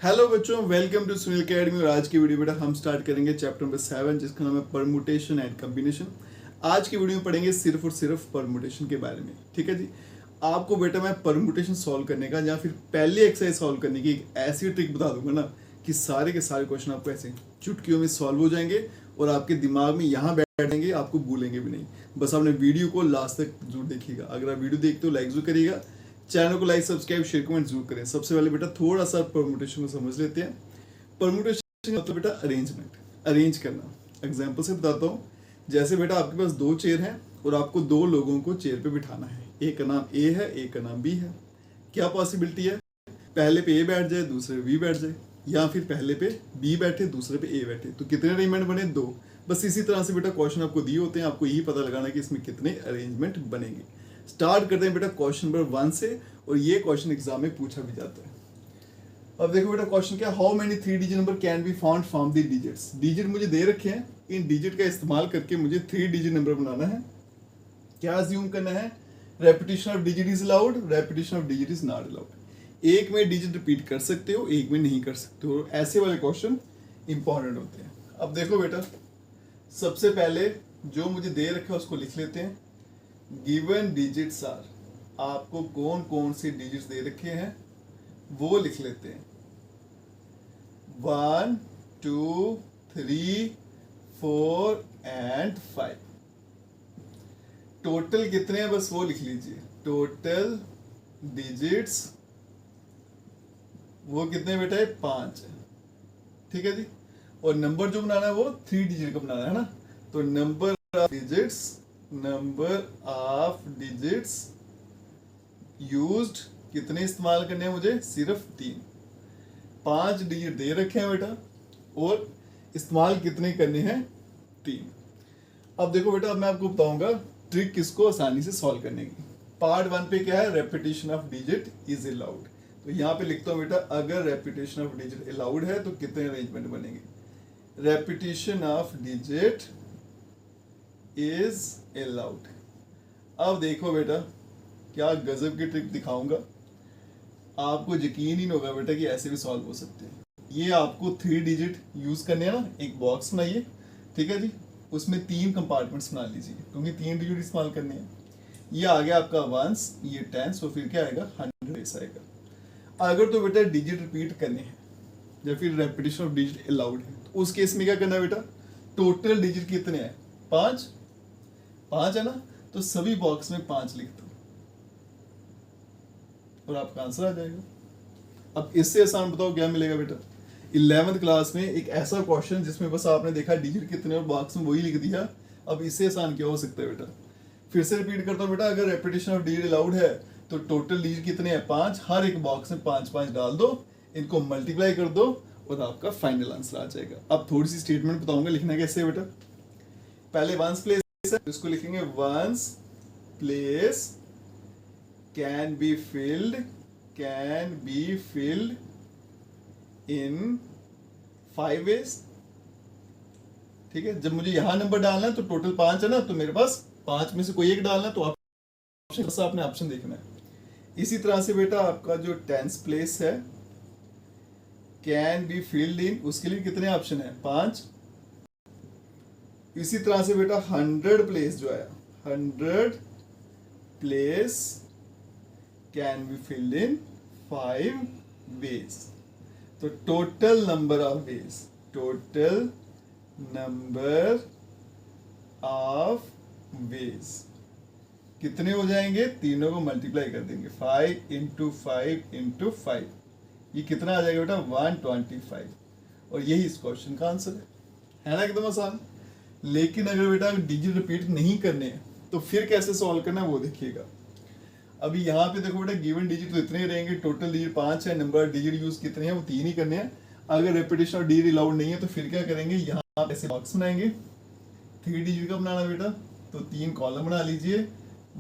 Hello बच्चों, welcome to Sunil academy. और आज की वीडियो बेटा हम स्टार्ट करेंगे चैप्टर नंबर 7 जिसका नाम है परमुटेशन एंड कॉम्बिनेशन। आज की वीडियो में पढ़ेंगे सिर्फ और सिर्फ परमुटेशन के बारे में। ठीक है जी। आपको बेटा मैं परमुटेशन सॉल्व करने का या फिर पहली एक्सरसाइज सॉल्व करने की एक ऐसी ट्रिक बता दूंगा ना कि सारे के सारे क्वेश्चन आपको ऐसे चुटकियों में सॉल्व हो जाएंगे और आपके दिमाग में यहाँ बैठेंगे, आपको भूलेंगे भी नहीं। बस आपने वीडियो को लास्ट तक जरूर देखिएगा। अगर आप वीडियो देखते हो लाइक जरूर करिएगा, चैनल को लाइक सब्सक्राइब शेयर कमेंट जरूर करें। सबसे पहले बेटा थोड़ा सा परमुटेशन को समझ लेते हैं। परमुटेशन मतलब बेटा अरेंजमेंट, अरेंज करना। एग्जाम्पल से बताता हूँ। जैसे बेटा आपके पास दो चेयर हैं और आपको दो लोगों को चेयर पे बिठाना है। एक का नाम ए है, एक का नाम बी है। क्या पॉसिबिलिटी है? पहले पे ए बैठ जाए, दूसरे पे बी बैठ जाए, या फिर पहले पे बी बैठे दूसरे पे ए बैठे। तो कितने अरेंजमेंट बने? दो। बस इसी तरह से बेटा क्वेश्चन आपको दिए होते हैं, आपको यही पता लगाना है कि इसमें कितने अरेंजमेंट बनेंगे। स्टार्ट करते हैं बेटा क्वेश्चन नंबर 1 से, और ये क्वेश्चन एग्जाम में पूछा भी जाता है। अब देखो बेटा क्वेश्चन क्या, how many 3 digit number can be found from the digits. Digit मुझे दे रखे हैं, इन डिजिट का इस्तेमाल करके मुझे 3 डिजिट नंबर बनाना है। क्या अज्यूम करना है? Repetition of digit is allowed, repetition of digit is not allowed. एक में डिजिट रिपीट कर सकते हो, एक में नहीं कर सकते हो। ऐसे वाले क्वेश्चन इंपॉर्टेंट होते हैं। अब देखो बेटा, सबसे पहले जो मुझे दे रखे है उसको लिख लेते हैं। गिवन डिजिट्स आर, आपको कौन कौन से डिजिट्स दे रखे हैं वो लिख लेते हैं। 1 2 3 4 एंड 5। टोटल कितने हैं बस वो लिख लीजिए। टोटल डिजिट्स वो कितने बेटा है? 5 है। ठीक है जी। और नंबर जो बनाना है वो 3 डिजिट का बनाना है ना। तो नंबर ऑफ डिजिट्स यूज्ड कितने इस्तेमाल करने हैं मुझे? सिर्फ 3। 5 डिजिट दे रखे हैं बेटा और इस्तेमाल कितने करने हैं? 3। अब देखो बेटा, अब मैं आपको बताऊंगा ट्रिक किसको आसानी से सॉल्व करने की। पार्ट 1 पे क्या है? Repetition of digit is allowed. तो यहाँ पे लिखता हूँ बेटा, अगर रेपिटेशन ऑफ डिजिट अलाउड है तो कितने अरेंजमेंट बनेंगे? Repetition of digit is allowed. अब देखो बेटा, क्या गजब की ट्रिक दिखाऊंगा, आपको यकीन ही नहीं होगा बेटा कि ऐसे भी सॉल्व हो सकते हैं। ये आपको 3 डिजिट यूज करने हैं ना। एक बॉक्स बनाइए, ठीक है जी, उसमें 3 कंपार्टमेंट्स बना लीजिए क्योंकि 3 डिजिट इस्तेमाल करने हैं। ये आ गया आपका 1, ये 10, और फिर क्या आएगा? 100 ऐसा आएगा। अगर तो बेटा डिजिट रिपीट करने हैं या फिर रेपिटेशन ऑफ डिजिट अलाउड है तो उस केस में क्या करना है बेटा? टोटल डिजिट कितने हैं? 5 है ना। तो सभी बॉक्स में 5 लिख दो और आपका आंसर आ जाएगा। अब इससे आसान बताओ क्या मिलेगा बेटा? 11th क्लास में एक ऐसा क्वेश्चन जिसमें बस आपने देखा डिजिट कितने और बॉक्स में वही लिख दिया। अब इससे आसान क्या हो सकता है बेटा? फिर से रिपीट करता हूँ बेटा, अगर रेपिटेशन ऑफ डिजिट अलाउड है तो टोटल डिजिट कितने हैं? 5। हर एक बॉक्स में 5 डाल दो, इनको मल्टीप्लाई कर दो और आपका फाइनल आंसर आ जाएगा। अब थोड़ी सी स्टेटमेंट बताऊंगा, लिखना कैसे है बेटा। पहले 1's प्लेस है, इसको लिखेंगे 1's place can be filled in 5 ways। ठीक है, जब मुझे यहां नंबर डालना है तो टोटल 5 है ना, तो मेरे पास 5 में से कोई एक डालना है, तो आपने ऑप्शन देखना है। इसी तरह से बेटा आपका जो 10th प्लेस है कैन बी फिल्ड इन, उसके लिए कितने ऑप्शन है? 5। इसी तरह से बेटा 100 प्लेस जो है, 100 place can be filled in 5 ways। तो total number of ways कितने हो जाएंगे? तीनों को मल्टीप्लाई कर देंगे। 5 into 5 into 5, ये कितना आ जाएगा बेटा? 125। और यही इस क्वेश्चन का आंसर है ना, एकदम आसान। लेकिन अगर बेटा डिजिट रिपीट नहीं करने हैं तो फिर कैसे सॉल्व करना है वो देखिएगा। अभी यहाँ पे देखो बेटा, गिवन डिजिट तो इतने ही रहेंगे, टोटल डिजिट 5 है, नंबर डिजिट यूज कितने हैं? वो 3 ही करने हैं। अगर रेपिटेशन ऑफ डिजिट अलाउड नहीं है तो फिर क्या करेंगे? यहाँ ऐसे बॉक्स बनाएंगे। 3 डिजिट का बनाना बेटा, तो 3 कॉलम बना लीजिए,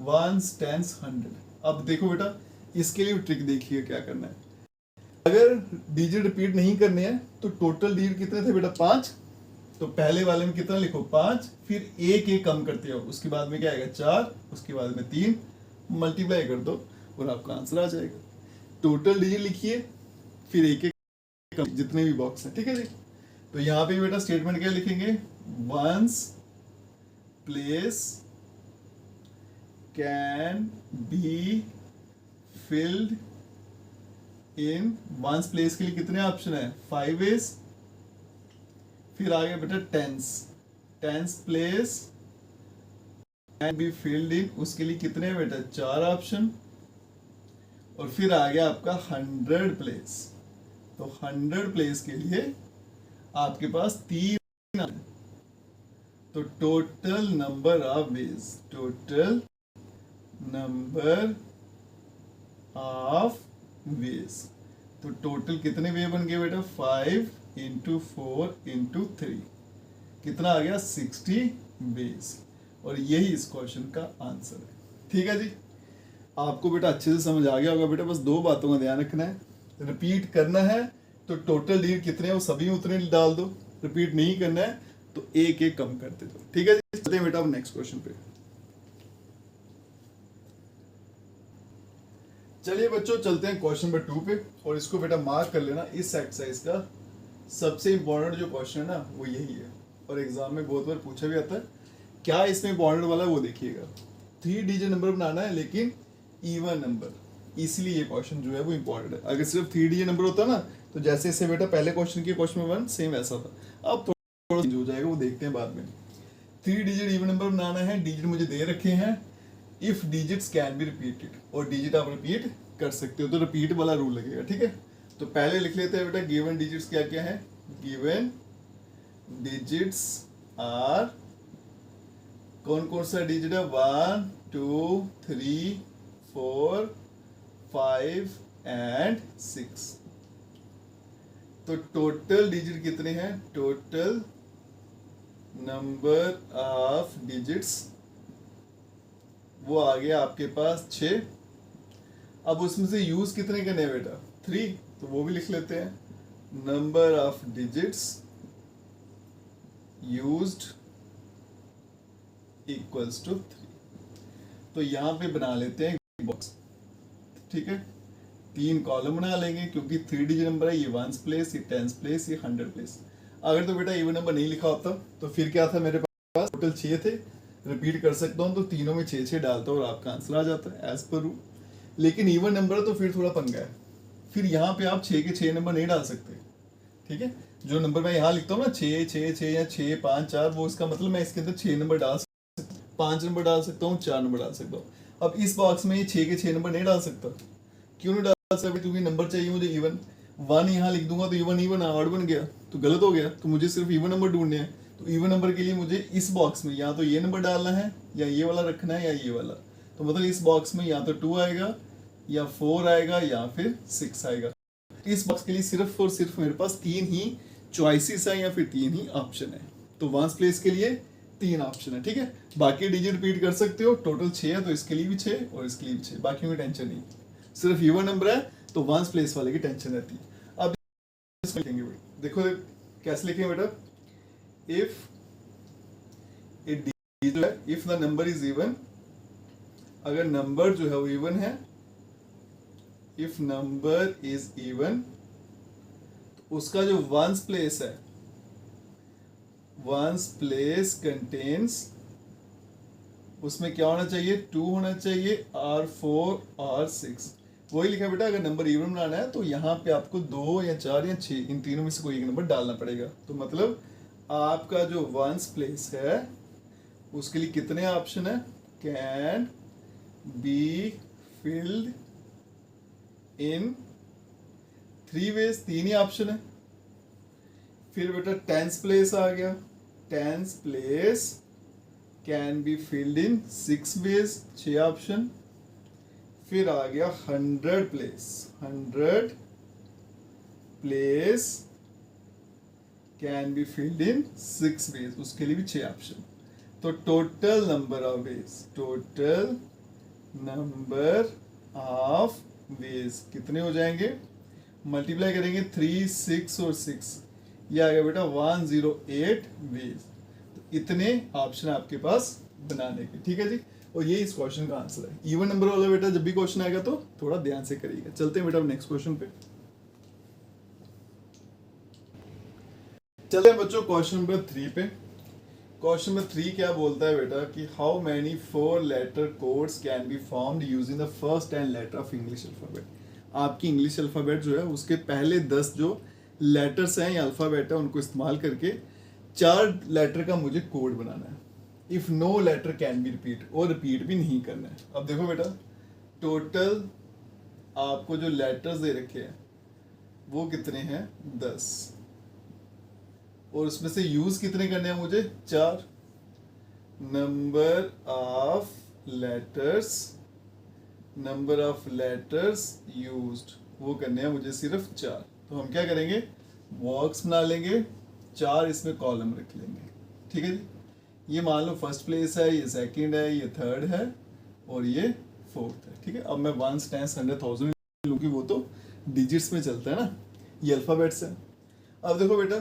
1s 10s 100। अब देखो बेटा, इसके लिए ट्रिक देखिए क्या करना है। अगर डिजिट रिपीट नहीं करने हैं तो टोटल डिजिट कितने थे बेटा? 5। तो पहले वाले में कितना लिखो? 5, फिर एक कम करते हो, उसके बाद में क्या आएगा? 4, उसके बाद में 3, मल्टीप्लाई कर दो और आपका आंसर आ जाएगा। टोटल डिजिट लिखिए, फिर एक जितने भी बॉक्स हैं, ठीक है जी। तो यहाँ पे बेटा स्टेटमेंट क्या लिखेंगे, once place can be filled in, ones place के लिए कितने ऑप्शन है, 5 ways। फिर आगे बेटा tens, tens place can be filled in, उसके लिए कितने हैं बेटा, 4 ऑप्शन। और फिर आ गया आपका 100 प्लेस, तो 100 प्लेस के लिए आपके पास 3 है। तो total number of ways, total number of ways, तो टोटल कितने वे बन गए बेटा, 5 × 4 × 3, कितना आ गया, 60 वेज। और यही इस क्वेश्चन का आंसर है, ठीक है जी। आपको बेटा अच्छे से समझ आ गया होगा बेटा, बस 2 बातों का ध्यान रखना है, रिपीट करना है तो टोटल डिजिट कितने हैं वो सभी उतने डाल दो, रिपीट नहीं करना है तो एक एक कम करते दो, ठीक है जी। चलते हैं बेटा अब नेक्स्ट क्वेश्चन पे। चलिए बच्चों चलते हैं क्वेश्चन नंबर 2 पे, और इसको बेटा मार्क कर लेना, इस एक्सरसाइज का सबसे इंपॉर्टेंट जो क्वेश्चन है ना वो यही है, और एग्जाम में बहुत बार पूछा भी आता है। क्या इसमें इंपॉर्टेंट वाला है वो देखिएगा, 3 डिजिट नंबर बनाना है लेकिन इवन नंबर, इसलिए ये क्वेश्चन जो है वो इंपॉर्टेंट है। अगर सिर्फ 3 डिजिट नंबर होता ना तो जैसे इससे बेटा पहले क्वेश्चन की क्वेश्चन नंबर 1 सेम ऐसा था, अब थोड़ा चेंज हो जाएगा, वो देखते हैं बाद में। 3 डिजिट इवन नंबर बनाना है, डिजिट मुझे दे रखे हैं, if digits can be repeated, और डिजिट आप रिपीट कर सकते हो तो रिपीट वाला रूल लगेगा, ठीक है। तो पहले लिख लेते हैं बेटा गिवन डिजिट्स क्या क्या है, गिवन डिजिट्स आर, कौन कौन सा डिजिट है, 1 2 3 4 5 एंड 6। तो टोटल डिजिट कितने हैं, टोटल नंबर ऑफ डिजिट्स वो आ गया आपके पास 6। अब उसमें से यूज कितने करने हैं बेटा, 3, तो वो भी लिख लेते हैं, number of digits used equals to 3। तो यहां पे बना लेते हैं बॉक्स, ठीक है, 3 कॉलम बना लेंगे क्योंकि 3 डिजिट नंबर है, ये 1s प्लेस, ये 10s प्लेस, ये 100 प्लेस। अगर तो बेटा इवन नंबर नहीं लिखा होता तो फिर क्या था, मेरे पास टोटल 6 थे, रिपीट कर सकता हूँ तो तीनों में 6 डालता और आपका आंसर आ जाता है एज पर रूल। लेकिन इवन नंबर है तो फिर थोड़ा पंगा है, फिर यहाँ पे आप 6 के 6 नंबर नहीं डाल सकते, ठीक है। जो नंबर मैं यहाँ लिखता हूँ ना 6 6 6 या 6 5 4, वो इसका मतलब मैं इसके अंदर 6 नंबर डाल सकता हूँ, 5 नंबर डाल सकता हूँ, 4 नंबर डाल सकता हूँ। अब इस बॉक्स में ये 6 के 6 नंबर नहीं डाल सकता, क्यों नहीं डाल सकता, क्योंकि नंबर चाहिए मुझे इवन। 1 यहाँ लिख दूंगा तो इवन इवन ऑड बन गया तो गलत हो गया, तो मुझे सिर्फ इवन नंबर ढूंढने हैं। तो इवन नंबर के लिए मुझे इस बॉक्स में या तो ये नंबर डालना है, या ये वाला रखना है, या ये वाला। तो मतलब इस बॉक्स में या तो 2 आएगा, या 4 आएगा, या फिर 6 आएगा। इस बॉक्स के लिए सिर्फ और सिर्फ मेरे पास 3 ही चॉइसेस है, या फिर 3 ही ऑप्शन है। तो 1s प्लेस के लिए 3 ऑप्शन है, ठीक है। बाकी डिजिट रिपीट कर सकते हो, टोटल 6 है तो इसके लिए भी 6 और इसके लिए भी 6, बाकी में टेंशन नहीं। सिर्फ इवन नंबर है तो 1s प्लेस वाले की टेंशन रहती है। अब लिखेंगे बेटा, देखो कैसे लिखेंगे बेटा, if if the number is even, अगर नंबर जो है वो इवन है, इफ नंबर इज इवन, तो उसका जो 1s प्लेस है, 1s प्लेस कंटेन्स, उसमें क्या होना चाहिए, 2 होना चाहिए, और 4 और 6। वही लिखा बेटा, अगर नंबर इवन बनाना है तो यहाँ पे आपको 2 या 4 या 6 इन तीनों में से कोई एक नंबर डालना पड़ेगा। तो मतलब आपका जो 1s प्लेस है उसके लिए कितने ऑप्शन है, can be filled in 3 ways, 3 he option है। फिर बेटा 10s प्लेस आ गया, 10s place can be filled in 6 ways, 6 option. फिर आ गया 100 place, 100 place can be filled in 6 ways, उसके लिए भी 6 ऑप्शन। तो total number of ways, total number of veg कितने हो जाएंगे, मल्टीप्लाई करेंगे 3 6 और 6, ये आ गया बेटा 108 वेज। तो इतने ऑप्शन आपके पास बनाने के, ठीक है जी। और ये इस क्वेश्चन का आंसर है। इवन नंबर वाला बेटा जब भी क्वेश्चन आएगा तो थोड़ा ध्यान से करिएगा। चलते हैं बेटा नेक्स्ट क्वेश्चन पे। चलते हैं बच्चों क्वेश्चन नंबर 3 पे। क्वेश्चन नंबर 3 क्या बोलता है बेटा कि how many 4 letter codes can be formed using the first 10 letter of English alphabet. आपकी इंग्लिश अल्फाबेट जो है उसके पहले 10 जो लेटर्स हैं या अल्फाबेट है उनको इस्तेमाल करके 4 लेटर का मुझे कोड बनाना है। If no letter can be repeat, और रिपीट भी नहीं करना है। अब देखो बेटा, टोटल आपको जो लेटर्स दे रखे हैं वो कितने हैं, 10, और उसमें से यूज कितने करने हैं मुझे, 4। नंबर ऑफ लेटर्स यूज्ड वो करने हैं मुझे सिर्फ 4। तो हम क्या करेंगे, बॉक्स बना लेंगे, 4 इसमें कॉलम रख लेंगे। ठीक है जी, ये मान लो फर्स्ट प्लेस है, ये सेकंड है, ये थर्ड है और ये फोर्थ है। ठीक है, अब मैं 1 10 100 1000 लूँगी, वो तो डिजिट्स में चलता है ना, ये अल्फाबेट्स है। अब देखो बेटा,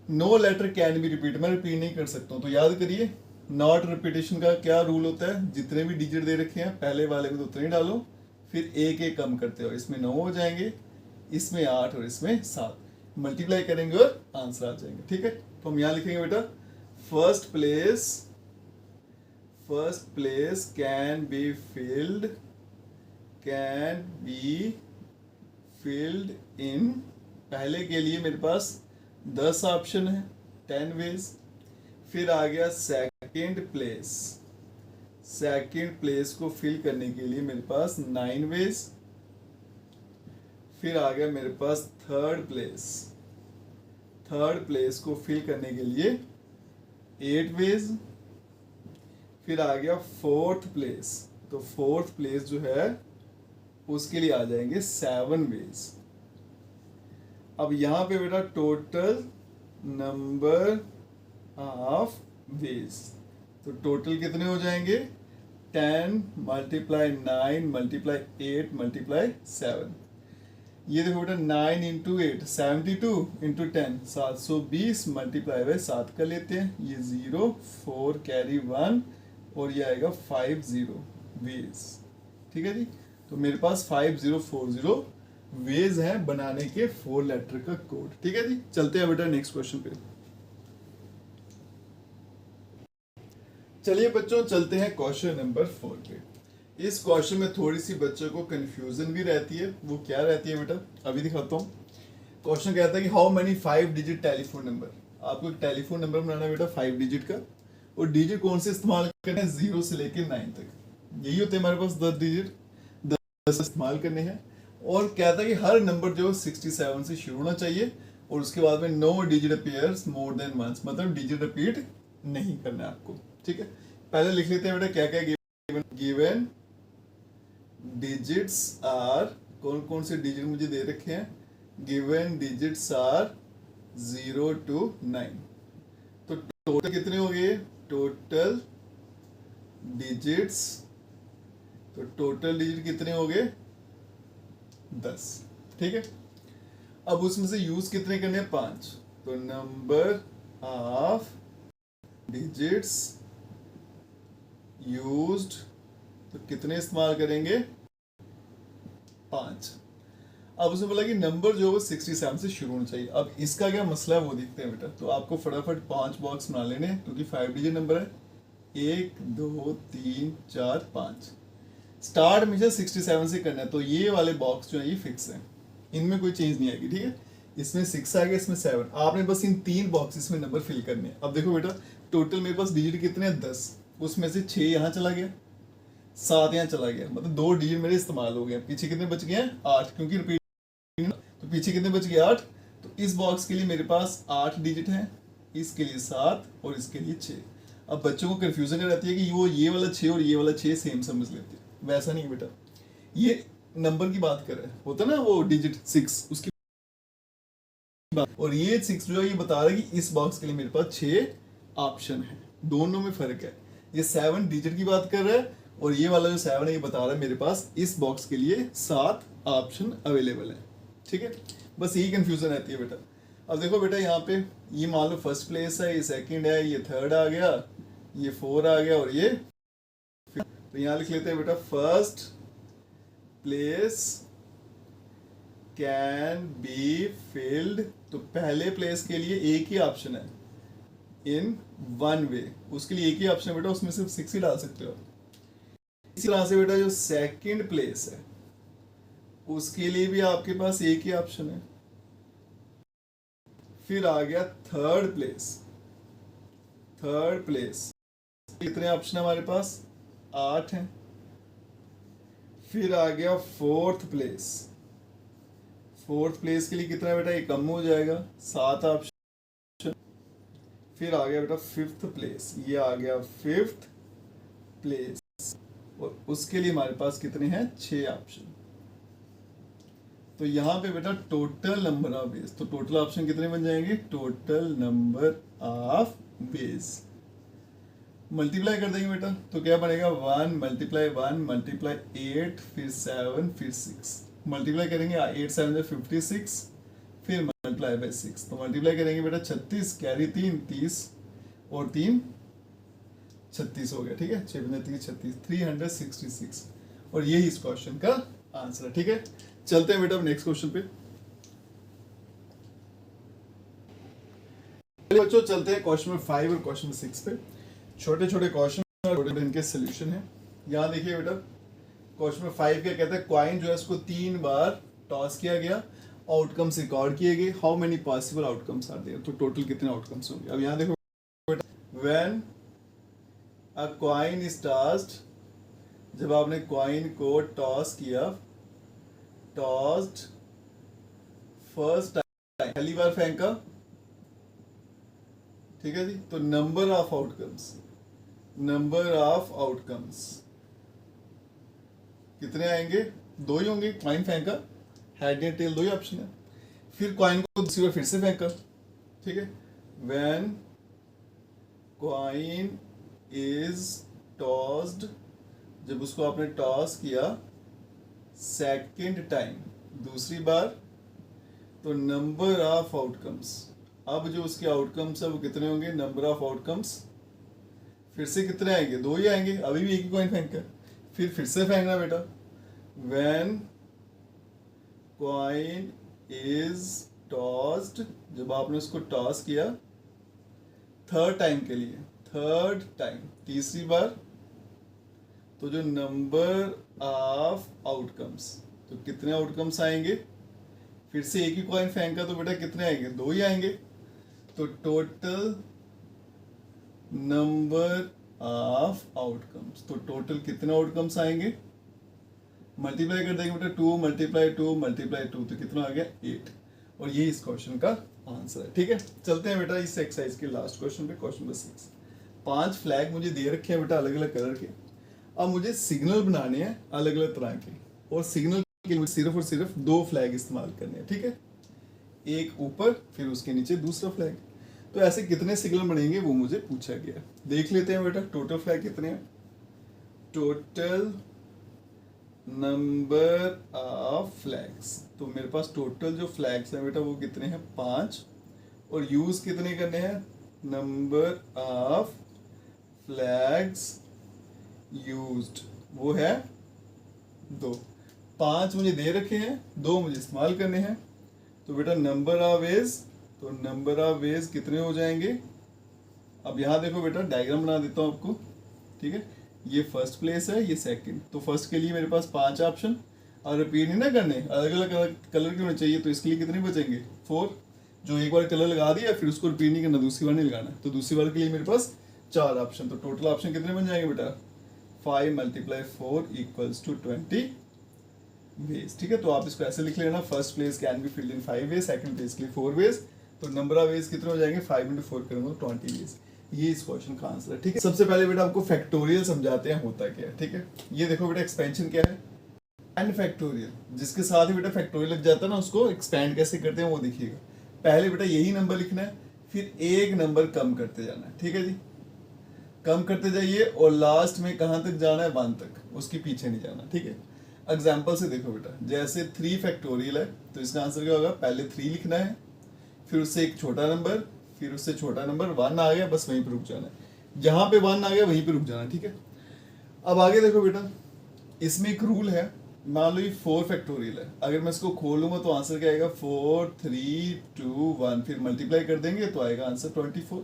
no letter can be repeat, मैं रिपीट नहीं कर सकता हूँ, तो याद करिए नॉट रिपीटेशन का क्या रूल होता है, जितने भी डिजिट दे रखे हैं पहले वाले में तो उतने ही डालो, फिर एक एक कम करते हो, इसमें 9 हो जाएंगे, इसमें 8 और इसमें 7, मल्टीप्लाई करेंगे और आंसर आ जाएंगे। ठीक है, तो हम यहाँ लिखेंगे बेटा first place can be filled इन, पहले के लिए मेरे पास 10 ऑप्शन है, 10 वेज। फिर आ गया सेकंड प्लेस को फिल करने के लिए मेरे पास 9 वेज। फिर आ गया मेरे पास थर्ड प्लेस को फिल करने के लिए 8 वेज। फिर आ गया फोर्थ प्लेस, तो फोर्थ प्लेस जो है उसके लिए आ जाएंगे 7 वेज। अब यहां पे बेटा टोटल नंबर ऑफ वेज, तो टोटल कितने हो जाएंगे, 10 मल्टीप्लाई 9 मल्टीप्लाई 8 मल्टीप्लाई 7। ये देखो बेटा 9 इंटू 8 72 इंटू 10 720 मल्टीप्लाई बाय 7 कर लेते हैं, ये 0 4 कैरी 1 और ये आएगा 50 वेज। ठीक है जी, तो मेरे पास 5040 वेज है बनाने के 4 लेटर का कोड। ठीक है जी, चलते हैं बेटा नेक्स्ट क्वेश्चन पे। चलिए बच्चों, चलते हैं क्वेश्चन नंबर 4 पे। इस क्वेश्चन में थोड़ी सी बच्चों को कंफ्यूजन भी रहती है, वो क्या रहती है बेटा, अभी दिखाता हूँ। क्वेश्चन कहता है कि how many 5 digit telephone number, आपको एक टेलीफोन नंबर बनाना है बेटा 5 डिजिट का, और डिजिट कौन से इस्तेमाल करने हैं, 0 से लेकर 9 तक, यही होते हैं हमारे पास 10 डिजिट, 10 इस्तेमाल करने हैं। और कहता है कि हर नंबर जो 67 से शुरू होना चाहिए, और उसके बाद में no digit appears more than once, मतलब डिजिट रिपीट नहीं करना है आपको। ठीक है, पहले लिख लेते हैं बेटा क्या क्या गिवन डिजिट्स आर, कौन कौन से डिजिट मुझे दे रखे हैं, गिवन डिजिट्स आर 0 to 9। तो टोटल कितने हो गए, टोटल डिजिट्स, तो टोटल डिजिट कितने हो गए, 10। ठीक है, अब उसमें से यूज कितने करने हैं, 5। तो नंबर ऑफ डिजिट्स यूज्ड, तो कितने इस्तेमाल करेंगे, 5। अब उसने बोला कि नंबर जो है 67 से शुरू होना चाहिए। अब इसका क्या मसला है वो देखते हैं बेटा। तो आपको फटाफट 5 बॉक्स बना लेने हैं, क्योंकि 5 डिजिट नंबर है, 1 2 3 4 5। स्टार्ट हमेशा 67 से करना है, तो ये वाले बॉक्स जो है ये फिक्स है, इनमें कोई चेंज नहीं आएगी। ठीक है, इसमें 6 आ गया, इसमें 7, आपने बस इन 3 बॉक्स में नंबर फिल करने हैं। अब देखो बेटा, टोटल मेरे पास डिजिट कितने हैं, 10, उसमें से 6 यहाँ चला गया, 7 यहाँ चला गया, मतलब 2 डिजिट मेरे इस्तेमाल हो गए। पीछे कितने बच गए हैं, 8, क्योंकि रिपीट, तो पीछे कितने बच गए, 8। तो इस बॉक्स के लिए मेरे पास 8 डिजिट हैं, इसके लिए 7 और इसके लिए 6। अब बच्चों को कंफ्यूजन रहती है कि वो ये वाला 6 और ये वाला 6 सेम समझ लेते हैं, वैसा नहीं बेटा, ये नंबर की बात कर रहा है, होता ना वो डिजिट 6 उसकी बात, और ये 6 जो है ये बता रहा है कि इस बॉक्स के लिए मेरे पास 6 ऑप्शन है, दोनों में फर्क है। ये 7 डिजिट की बात कर रहा है, और ये वाला जो 7 है ये बता रहा है मेरे पास इस बॉक्स के लिए 7 ऑप्शन अवेलेबल है। ठीक है, बस यही कंफ्यूजन रहती है बेटा। अब देखो बेटा, यहाँ पे ये मान लो फर्स्ट प्लेस है, ये सेकंड है, ये थर्ड आ गया, ये 4 आ गया, और ये, तो यहाँ लिख लेते हैं बेटा first place can be field, तो पहले प्लेस के लिए एक ही ऑप्शन है इन वन वे, उसके लिए एक ही ऑप्शन है बेटा, उसमें सिर्फ 6 ही डाल सकते हो। इसी तरह से बेटा जो सेकंड प्लेस है उसके लिए भी आपके पास एक ही ऑप्शन है। फिर आ गया थर्ड प्लेस, थर्ड प्लेस कितने ऑप्शन है हमारे पास, 8 हैं। फिर आ गया फोर्थ प्लेस, फोर्थ प्लेस के लिए कितना है बेटा, ये कम हो जाएगा, 7 ऑप्शन। फिर आ गया बेटा फिफ्थ प्लेस, ये आ गया फिफ्थ प्लेस, और उसके लिए हमारे पास कितने हैं, 6 ऑप्शन। तो यहाँ पे बेटा टोटल नंबर ऑफ बेस, तो टोटल ऑप्शन कितने बन जाएंगे, total number of base multiply कर देंगे बेटा, तो क्या बनेगा 1 मल्टीप्लाई 1 मल्टीप्लाई 8 फिर 7 फिर 6 मल्टीप्लाई करेंगे, 8 7 56 फिर मल्टीप्लाई बाय 6, तो मल्टीप्लाई करेंगे बेटा 36 कैरी 3 30 और 3 36 हो गया, ठीक है, 6 30 36 366, और यही इस क्वेश्चन का आंसर है। ठीक है, चलते हैं बेटा नेक्स्ट क्वेश्चन पे। बच्चों चलते हैं क्वेश्चन नंबर 5 और क्वेश्चन नंबर 6 पे। छोटे छोटे क्वेश्चन और इनके सोल्यूशन है। यहाँ देखिए बेटा क्वेश्चन नंबर 5 क्या कहता है, कॉइन जो है उसको 3 बार टॉस किया गया, आउटकम्स रिकॉर्ड किए गए, how many possible outcomes are there, तो टोटल कितने आउटकम्स होंगे। अब यहाँ देखो बेटा, when a coin is tossed, जब आपने कॉइन को टॉस किया, टॉस्ड फर्स्ट टाइम, पहली बार फेंका, ठीक है जी, तो number of outcomes, number of outcomes कितने आएंगे, 2 ही होंगे, कॉइन फेंका, हेड या टेल 2 ही ऑप्शन है। फिर कॉइन को दूसरी बार फिर से फेंका, ठीक है, व्हेन कॉइन इज टॉस्ड, जब उसको आपने टॉस किया सेकेंड टाइम, दूसरी बार, तो नंबर ऑफ आउटकम्स, अब जो उसके आउटकम्स है वो कितने होंगे, नंबर ऑफ आउटकम्स फिर से कितने आएंगे, 2 ही आएंगे, अभी भी एक ही कॉइन फेंका, फिर से फेंकना बेटा, व्हेन कॉइन इज टॉस्ड, जब आपने उसको टॉस किया थर्ड टाइम के लिए, थर्ड टाइम तीसरी बार, तो जो नंबर ऑफ आउटकम्स, तो कितने आउटकम्स आएंगे, फिर से एक ही कॉइन फेंका तो बेटा कितने आएंगे, 2 ही आएंगे, तो टोटल नंबर ऑफ आउटकम्स, तो टोटल कितने आउटकम्स आएंगे, मल्टीप्लाई कर देंगे बेटा 2 मल्टीप्लाई 2 मल्टीप्लाई 2, तो कितना आ गया 8, और ये इस क्वेश्चन का आंसर है। ठीक है, चलते हैं बेटा इस एक्सरसाइज के लास्ट क्वेश्चन पे, क्वेश्चन नंबर 6। 5 फ्लैग मुझे दे रखे हैं बेटा अलग अलग कलर के, अब मुझे सिग्नल बनाने हैं अलग अलग तरह के, और सिग्नल के लिए सिर्फ और सिर्फ 2 फ्लैग इस्तेमाल करने हैं। ठीक है, एक ऊपर फिर उसके नीचे दूसरा फ्लैग, तो ऐसे कितने सिग्नल बनेंगे वो मुझे पूछा गया। देख लेते हैं बेटा टोटल फ्लैग कितने हैं, टोटल नंबर ऑफ फ्लैग्स, तो मेरे पास टोटल जो फ्लैग्स हैं बेटा वो कितने हैं 5, और यूज कितने करने हैं, नंबर ऑफ फ्लैग्स यूज्ड वो है 2। 5 मुझे दे रखे हैं, 2 मुझे इस्तेमाल करने हैं, तो बेटा नंबर ऑफ वेज, तो नंबर ऑफ वेज कितने हो जाएंगे। अब यहाँ देखो बेटा डायग्राम बना देता हूँ आपको, ठीक है, ये फर्स्ट प्लेस है, ये सेकंड, तो फर्स्ट के लिए मेरे पास 5 ऑप्शन, और रिपीट नहीं ना करने, अलग अलग कलर के होने चाहिए, तो इसके लिए कितने बचेंगे 4, जो एक बार कलर लगा दिया फिर उसको रिपीट नहीं करना, दूसरी बार नहीं लगाना, तो दूसरी बार के लिए मेरे पास 4 ऑप्शन, तो टोटल ऑप्शन कितने बन जाएंगे बेटा 5 मल्टीप्लाई 4 इक्वल्स टू 20 वेज। ठीक है, तो आप इसको ऐसे लिख लेना, first place can be filled in 5 ways, second place के लिए 4 वेज, तो नंबर ऑफ वेज कितने हो जाएंगे 5 into 4 करेंगे तो 20 वेज। ये इस क्वेश्चन का आंसर है। ठीक है, सबसे पहले बेटा आपको फैक्टोरियल समझाते हैं होता क्या है। ठीक है, ये देखो बेटा एक्सपेंशन क्या है, एंड फैक्टोरियल, जिसके साथ ही बेटा फैक्टोरियल लग जाता है ना, उसको एक्सपेंड कैसे करते हैं वो देखिएगा। पहले बेटा यही नंबर लिखना है, फिर एक नंबर कम करते जाना है। ठीक है जी, कम करते जाइए, और लास्ट में कहाँ तक जाना है 1 तक, उसके पीछे नहीं जाना। ठीक है, एग्जाम्पल से देखो बेटा, जैसे 3 फैक्टोरियल है तो इसका आंसर क्या होगा, पहले 3 लिखना है, फिर उससे एक छोटा नंबर, फिर उससे छोटा नंबर, 1 आ गया बस वहीं पे रुक जाना है, जहां पे 1 आ गया वहीं पे रुक जाना है। ठीक है, अब आगे देखो बेटा, इसमें एक रूल है, मान लो ये 4 फैक्टोरियल है, अगर मैं इसको खोलूंगा तो आंसर क्या आएगा 4 3 2 1, फिर मल्टीप्लाई कर देंगे तो आएगा आंसर 24।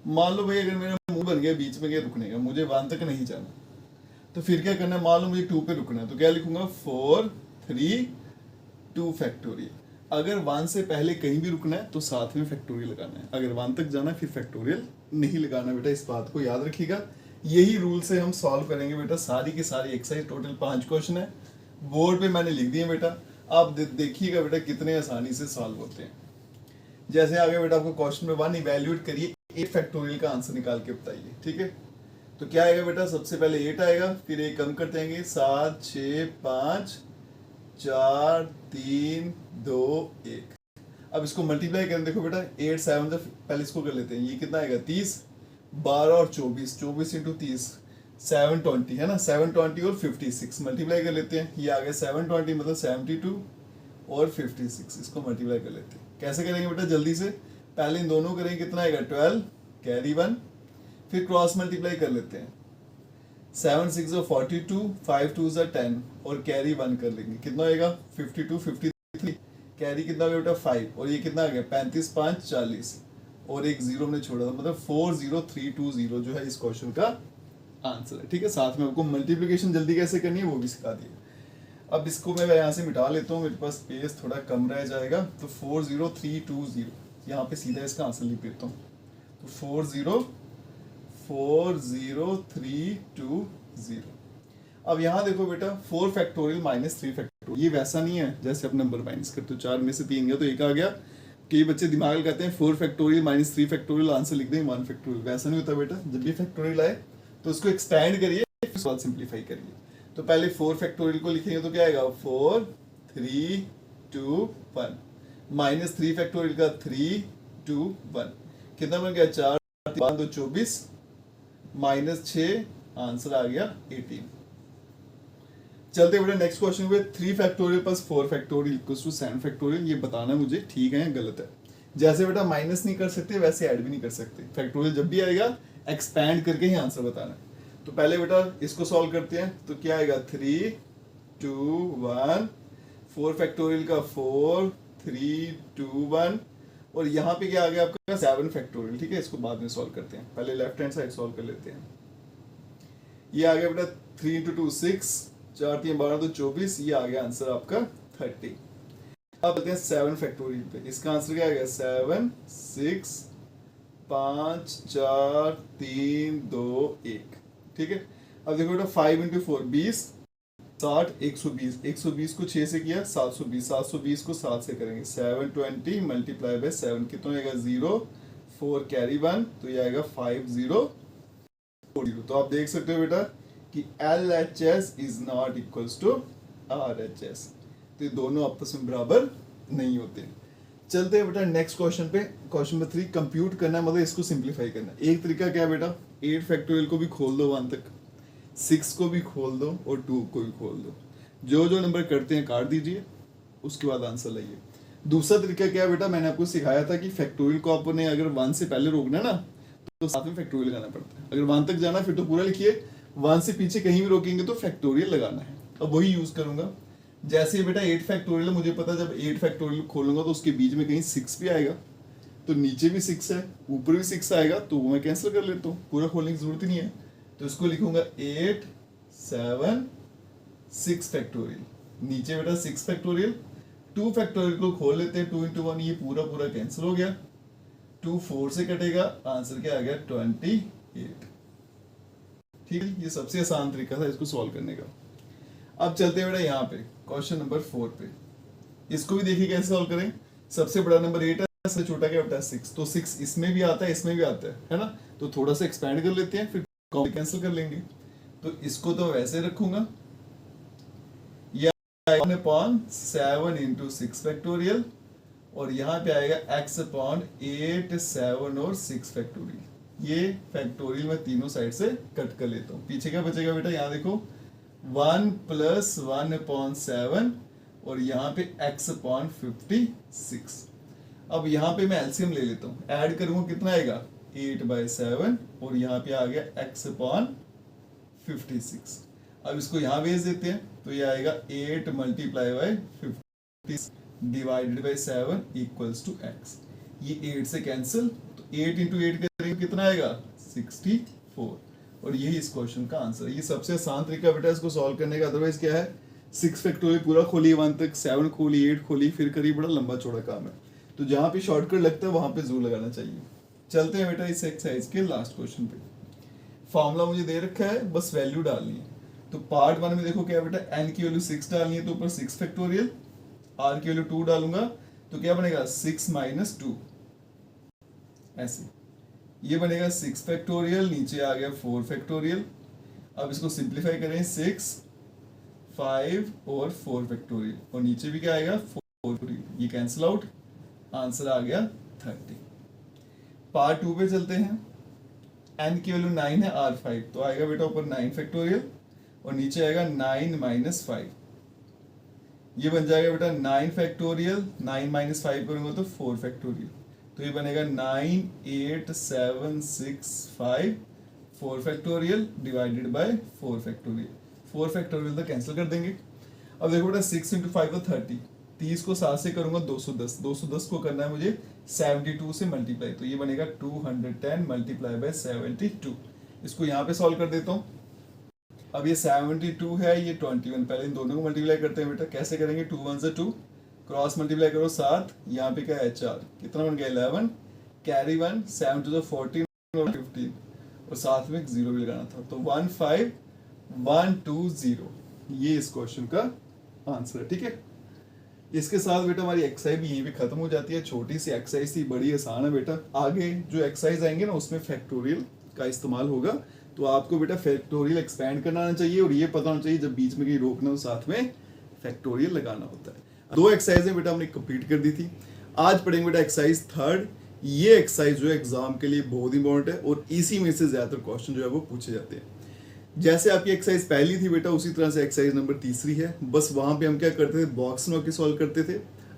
मान लो भाई अगर मेरा मुंह बन गया बीच में गया रुकने का, मुझे 1 तक नहीं जाना, तो फिर क्या करना है, मान लो मुझे 2 पे रुकना है, तो क्या लिखूंगा 4 3 2 फैक्टोरियल। अगर 1 से पहले कहीं भी रुकना है तो साथ में फैक्टोरियल लगाना है, अगर 1 तक जाना है फिर फैक्टोरियल नहीं लगाना। बेटा इस बात को याद रखिएगा, यही रूल से हम सॉल्व करेंगे बेटा सारी की सारी एक्सरसाइज। टोटल 5 क्वेश्चन है, बोर्ड पे मैंने लिख दिए बेटा, आप देखिएगा बेटा कितने आसानी से सॉल्व होते हैं। जैसे आगे बेटा आपको क्वेश्चन में 1 इवेल्युएट करिए, 8 फैक्टोरियल का आंसर निकाल के बताइए, ठीक है। तो क्या आएगा बेटा, सबसे पहले 8 आएगा, फिर 1 कम करते आएंगे 7 6 5 4 3 2 1। अब इसको मल्टीप्लाई करें, देखो बेटा 8 7 जब पहले इसको कर लेते हैं, ये कितना आएगा 30, 12 और 24, 24 इंटू 30 720 है ना, 720 और 56 मल्टीप्लाई कर लेते हैं, ये आ गया 720 मतलब 72 और 56, इसको मल्टीप्लाई कर लेते हैं। कैसे करेंगे बेटा जल्दी से, पहले इन दोनों करेंगे, कितना आएगा 12 कैरी 1, फिर क्रॉस मल्टीप्लाई कर लेते हैं, 7 6 42, 5 2 10 और कैरी 1 कर लेंगे, कितना आएगा 52 53, कैरी कितना होगा बेटा 5, और ये कितना आ गया 35 5 40 और एक जीरो हमने छोड़ा था, मतलब 40320 जो है इस क्वेश्चन का आंसर है, ठीक है। साथ में आपको मल्टीप्लिकेशन जल्दी कैसे करनी है वो भी सिखा दिया। अब इसको मैं यहाँ से मिटा लेता हूँ, मेरे पास स्पेस थोड़ा कम रह जाएगा, तो 40320 यहाँ पे सीधा इसका आंसर लिख देता हूँ, तो 40320। अब यहाँ देखो बेटा 4 फैक्टोरियल माइनस 3 फैक्टोरियल, ये वैसा नहीं है जैसे आप नंबर माइनस करते हो, 4 में से 3 गया तो 1 आ गया। कई बच्चे दिमाग लगाते हैं 4 फैक्टोरियल माइनस 3 फैक्टोरियल आंसर लिख दें 1 फैक्टोरियल, वैसा नहीं होता बेटा। जब भी फैक्टोरियल आए तो उसको एक्सपेंड करिए, फिर उसके बाद सिंप्लीफाई करिए। तो पहले 4 फैक्टोरियल को लिखेंगे तो क्या आएगा 4 3 2 1, माइनस 3 फैक्टोरियल का 3 2 1, कितना बन गया 4 3 2 24 माइनस 6, आंसर आ गया 18। चलते बेटा नेक्स्ट क्वेश्चन पे, 3 factorial plus 4 factorial equals to 7 factorial, ये बताना मुझे ठीक है या गलत है। जैसे बेटा माइनस नहीं कर सकते वैसे ऐड भी नहीं कर सकते, फैक्टोरियल जब भी आएगा एक्सपैंड करके ही आंसर बताना है। तो पहले बेटा इसको सॉल्व करते हैं, तो क्या आएगा 3 2 1, 4 फैक्टोरियल का 4 3 2 1, और यहाँ पे क्या आ गया आपका 7 फैक्टोरियल, ठीक है। इसको बाद में सॉल्व करते हैं, पहले लेफ्ट हैंड साइड सॉल्व कर लेते हैं। ये आ गया बेटा 3 इंटू 2 6, 4 3 12 तो 24, ये आ गया आंसर आपका 30। अब चलते हैं 7 फैक्टोरियल पे, इसका आंसर क्या आएगा 7 6 5 4 3 2 1, ठीक है। अब देखो बेटा 5 इंटू 4 20, 60 120, 120 को 6 से किया 720, 720 को 7 से करेंगे 720 मल्टीप्लाई बाय 7, कितना आएगा 0 4 कैरी 1, तो ये आएगा 5040। तो आप देख सकते हो बेटा कि LHS is not equals to RHS, तो ये दोनों आपस में बराबर नहीं होते। चलते हैं बेटा नेक्स्ट क्वेश्चन पे, क्वेश्चन नंबर 3, कंप्यूट करना है मतलब इसको सिंप्लीफाई करना है। एक तरीका क्या है बेटा, 8 फैक्टोरियल को भी खोल दो 1 तक, 6 को भी खोल दो और 2 को भी खोल दो, जो जो नंबर करते हैं काट दीजिए, उसके बाद आंसर लाइए। दूसरा तरीका क्या है बेटा, मैंने आपको सिखाया था कि फैक्टोरियल को आपने अगर 1 से पहले रोकना है ना तो साथ में फैक्टोरियल लगाना पड़ता है। अगर 1 तक जाना फिर तो पूरा लिखिए, 1 से पीछे कहीं भी रोकेंगे तो फैक्टोरियल लगाना है। अब वही यूज करूंगा, जैसे ही बेटा 8 फैक्टोरियल है, मुझे पता है जब 8 फैक्टोरियल खोलूंगा तो उसके बीच में कहीं 6 भी आएगा, तो नीचे भी 6 है ऊपर भी 6 आएगा, तो वो मैं कैंसिल कर लेता हूँ, पूरा खोलने की जरूरत ही नहीं है। तो इसको लिखूंगा 8 7 6 फैक्टोरियल, नीचे बेटा 6 फैक्टोरियल, 2 फैक्टोरियल को खोल लेते हैं, 2 इंटू 1, ये पूरा पूरा कैंसिल हो गया, 2 4 से कटेगा, आंसर क्या आ गया 28, ठीक है। ये सबसे आसान तरीका था इसको सॉल्व करने का। अब चलते हैं बेटा यहाँ पे क्वेश्चन नंबर 4 पे, इसको भी देखिए कैसे सॉल्व करें। सबसे बड़ा नंबर 8 है, सबसे छोटा क्या बेटा 6, तो 6 इसमें भी आता है इसमें भी आता है ना, तो थोड़ा सा एक्सपेंड कर लेते हैं फिर कैंसिल कर लेंगे। तो इसको तो वैसे रखूंगा, यह 1/7 इंटू 6 फैक्टोरियल, और यहाँ पे आएगा x/8 7 और 6 फैक्टोरियल। ये फैक्टोरियल मैं तीनों साइड से कट कर लेता हूँ, पीछे क्या बचेगा बेटा, यहाँ देखो 1 + 1/7 और यहाँ पे x/56। अब यहाँ पे मैं एलसीएम ले लेता हूँ, ऐड करूंगा कितना आएगा 8/7 और यहाँ पे आ गया x/56। अब इसको यहाँ भेज देते हैं, तो ये आएगा 8 multiply by 50 divided by 7 equals to x। ये 8 से कैंसिल, तो 8 इंटू 8 करेंगे कितना आएगा 64। और यही इस क्वेश्चन का आंसर है। ये सबसे आसान तरीका बेटा इसको सॉल्व करने का। अदरवाइज क्या है, 6 फैक्टोरियल पूरा खोलिए 1 तक, 7 खोली, 8 खोली, फिर करिए, बड़ा लंबा चौड़ा काम है। तो जहाँ पे शॉर्टकट लगता है वहां पे जरूर लगाना चाहिए। चलते हैं बेटा इस एक्सरसाइज के लास्ट क्वेश्चन पे। फॉर्मूला मुझे दे रखा है, बस वैल्यू डालनी है। तो पार्ट 1 में देखो क्या बेटा, n की वैल्यू 6 डालनी है, तो ऊपर 6 फैक्टोरियल, r की वैल्यू 2 डालूंगा तो क्या बनेगा 6 माइनस 2, ऐसे ये बनेगा 6 फैक्टोरियल, नीचे आ गया 4 फैक्टोरियल। अब इसको सिंप्लीफाई करें, 6 5 और 4 फैक्टोरियल, और नीचे भी क्या आएगा 4 फैक्टोरियल, ये कैंसिल आउट, आंसर आ गया 30। पार्ट 2 पे चलते हैं। n की वैल्यू 9 है, r 5, तो आएगा बेटा ऊपर 9 फैक्टोरियल और नीचे आएगा 9 माइनस 5, ये बन जाएगा बेटा 9 फैक्टोरियल, 9 माइनस 5 करूंगा तो 4 फैक्टोरियल, तो ये बनेगा 9 8 7 6 5 4 factorial divided by 4 factorial. 4 factorial तो कैंसिल कर देंगे। अब देखो बेटा 6 इंटू 5 तो 30, 30 को 7 से करूंगा 210, 210 को करना है मुझे 72 से मल्टीप्लाई, तो ये बनेगा 210 मल्टीप्लाई बाय 72। इसको यहाँ पे सॉल्व कर देता हूँ। अब ये 72 है, ये 21, पहले इन दोनों को मल्टीप्लाई करते हैं बेटा। कैसे करेंगे, 2 1 से 2, क्रॉस मल्टीप्लाई करो 7, यहाँ पे क्या है 4, कितना बन गया 11, कैरी 1, 7 टू 14 और 15, और साथ में 0 भी लगाना था, तो 15120, ये इस क्वेश्चन का आंसर है। ठीक है, इसके साथ बेटा हमारी एक्सरसाइज भी यहीं पे खत्म हो जाती है। छोटी सी एक्सरसाइज थी, बड़ी आसान है बेटा। आगे जो एक्सरसाइज आएंगे ना उसमें फैक्टोरियल का इस्तेमाल होगा, तो आपको बेटा फैक्टोरियल एक्सपेंड करना आना चाहिए, और ये पता होना चाहिए जब बीच में कहीं रोकना हो साथ में फैक्टोरियल लगाना होता है। 2 एक्सरसाइजें बेटा हमने कंप्लीट कर दी थी। आज पढ़ेंगे बेटा एक्सरसाइज 3। ये एक्सरसाइज जो है एग्जाम के लिए बहुत इंपॉर्टेंट है, और इसी में से ज्यादातर क्वेश्चन जो है वो पूछे जाते हैं। जैसे आपकी एक्सरसाइज पहली थी बेटा, उसी तरह से एक्सरसाइज नंबर 3 है। बस वहां पे हम क्या करते थे, बॉक्स में होकर सॉल्व करते थे।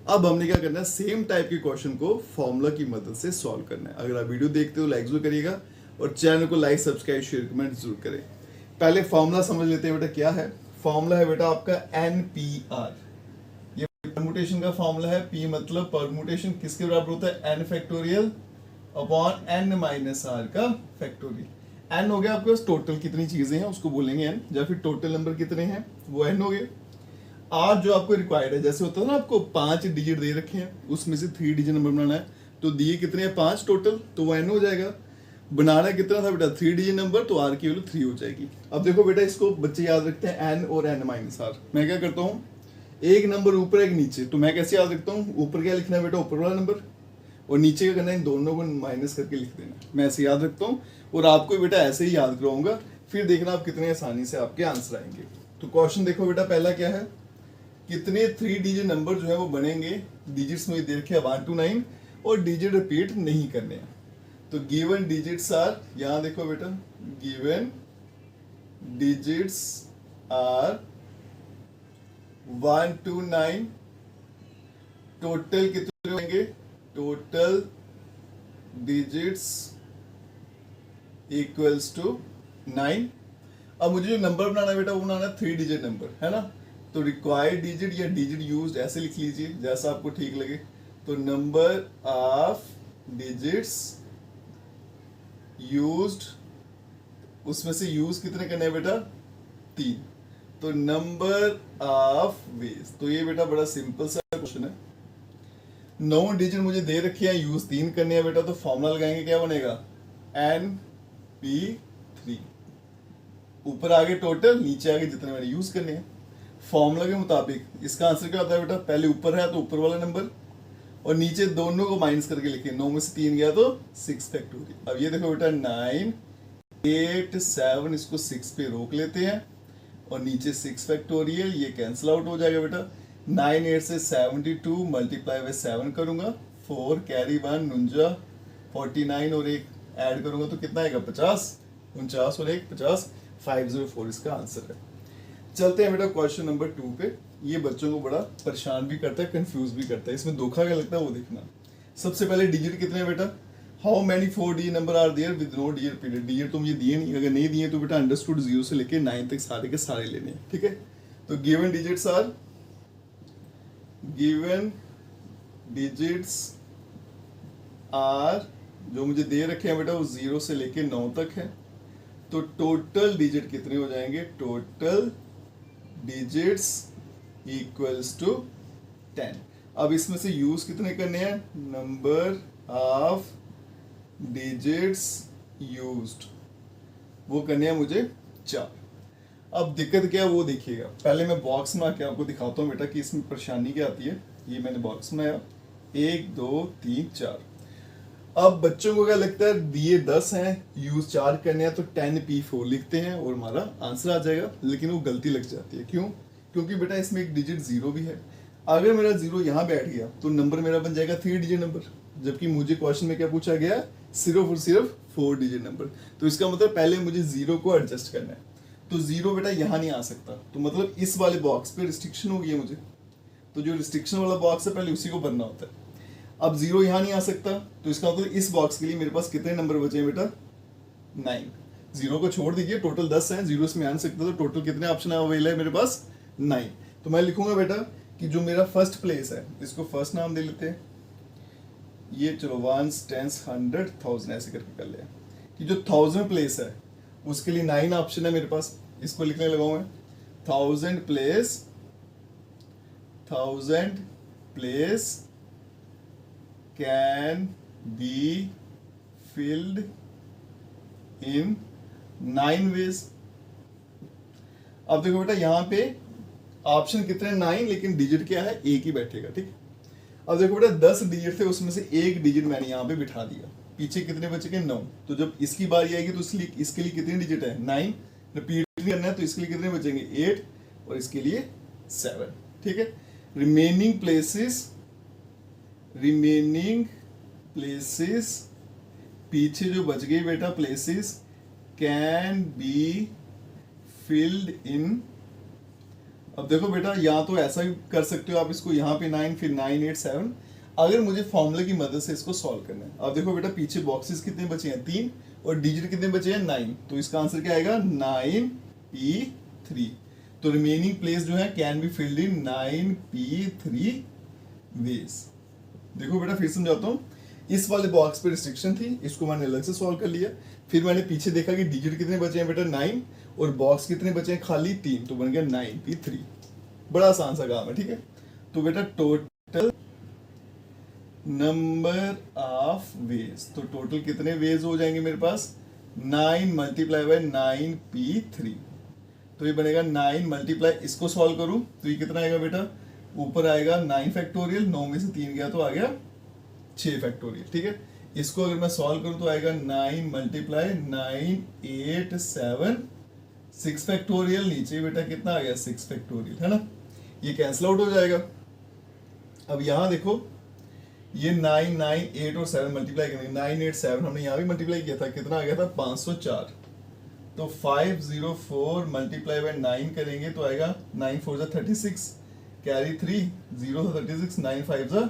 अब हमने क्या करना है, सेम टाइप के क्वेश्चन को फॉर्मूला की मदद से सॉल्व करना है। अगर आप वीडियो देखते हो लाइक जरूर करिएगा, और चैनल को लाइक सब्सक्राइब शेयर कमेंट जरूर करें। पहले फॉर्मूला समझ लेते हैं बेटा, क्या है फॉर्मूला है बेटा आपका NPR। ये परमुटेशन का फॉर्मूला है। P मतलब परमुटेशन किसके बराबर होता है, n factorial upon n minus r का फैक्टोरियल। n हो गया आपके पास टोटल कितनी चीजें हैं उसको बोलेंगे n, या फिर टोटल नंबर कितने हैं वो n हो गए। r जो आपको रिक्वायर्ड है, जैसे होता है ना आपको 5 डिजिट दे रखे हैं, उसमें से 3 डिजिट नंबर बनाना है, तो दिए कितने हैं 5 टोटल, तो वो n हो जाएगा। बनाना कितना था बेटा 3 डिजिट नंबर, तो r की वैल्यू 3 हो जाएगी। अब देखो बेटा इसको बच्चे याद रखते हैं n और n माइनस r। मैं क्या करता हूँ, एक नंबर ऊपर एक नीचे, तो मैं कैसे याद रखता हूँ, ऊपर क्या लिखना है बेटा ऊपर वाला नंबर, और नीचे क्या करना है इन दोनों को माइनस करके लिख देना। मैं ऐसे याद रखता हूँ, और आपको बेटा ऐसे ही याद करवाऊंगा, फिर देखना आप कितने आसानी से आपके आंसर आएंगे। तो क्वेश्चन देखो बेटा, पहला क्या है, कितने 3 डिजिट नंबर जो है वो बनेंगे, डिजिट्स में दे रखे 1 to 9, और डिजिट रिपीट नहीं करने हैं। तो गिवन डिजिट्स आर, यहां देखो बेटा, given digits are 1 to 9, total कितने होंगे, टोटल डिजिट्स इक्वल्स टू 9। अब मुझे जो नंबर बनाना है बेटा वो बनाना है 3 डिजिट नंबर, है ना। तो रिक्वायर्ड डिजिट या डिजिट यूज्ड ऐसे लिख लीजिए जैसा आपको ठीक लगे। तो नंबर ऑफ डिजिट्स यूज्ड, उसमें से यूज कितने करने हैं बेटा 3, तो नंबर ऑफ वेज। तो ये बेटा बड़ा सिंपल सा क्वेश्चन है। 9 डिजिट मुझे दे रखे हैं, यूज 3 करने हैं बेटा, तो फॉर्मूला लगाएंगे, क्या बनेगा NP3। ऊपर आगे टोटल, नीचे आगे जितने मैंने यूज करने हैं। फॉर्मूला के मुताबिक इसका आंसर क्या होता है बेटा, पहले ऊपर है तो ऊपर वाला नंबर, और नीचे दोनों को माइनस करके लिखे, 9 में से 3 गया तो 6 फैक्टोरियल। अब ये देखो बेटा 9 8 7, इसको 6 पे रोक लेते हैं, और नीचे 6 फैक्टोरियल, ये कैंसिल आउट हो जाएगा बेटा। 9 8 से 72 मल्टीप्लाई बाय 7 करूंगा, 4 कैरी 1 49, 49 और एक ऐड करूंगा तो कितना आएगा 50, 49 और एक 50, 504 इसका आंसर है। चलते हैं बेटा क्वेश्चन नंबर 2 पे। ये बच्चों को बड़ा परेशान भी करता है, कंफ्यूज भी करता है, इसमें धोखा क्या लगता है वो देखना। सबसे पहले डिजिट कितने हैं बेटा, how many 4 digit number are there with no digit period. Digit तो मुझे दिए नहीं, अगर नहीं दिए तो बेटा अंडरस्टूड 0 से लेके 9 तक सारे के सारे लेने हैं, ठीक है। तो given digits are, given digits are, जो मुझे दे रखे हैं बेटा वो 0 से लेके 9 तक है। तो टोटल डिजिट कितने हो जाएंगे, टोटल डिजिट्स इक्वल्स टू 10। अब इसमें से यूज कितने करने हैं, नंबर ऑफ डिजिट्स यूज्ड, वो करने हैं मुझे 4। अब दिक्कत क्या है वो देखिएगा, पहले मैं बॉक्स बना के आपको दिखाता हूँ बेटा कि इसमें परेशानी क्या आती है। ये मैंने बॉक्स बनाया, 1 2 3 4। अब बच्चों को क्या लगता है, दिए 10 हैं, यूज 4 करने हैं, तो 10p4 लिखते हैं और हमारा आंसर आ जाएगा। लेकिन वो गलती लग जाती है, क्यों, क्योंकि बेटा इसमें एक डिजिट 0 भी है। अगर मेरा 0 यहाँ बैठ गया तो नंबर मेरा बन जाएगा 3 डिजिट नंबर, जबकि मुझे क्वेश्चन में क्या पूछा गया, सिर्फ और सिर्फ 4 डिजिट नंबर। तो इसका मतलब पहले मुझे 0 को एडजस्ट करना है। तो 0 बेटा यहाँ नहीं आ सकता, तो मतलब इस वाले बॉक्स पे रिस्ट्रिक्शन हो गई है मुझे। तो जो रिस्ट्रिक्शन वाला बॉक्स है पहले उसी को भरना होता है। अब 0 यहाँ नहीं आ सकता, तो इसका मतलब इस बॉक्स के लिए मेरे पास कितने नंबर बचे हैं बेटा, 9। 0 को छोड़ दीजिए, टोटल 10 है, 0 इसमें आ नहीं सकता, तो टोटल कितने ऑप्शन अवेलेबल है मेरे पास, 9। तो मैं लिखूंगा बेटा कि जो मेरा फर्स्ट प्लेस है, इसको फर्स्ट नाम दे लेते हैं, ये चलो 1 10 100 1000 ऐसे करके कर लिया, कि जो 1000 प्लेस है उसके लिए 9 ऑप्शन है मेरे पास। इसको लिखने लगा हूं मैं, 1000 place can be filled in 9 ways. अब देखो बेटा यहाँ पे ऑप्शन कितने, 9, लेकिन डिजिट क्या है, एक ही बैठेगा, ठीक। अब देखो बेटा 10 डिजिट थे, उसमें से एक डिजिट मैंने यहाँ पे बिठा दिया, पीछे कितने बचे के, 9। तो जब इसकी बारी आएगी तो इसके लिए कितने डिजिट है, 9। रिपीट करना है तो इसके लिए कितने बचेंगे, 8, और इसके लिए 7, ठीक है। रिमेनिंग प्लेसेस पीछे जो बच गई बेटा प्लेसेस कैन बी फिल्ड इन। अब देखो बेटा यहाँ तो ऐसा भी कर सकते हो आप, इसको यहाँ पे 9 फिर 9 8 7। अगर मुझे फॉर्मूले की मदद से इसको सॉल्व करना है, अब देखो बेटा पीछे बॉक्सेस कितने बचे हैं, 3, और डिजिट कितने बचे हैं, 9। तो इसका आंसर क्या आएगा, 9p3। तो रिमेनिंग प्लेस जो है can be filled in 9p3 ways. देखो बेटा फिर समझाता हूँ, इस वाले बॉक्स पे रिस्ट्रिक्शन थी, इसको मैंने अलग से सॉल्व कर लिया। फिर मैंने पीछे देखा कि डिजिट कितने बचे हैं बेटा, 9, और बॉक्स कितने बचे हैं, खाली 3, तो बन गया 9p3। बड़ा आसान सा काम है, ठीक है। तो बेटा टोटल नंबर ऑफ वेज, तो टोटल कितने वेज हो जाएंगे मेरे पास, 9 मल्टीप्लाई बाय 9p3। तो ये बनेगा 9 मल्टीप्लाई, इसको सॉल्व करूं तो ये कितना आएगा बेटा, ऊपर आएगा 9 फैक्टोरियल, 9 में से 3 गया तो आ गया 6 फैक्टोरियल, ठीक है। इसको अगर मैं सॉल्व करूं तो आएगा 9 मल्टीप्लाई 9 8 7 6 फैक्टोरियल, नीचे बेटा कितना आ गया, 6 फैक्टोरियल, है ना। ये कैंसिल आउट हो जाएगा। अब यहाँ देखो ये 9 9 8 और 7 मल्टीप्लाई करेंगे, 9 8 7 हमने यहाँ भी मल्टीप्लाई किया था, कितना आ गया था, 504। तो 504 मल्टीप्लाई बाय 9 करेंगे तो आएगा 9 4 जा 36, कैरी 3, 0 36, 9 5 जा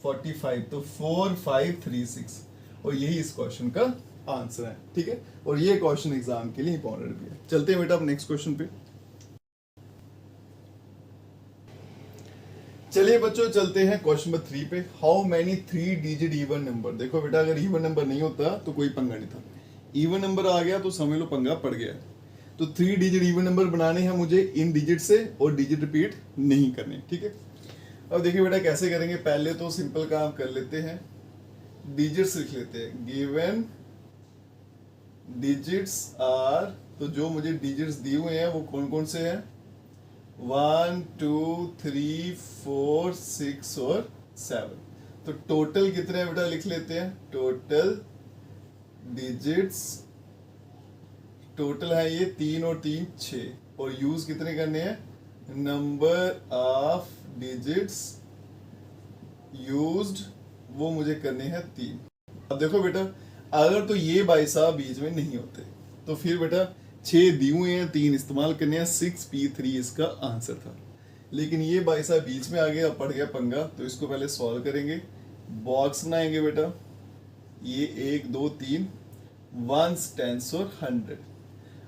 45, तो 4536, और यही इस क्वेश्चन का आंसर है, ठीक है। और ये क्वेश्चन एग्जाम के लिए इंपॉर्टेंट भी है। चलते हैं बेटा अब नेक्स्ट क्वेश्चन पे। चलिए बच्चों चलते हैं क्वेश्चन नंबर 3 पे। How many 3 digit even number. देखो बेटा अगर इवन नंबर नहीं होता तो कोई पंगा नहीं था, इवन नंबर आ गया तो समझ लो पंगा पड़ गया। तो 3 डिजिट इवन नंबर बनाने हैं मुझे इन डिजिट से, और डिजिट रिपीट नहीं करने, ठीक है। अब देखिए बेटा कैसे करेंगे, पहले तो सिंपल काम कर लेते हैं, डिजिट्स लिख लेते हैं। गिवन डिजिट्स आर, तो जो मुझे डिजिट्स दिए हुए हैं वो कौन कौन से हैं, 1 2 3 4 6 और 7। तो टोटल कितने बेटा लिख लेते हैं, टोटल डिजिट्स, टोटल है ये 3 और 3 6, और यूज कितने करने हैं, नंबर ऑफ डिजिट्स यूज्ड, वो मुझे करने हैं 3। अब देखो बेटा अगर तो ये भाई साहब बीच में नहीं होते तो फिर बेटा 6 दिए हुए हैं, 3 इस्तेमाल करने हैं, 6p3 इसका आंसर था। लेकिन ये भाई साहब बीच में आ गया, पड़ गया पंगा, तो इसको पहले सॉल्व करेंगे, बॉक्स बनाएंगे बेटा, ये 1 2 3 1s 10s और 100।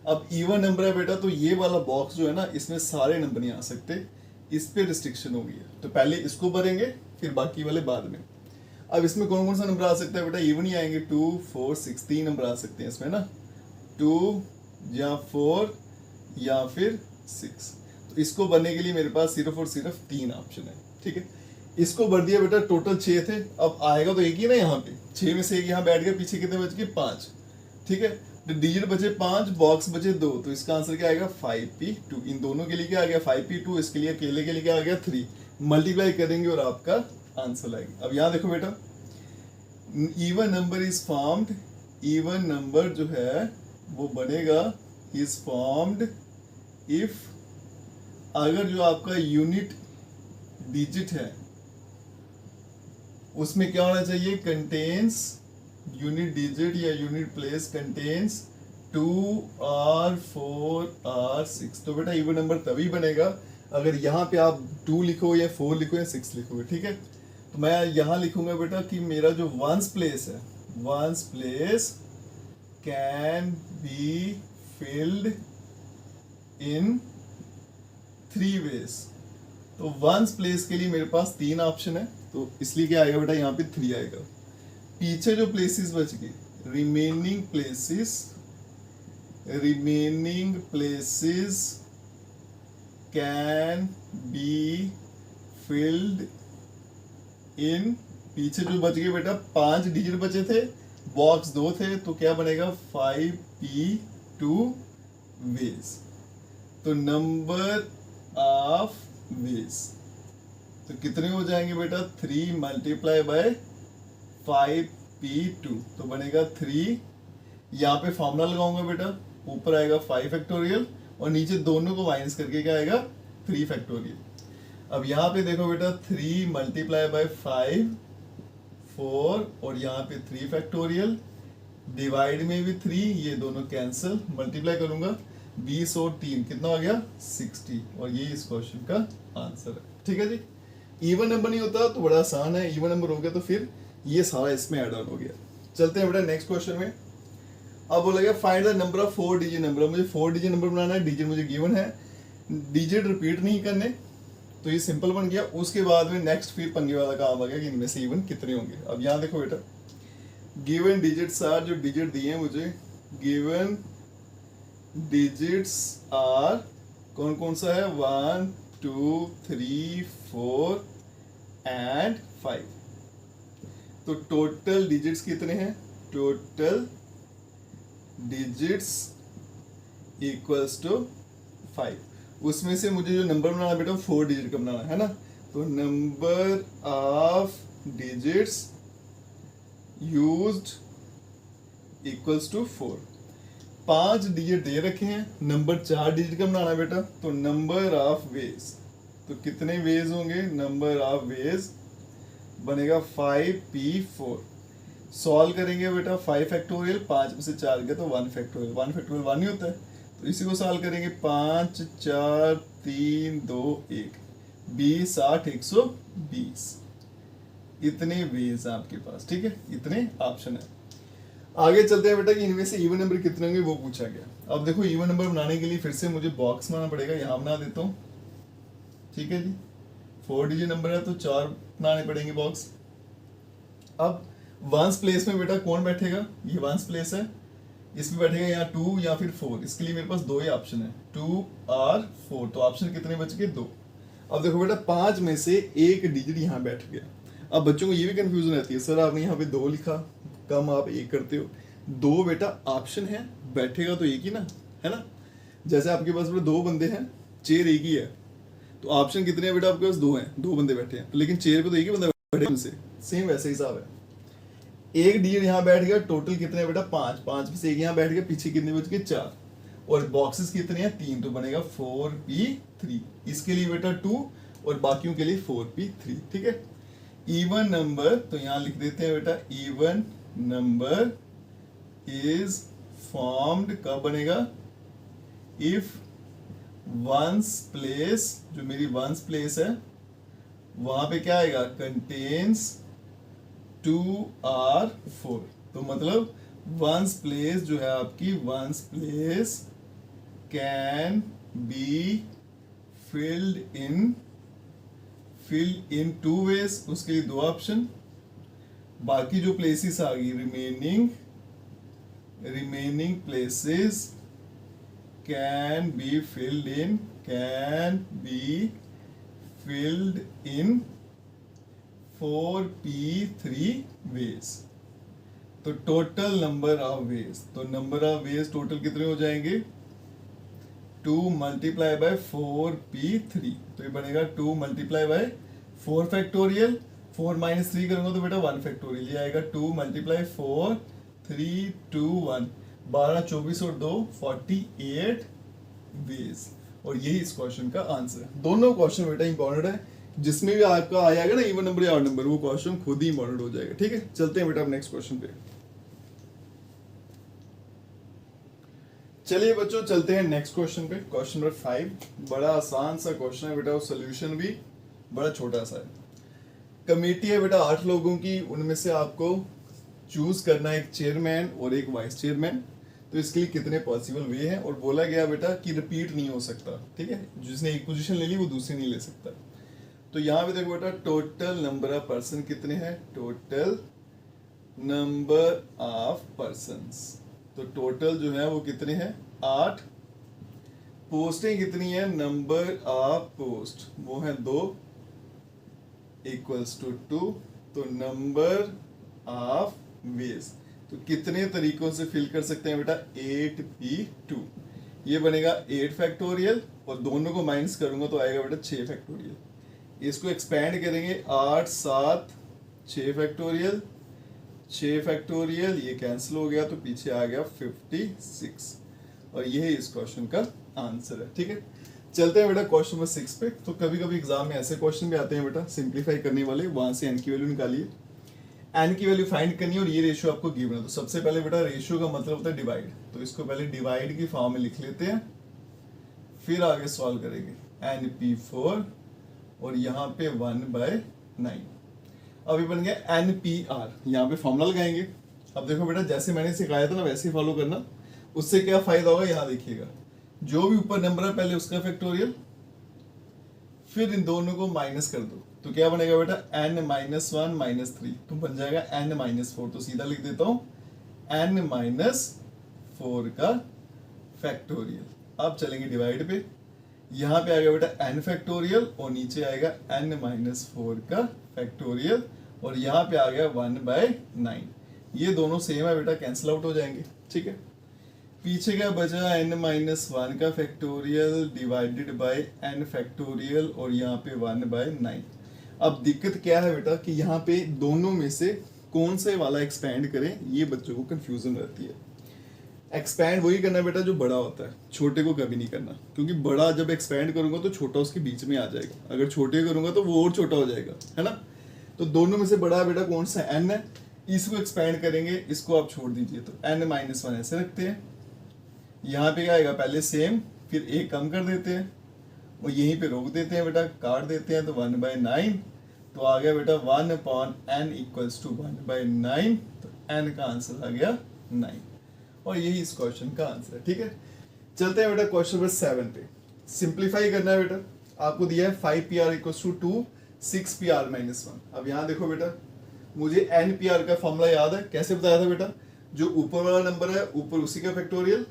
अब इवन नंबर है बेटा, तो ये वाला बॉक्स जो है ना, इसमें सारे नंबर नहीं आ सकते, इस पे रिस्ट्रिक्शन हो गई है। तो पहले इसको भरेंगे, फिर बाकी वाले बाद में। अब इसमें कौन कौन सा नंबर आ सकता है बेटा? इवन ही आएंगे, 2 4 6, 3 नंबर आ सकते हैं इसमें ना, 2 या 4 या फिर 6। तो इसको भरने के लिए मेरे पास सिर्फ और सिर्फ 3 ऑप्शन है, ठीक है। इसको भर दिया बेटा, टोटल 6 थे। अब आएगा तो एक ही ना यहाँ पे, 6 में से एक यहाँ बैठ गया, पीछे कितने बच गए? 5, ठीक है। तो डिजिट बचे 5, बॉक्स बचे 2, तो इसका आंसर क्या आएगा? 5p2। इन दोनों के लिए क्या आ गया? 5p2। इसके लिए अकेले के लिए क्या आ गया? 3। मल्टीप्लाई करेंगे और आपका आंसर आएगा। अब यहाँ देखो बेटा, even number is formed, even number जो है वो बनेगा, इज फॉर्म्ड इफ, अगर जो आपका यूनिट डिजिट है उसमें क्या होना चाहिए? कंटेन्स, यूनिट डिजिट या unit place contains 2 or 4 or 6। तो बेटा इवन नंबर तभी बनेगा अगर यहाँ पे आप 2 लिखो या 4 लिखो या 6 लिखोगे, ठीक है। तो मैं यहाँ लिखूंगा बेटा कि मेरा जो वंस प्लेस है, once place can be filled in 3 ways। तो वंस प्लेस के लिए मेरे पास 3 ऑप्शन है, तो इसलिए क्या आएगा बेटा? यहाँ पे 3 आएगा। पीछे जो प्लेसेस बच गए, remaining places can be filled इन, पीछे जो बच गए बेटा 5 डिजिट बचे थे, बॉक्स 2 थे, तो क्या बनेगा? 5p2 ways। तो नंबर ऑफ वेज तो कितने हो जाएंगे बेटा? 3 मल्टीप्लाई बाय 5p2, तो बनेगा 3। यहाँ पे फॉर्मूला लगाऊंगा बेटा, ऊपर आएगा 5 फैक्टोरियल और नीचे दोनों को माइनस करके क्या आएगा? 3 फैक्टोरियल। अब यहाँ पे देखो बेटा, 3 मल्टीप्लाई बाय 5 4, और यहाँ पे 3 फैक्टोरियल, डिवाइड में भी 3, ये दोनों कैंसिल, मल्टीप्लाई करूंगा 20 और 3 कितना हो गया? 60, और ये इस क्वेश्चन का आंसर है, ठीक है जी। इवन नंबर नहीं होता तो बड़ा आसान है, इवन नंबर हो गया तो फिर ये सारा इसमें ऐड ऑन हो गया। चलते हैं बेटा नेक्स्ट क्वेश्चन में। अब बोला गया find the number of 4 digit number. मुझे 4 डिजिट नंबर बनाना है, डिजिट मुझे गिवन है, डिजिट रिपीट नहीं करने, तो ये सिंपल बन गया। उसके बाद में नेक्स्ट फिर पंगे वाला काम आ गया कि इनमें से इवन कितने होंगे। अब यहाँ देखो बेटा, गिवन डिजिट्स आर, जो डिजिट दिए हैं मुझे, गिवन डिजिट्स आर कौन कौन सा है? 1 2 3 4 एंड 5। तो टोटल डिजिट्स कितने हैं? Total digits equals to 5। उसमें से मुझे जो नंबर बनाना बेटा 4 डिजिट का बनाना है ना, तो number of digits used equals to 4। 5 digit दे रखे हैं, नंबर 4 डिजिट का बनाना है बेटा, तो नंबर ऑफ वेज, तो कितने वेज होंगे? नंबर ऑफ वेज बनेगा 5p4। सॉल्व करेंगे बेटा, 5 फैक्टोरियल, 5 में से 4 गया तो 1 फैक्टोरियल, 1 फैक्टोरियल 1 ही होता है, तो इसी को सॉल्व करेंगे। 5 4 3 2 1 20 60 120, इतने वेज हैं आपके पास, ठीक है, इतने ऑप्शन है। आगे चलते हैं बेटा कि इनमें से इवन नंबर कितने होंगे वो पूछा गया। अब देखो इवन नंबर बनाने के लिए फिर से मुझे बॉक्स बनाना पड़ेगा, यहाँ बना देता हूँ, ठीक है जी। 4 डिजिट नंबर है तो 4 बनाने पड़ेंगे बॉक्स। अब वंस प्लेस में बेटा कौन बैठेगा? ये वंस प्लेस है, इसमें बैठेगा यहाँ 2 या फिर 4। इसके लिए मेरे पास 2 ही ऑप्शन है, 2 और 4। तो ऑप्शन कितने बच गए? 2। अब देखो बेटा 5 में से एक डिजिट यहाँ बैठ गया। अब बच्चों को ये भी कंफ्यूजन रहती है, सर आपने यहाँ पे 2 लिखा, कम आप 1 करते हो। 2 बेटा ऑप्शन है, बैठेगा तो एक ही ना, है ना। जैसे आपके पास बेटा 2 बंदे हैं, चेयर एक ही है, तो ऑप्शन कितने हैं बेटा? आपके पास 2 हैं, 2 बंदे बैठे हैं, लेकिन चेयर पे तो एक ही बंदा बैठे उनसे, सेम वैसे हिसाब है। एक डिजिट यहाँ बैठ गया, टोटल कितने हैं बेटा? 5। 5 में से एक यहाँ बैठ गया, पीछे कितने बच गए? 4, और बॉक्सेस कितने हैं? 3, तो बनेगा 4p3। इसके लिए बेटा 2 और बाकियों के लिए 4p3, ठीक है। इवन नंबर तो यहाँ लिख देते हैं बेटा, इवन नंबर इज फॉर्म्ड कब बनेगा? इफ वंस प्लेस, जो मेरी वंस प्लेस है वहां पे क्या आएगा? कंटेन्स 2 और 4। तो मतलब वंस प्लेस जो है आपकी, ones place can be filled in two ways, उसके लिए दो ऑप्शन। बाकी जो प्लेसेस आ गई remaining places can be filled in 4p3 ways. तो टोटल नंबर ऑफ वेज, तो नंबर ऑफ वेज टोटल कितने हो जाएंगे 2 मल्टीप्लाई बाय 4p3, तो ये बनेगा 2 मल्टीप्लाई बाय 4 फैक्टोरियल, 4 माइनस 3 करूंगा तो बेटा 1 फैक्टोरियल, ये आएगा 2 मल्टीप्लाई 4 3 2 1, 12 24 और 2 48 वेज। और यही इस क्वेश्चन का आंसर है। दोनों क्वेश्चन बेटा इंपॉर्टेंट है, जिसमें भी आपका आ जाएगा ना इवन नंबर या ऑड नंबर, वो क्वेश्चन खुद ही इंपॉर्टेंट हो जाएगा। ठीक है, चलते हैं बेटा अब नेक्स्ट क्वेश्चन पे। चलिए बच्चों चलते हैं नेक्स्ट क्वेश्चन पे। क्वेश्चन नंबर 5 बड़ा आसान सा क्वेश्चन है बेटा, और सोल्यूशन भी बड़ा छोटा सा है। कमेटी है बेटा 8 लोगों की, उनमें से आपको चूज करना है एक चेयरमैन और एक वाइस चेयरमैन। तो इसके लिए कितने पॉसिबल वे हैं, और बोला गया बेटा कि रिपीट नहीं हो सकता। ठीक है, जिसने एक पोजीशन ले ली वो दूसरी नहीं ले सकता। तो यहाँ पे देखो बेटा टोटल नंबर ऑफ पर्सन कितने हैं, टोटल नंबर ऑफ पर्संस, तो टोटल जो है वो कितने हैं 8। पोस्टें कितनी है, नंबर ऑफ पोस्ट वो है 2 इक्वल्स टू 2। तो नंबर ऑफ वेज, तो कितने तरीकों से फिल कर सकते हैं बेटा 8p2, ये बनेगा 8 फैक्टोरियल, और दोनों को माइनस करूंगा तो आएगा बेटा 6 फैक्टोरियल। इसको एक्सपैंड करेंगे 8 7 6 फैक्टोरियल, 6 फैक्टोरियल, ये कैंसिल हो गया तो पीछे आ गया 56, और यही इस क्वेश्चन का आंसर है। ठीक है, चलते हैं बेटा क्वेश्चन नंबर 6 पे। तो कभी कभी एग्जाम में ऐसे क्वेश्चन भी आते हैं बेटा सिंप्लीफाई करने वाले, वहां से एन की वैल्यू निकालिए, एन की वैल्यू फाइंड करनी है, और ये रेशियो आपको गिवन है। तो सबसे पहले बेटा रेशियो का मतलब होता है डिवाइड, तो इसको पहले डिवाइड की फॉर्म में लिख लेते हैं, फिर आगे सॉल्व करेंगे। NP4 और यहाँ पे 1/9। अब ये बन गया NPR, यहाँ पे फॉर्मूला लगाएंगे। अब देखो बेटा जैसे मैंने सिखाया था ना वैसे ही फॉलो करना। उससे क्या फायदा होगा यहाँ देखिएगा, जो भी ऊपर नंबर है पहले उसका फैक्टोरियल, फिर इन दोनों को माइनस कर दो, तो क्या बनेगा बेटा n-1 -3, तो बन जाएगा n-4। तो सीधा लिख देता हूं n-4 का फैक्टोरियल। अब चलेंगे डिवाइड पे, यहाँ पे आएगा बेटा n फैक्टोरियल, और नीचे आएगा n-4 का फैक्टोरियल, और यहाँ पे आ गया 1/9। ये दोनों सेम है बेटा, कैंसिल आउट हो जाएंगे। ठीक है, पीछे क्या बचा n-1 का factorial divided by n factorial, और यहाँ पे 1/9। अब दिक्कत क्या है बेटा कि यहाँ पे दोनों में से कौन से वाला एक्सपैंड करें, ये बच्चों को कंफ्यूजन रहती है। एक्सपैंड वही करना बेटा जो बड़ा होता है, छोटे को कभी नहीं करना, क्योंकि बड़ा जब एक्सपैंड करूंगा तो छोटा उसके बीच में आ जाएगा, अगर छोटे करूंगा तो वो और छोटा हो जाएगा, है ना। तो दोनों में से बड़ा बेटा कौन सा n है, इसको एक्सपैंड करेंगे, इसको आप छोड़ दीजिए। तो n-1 ऐसे रखते हैं, यहाँ पे क्या आएगा पहले सेम, फिर एक कम कर देते हैं और यहीं पे रोक देते हैं बेटा, काट देते हैं, तो 1/9। तो आ गया बेटा 1/n इक्वल्स टू 1/9, तो n का आंसर आ गया 9, और यही इस क्वेश्चन का आंसर है। ठीक है, चलते हैं बेटा क्वेश्चन नंबर 7 पे। सिंप्लीफाई करना है बेटा, आपको दिया है 5pr इक्वल्स टू 2 6pr -1। अब यहाँ देखो बेटा, मुझे npr का फॉर्मूला याद है, कैसे बताया था बेटा, जो ऊपर वाला नंबर है ऊपर उसी का फैक्टोरियल,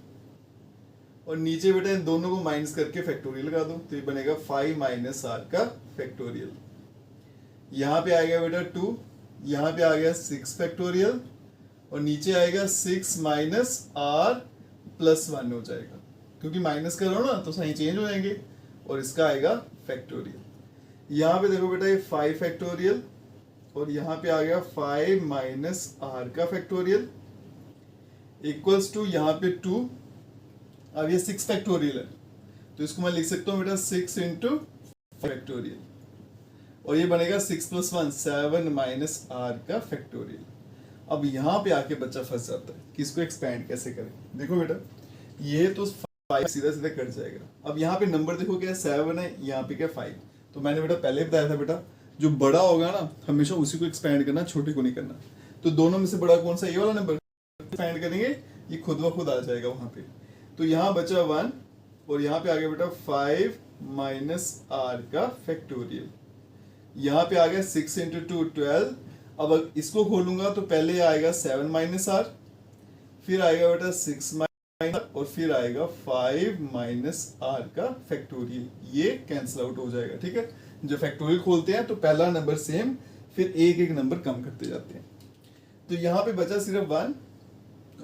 और नीचे बेटा इन दोनों को माइनस करके फैक्टोरियल लगा दो, तो ये बनेगा 5 - r का फैक्टोरियल। यहाँ पे आएगा बेटा 2, यहाँ पे आ गया 6 फैक्टोरियल, और नीचे आएगा 6 - r + 1 हो जाएगा, क्योंकि माइनस कर रहा हूँ ना तो साइन चेंज हो जाएंगे, और इसका आएगा फैक्टोरियल। यहाँ पे देखो बेटा ये 5 फैक्टोरियल, और यहाँ पे आ गया 5 - r का फैक्टोरियल इक्वल्स टू यहाँ पे 2। अब ये 6 फैक्टोरियल है, तो इसको मैं लिख सकता हूँ बेटा 6 × फैक्टोरियल, और ये बनेगा 6 + 1 7 - r का फैक्टोरियल। अब यहाँ पे आके बच्चा फंस जाता है कि इसको एक्सपैंड कैसे करें। देखो बेटा ये तो 5 सीधा सीधा कट जाएगा। अब यहाँ पे नंबर देखो क्या 7 है, यहाँ पे क्या 5। तो मैंने बेटा पहले बताया था बेटा, जो बड़ा होगा ना हमेशा उसी को एक्सपैंड करना, छोटे को नहीं करना। तो दोनों में से बड़ा कौन सा, ये वाला नंबर एक्सपैंड करेंगे, ये खुद ब खुद आ जाएगा वहां पे। तो यहाँ बचा 1, और यहाँ पे आ गया बेटा 5 माइनस आर का फैक्टोरियल। यहाँ पे आ गया 6 इंटू 2 12। अब इसको खोलूंगा तो पहले आएगा 7 माइनस आर, फिर आएगा बेटा 6 माइनस, और फिर आएगा 5 माइनस आर का फैक्टोरियल। ये कैंसिल आउट हो जाएगा। ठीक है, जब फैक्टोरियल खोलते हैं तो पहला नंबर सेम, फिर एक एक नंबर कम करते जाते हैं। तो यहाँ पे बचा सिर्फ 1,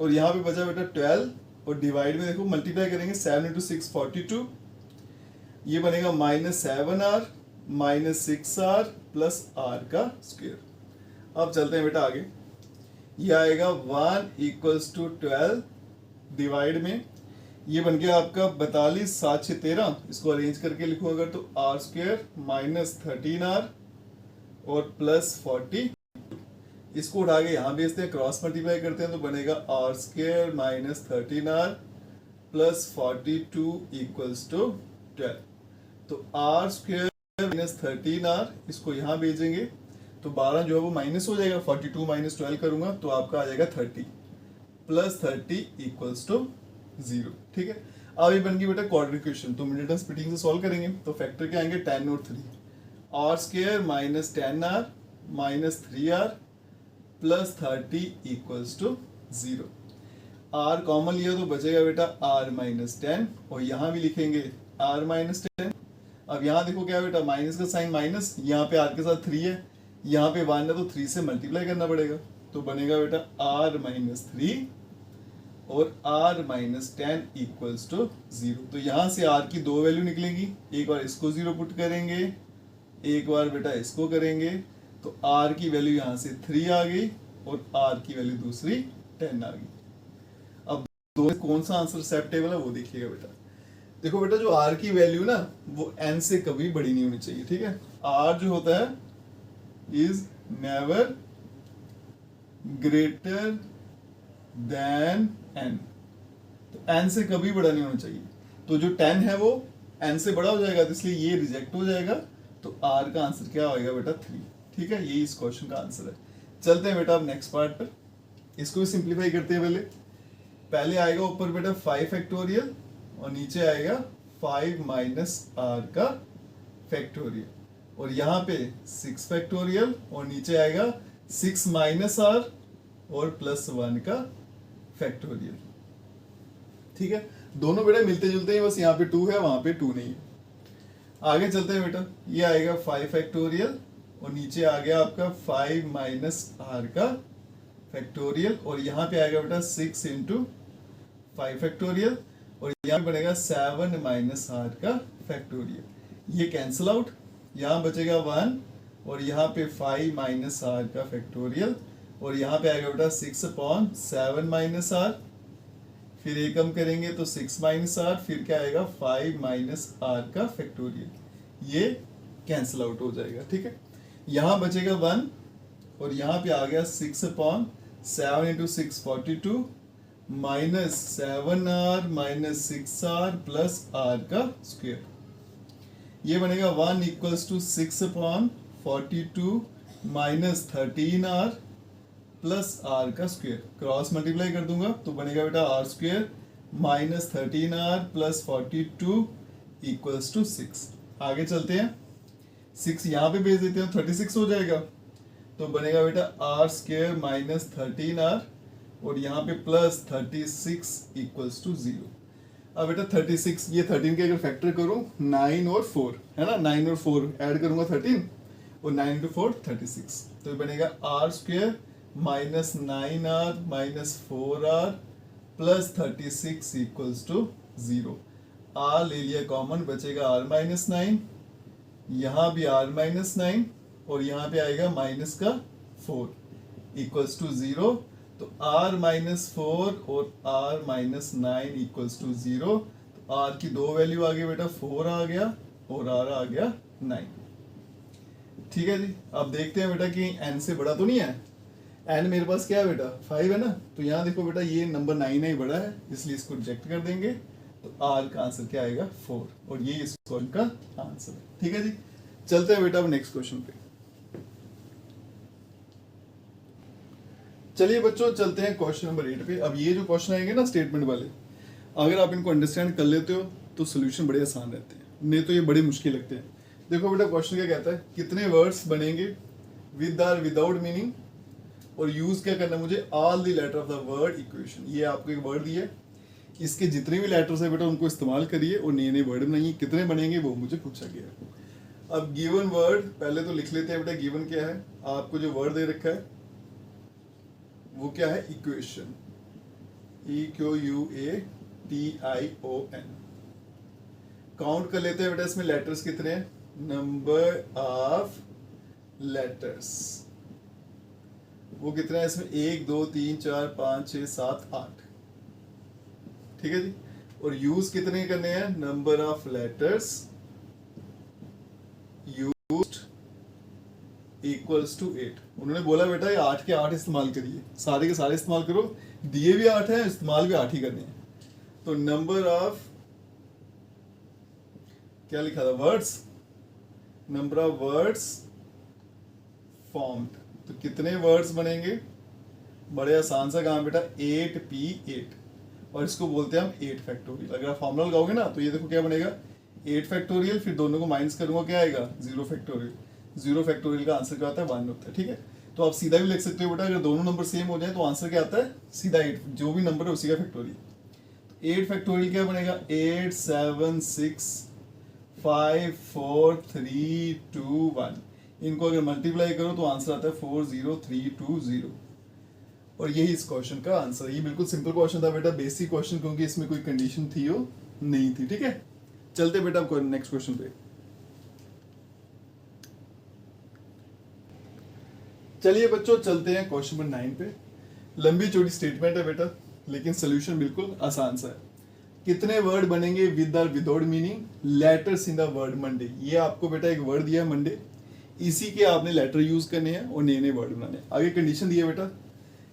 और यहाँ पे बचा बेटा 12, और डिवाइड में देखो मल्टीप्लाई करेंगे 7 इंटू 6 42, ये बनेगा minus 7r minus 6r plus r का स्क्वायर। अब चलते हैं बेटा आगे, ये आएगा 1 इक्वल्स टू 12, डिवाइड में ये बन गया आपका 42 7 6 13, इसको अरेंज करके लिखो अगर तो आर स्क्वायर माइनस 13r और प्लस 40, इसको उठा के यहाँ भेजते हैं, क्रॉस मल्टीप्लाई करते हैं तो बनेगा r square minus 13r plus 42 equals to 12। तो आर स्क्वायर माइनस 13r, इसको यहाँ भेजेंगे तो 12 जो है वो माइनस हो जाएगा, 42 माइनस 12 करूंगा तो आपका आ जाएगा 30 प्लस 30 इक्वल्स टू 0। ठीक है, अब ये बन गई बेटा क्वाड्रेटिक इक्वेशन। तो मिड टर्म स्प्लिटिंग से सॉल्व करेंगे तो फैक्टर क्या आएंगे 10 और 3, r square minus 10r minus 3r plus 30 equals to 0। r common लिया तो बचेगा बेटा r माइनस 10, और यहाँ भी लिखेंगे r माइनस 10। अब यहाँ देखो क्या बेटा, माइनस का साइन माइनस, यहाँ पे r के साथ 3 है, यहाँ पे 1 है तो 3 से मल्टीप्लाई करना पड़ेगा, तो बनेगा बेटा r माइनस 3 और r माइनस 10 इक्वल्स टू 0। तो यहाँ से r की दो वैल्यू निकलेंगी, एक बार इसको 0 पुट करेंगे, एक बार बेटा इसको करेंगे, तो r की वैल्यू यहाँ से 3 आ गई और r की वैल्यू दूसरी 10 आ गई। अब दो कौन सा आंसर एक्सेप्टेबल है वो देखिएगा बेटा। देखो बेटा जो r की वैल्यू ना वो n से कभी बड़ी नहीं होनी चाहिए। ठीक है, r जो होता है is never greater than n, तो n से कभी बड़ा नहीं होना चाहिए। तो जो 10 है वो n से बड़ा हो जाएगा, तो इसलिए ये रिजेक्ट हो जाएगा, तो r का आंसर क्या होगा बेटा 3। ठीक है, ये इस क्वेश्चन का आंसर है। चलते हैं बेटा अब नेक्स्ट पार्ट पर, इसको भी सिंप्लीफाई करते हैं। पहले आएगा ऊपर बेटा 5 फैक्टोरियल और नीचे आएगा 5 माइनस r का फैक्टोरियल, और यहाँ पे 6 फैक्टोरियल और नीचे आएगा 6 माइनस r और प्लस 1 का फैक्टोरियल। ठीक है, दोनों बेटा मिलते जुलते हैं, बस यहाँ पे 2 है वहां पे 2 नहीं है। आगे चलते हैं बेटा, ये आएगा 5 फैक्टोरियल और नीचे आ गया आपका 5 माइनस r का फैक्टोरियल, और यहाँ पे आएगा बेटा 6 इंटू 5 फैक्टोरियल, और यहाँ बनेगा 7 माइनस r का फैक्टोरियल। ये कैंसिल आउट, यहाँ बचेगा 1, और यहाँ पे 5 माइनस r का फैक्टोरियल, और यहाँ पे आएगा बेटा 6 अपॉन 7 माइनस r, फिर ये कम करेंगे तो 6 माइनस r, फिर क्या आएगा 5 माइनस r का फैक्टोरियल, ये कैंसिल आउट हो जाएगा। ठीक है, यहाँ बचेगा 1, और यहाँ पे आ गया 6 upon 7 into 6 42 minus 7r minus 6r plus r का स्क्वायर, ये बनेगा 1 equals to 6 upon 42 minus 13r plus r का स्क्वायर। क्रॉस मल्टीप्लाई कर दूंगा तो बनेगा बेटा r square minus 13r plus 42 equals to 6। आगे चलते हैं, 6 यहाँ पे भेज देते हैं 36 हो जाएगा, तो बनेगा बेटा r स्क्वायर माइनस 13r और यहाँ पे प्लस 36 इक्वल्स टू 0। अब बेटा 36, ये 13 के अगर फैक्टर करूँ 9 और 4 है ना, 9 और 4 ऐड करूंगा 13, और 9 इंटू 4 36, तो बनेगा r square minus 9r minus 4r plus 36 equals to 0। r ले लिया कॉमन, बचेगा r माइनस 9, यहाँ भी r माइनस 9, और यहाँ पे आएगा माइनस का 4 इक्वल्स टू 0। तो r माइनस 4 और r माइनस 9 इक्वल्स टू 0, तो r की दो वैल्यू आ गई बेटा, 4 आ गया और r आ गया 9। ठीक है जी, अब देखते हैं बेटा कि n से बड़ा तो नहीं है, n मेरे पास क्या है बेटा 5 है ना, तो यहाँ देखो बेटा ये नंबर 9 है, बड़ा है, इसलिए इसको रिजेक्ट कर देंगे, तो r का आंसर क्या आएगा 4, और ये इस क्वेश्चन का आंसर है। ठीक है जी, चलते हैं बेटा अब नेक्स्ट क्वेश्चन पे। चलिए बच्चों चलते हैं क्वेश्चन नंबर 8 पे। अब ये जो क्वेश्चन आएंगे ना स्टेटमेंट वाले, अगर आप इनको अंडरस्टैंड कर लेते हो तो सोल्यूशन बड़े आसान रहते हैं, नहीं तो ये बड़े मुश्किल लगते हैं। देखो बेटा क्वेश्चन क्या कहता है, कितने वर्ड्स बनेंगे विद और विदाउट मीनिंग, और यूज क्या करना है मुझे, all the letter of the word equation. ये आपको एक वर्ड दिया है, इसके जितने भी लेटर्स है बेटा उनको इस्तेमाल करिए और नए नए वर्ड बनाइए। कितने बनेंगे वो मुझे पूछा गया है। अब गिवन वर्ड पहले तो लिख लेते हैं बेटा, गिवन क्या है, आपको जो वर्ड दे रखा है वो क्या है, इक्वेशन, EQUATION। काउंट कर लेते हैं बेटा इसमें लेटर्स कितने हैं, नंबर ऑफ लेटर्स वो कितना है इसमें, 1 2 3 4 5 6 7 8, ठीक है जी। और यूज कितने करने हैं, number of letters used equals to 8। उन्होंने बोला बेटा ये 8 के 8 इस्तेमाल करिए, सारे के सारे इस्तेमाल करो, दिए भी 8 है, इस्तेमाल भी 8 ही करने हैं। तो नंबर ऑफ क्या लिखा था, words, number of words formed, तो कितने वर्ड्स बनेंगे, बड़े आसान सा काम बेटा, 8P8, और इसको बोलते हैं हम 8 फैक्टोरियल। अगर आप फॉर्मूला लगाओगे ना तो ये देखो क्या बनेगा, 8 फैक्टोरियल, फिर दोनों को माइनस करूंगा क्या आएगा, 0 फैक्टोरियल। 0 फैक्टोरियल का आंसर क्या होता है, 1 होता है, ठीक है। तो आप सीधा भी लिख सकते हो बेटा, अगर दोनों नंबर सेम हो जाए तो आंसर क्या आता है, सीधा 8, जो भी नंबर है उसी का फैक्टोरियल। 8 फैक्टोरियल क्या बनेगा, 8 7 6 5 4 3 2 1। इनको अगर मल्टीप्लाई करो तो आंसर आता है 40320, और यही इस क्वेश्चन का आंसर। ये बिल्कुल सिंपल क्वेश्चन था बेटा, बेसिक क्वेश्चन, क्योंकि इसमें कोई कंडीशन थी हो नहीं थी, ठीक है। चलते बेटा अब नेक्स्ट क्वेश्चन पे। चलिए बच्चों चलते हैं क्वेश्चन नंबर 9 पे। लंबी चौड़ी स्टेटमेंट है बेटा, लेकिन सोल्यूशन बिल्कुल आसान सा है। कितने वर्ड बनेंगे विद और without meaning, letters in the word Monday. ये आपको बेटा एक वर्ड दिया है मंडे, इसी के आपने लेटर यूज करने हैं और नए नए वर्ड बनाने हैं। आगे कंडीशन दी है बेटा,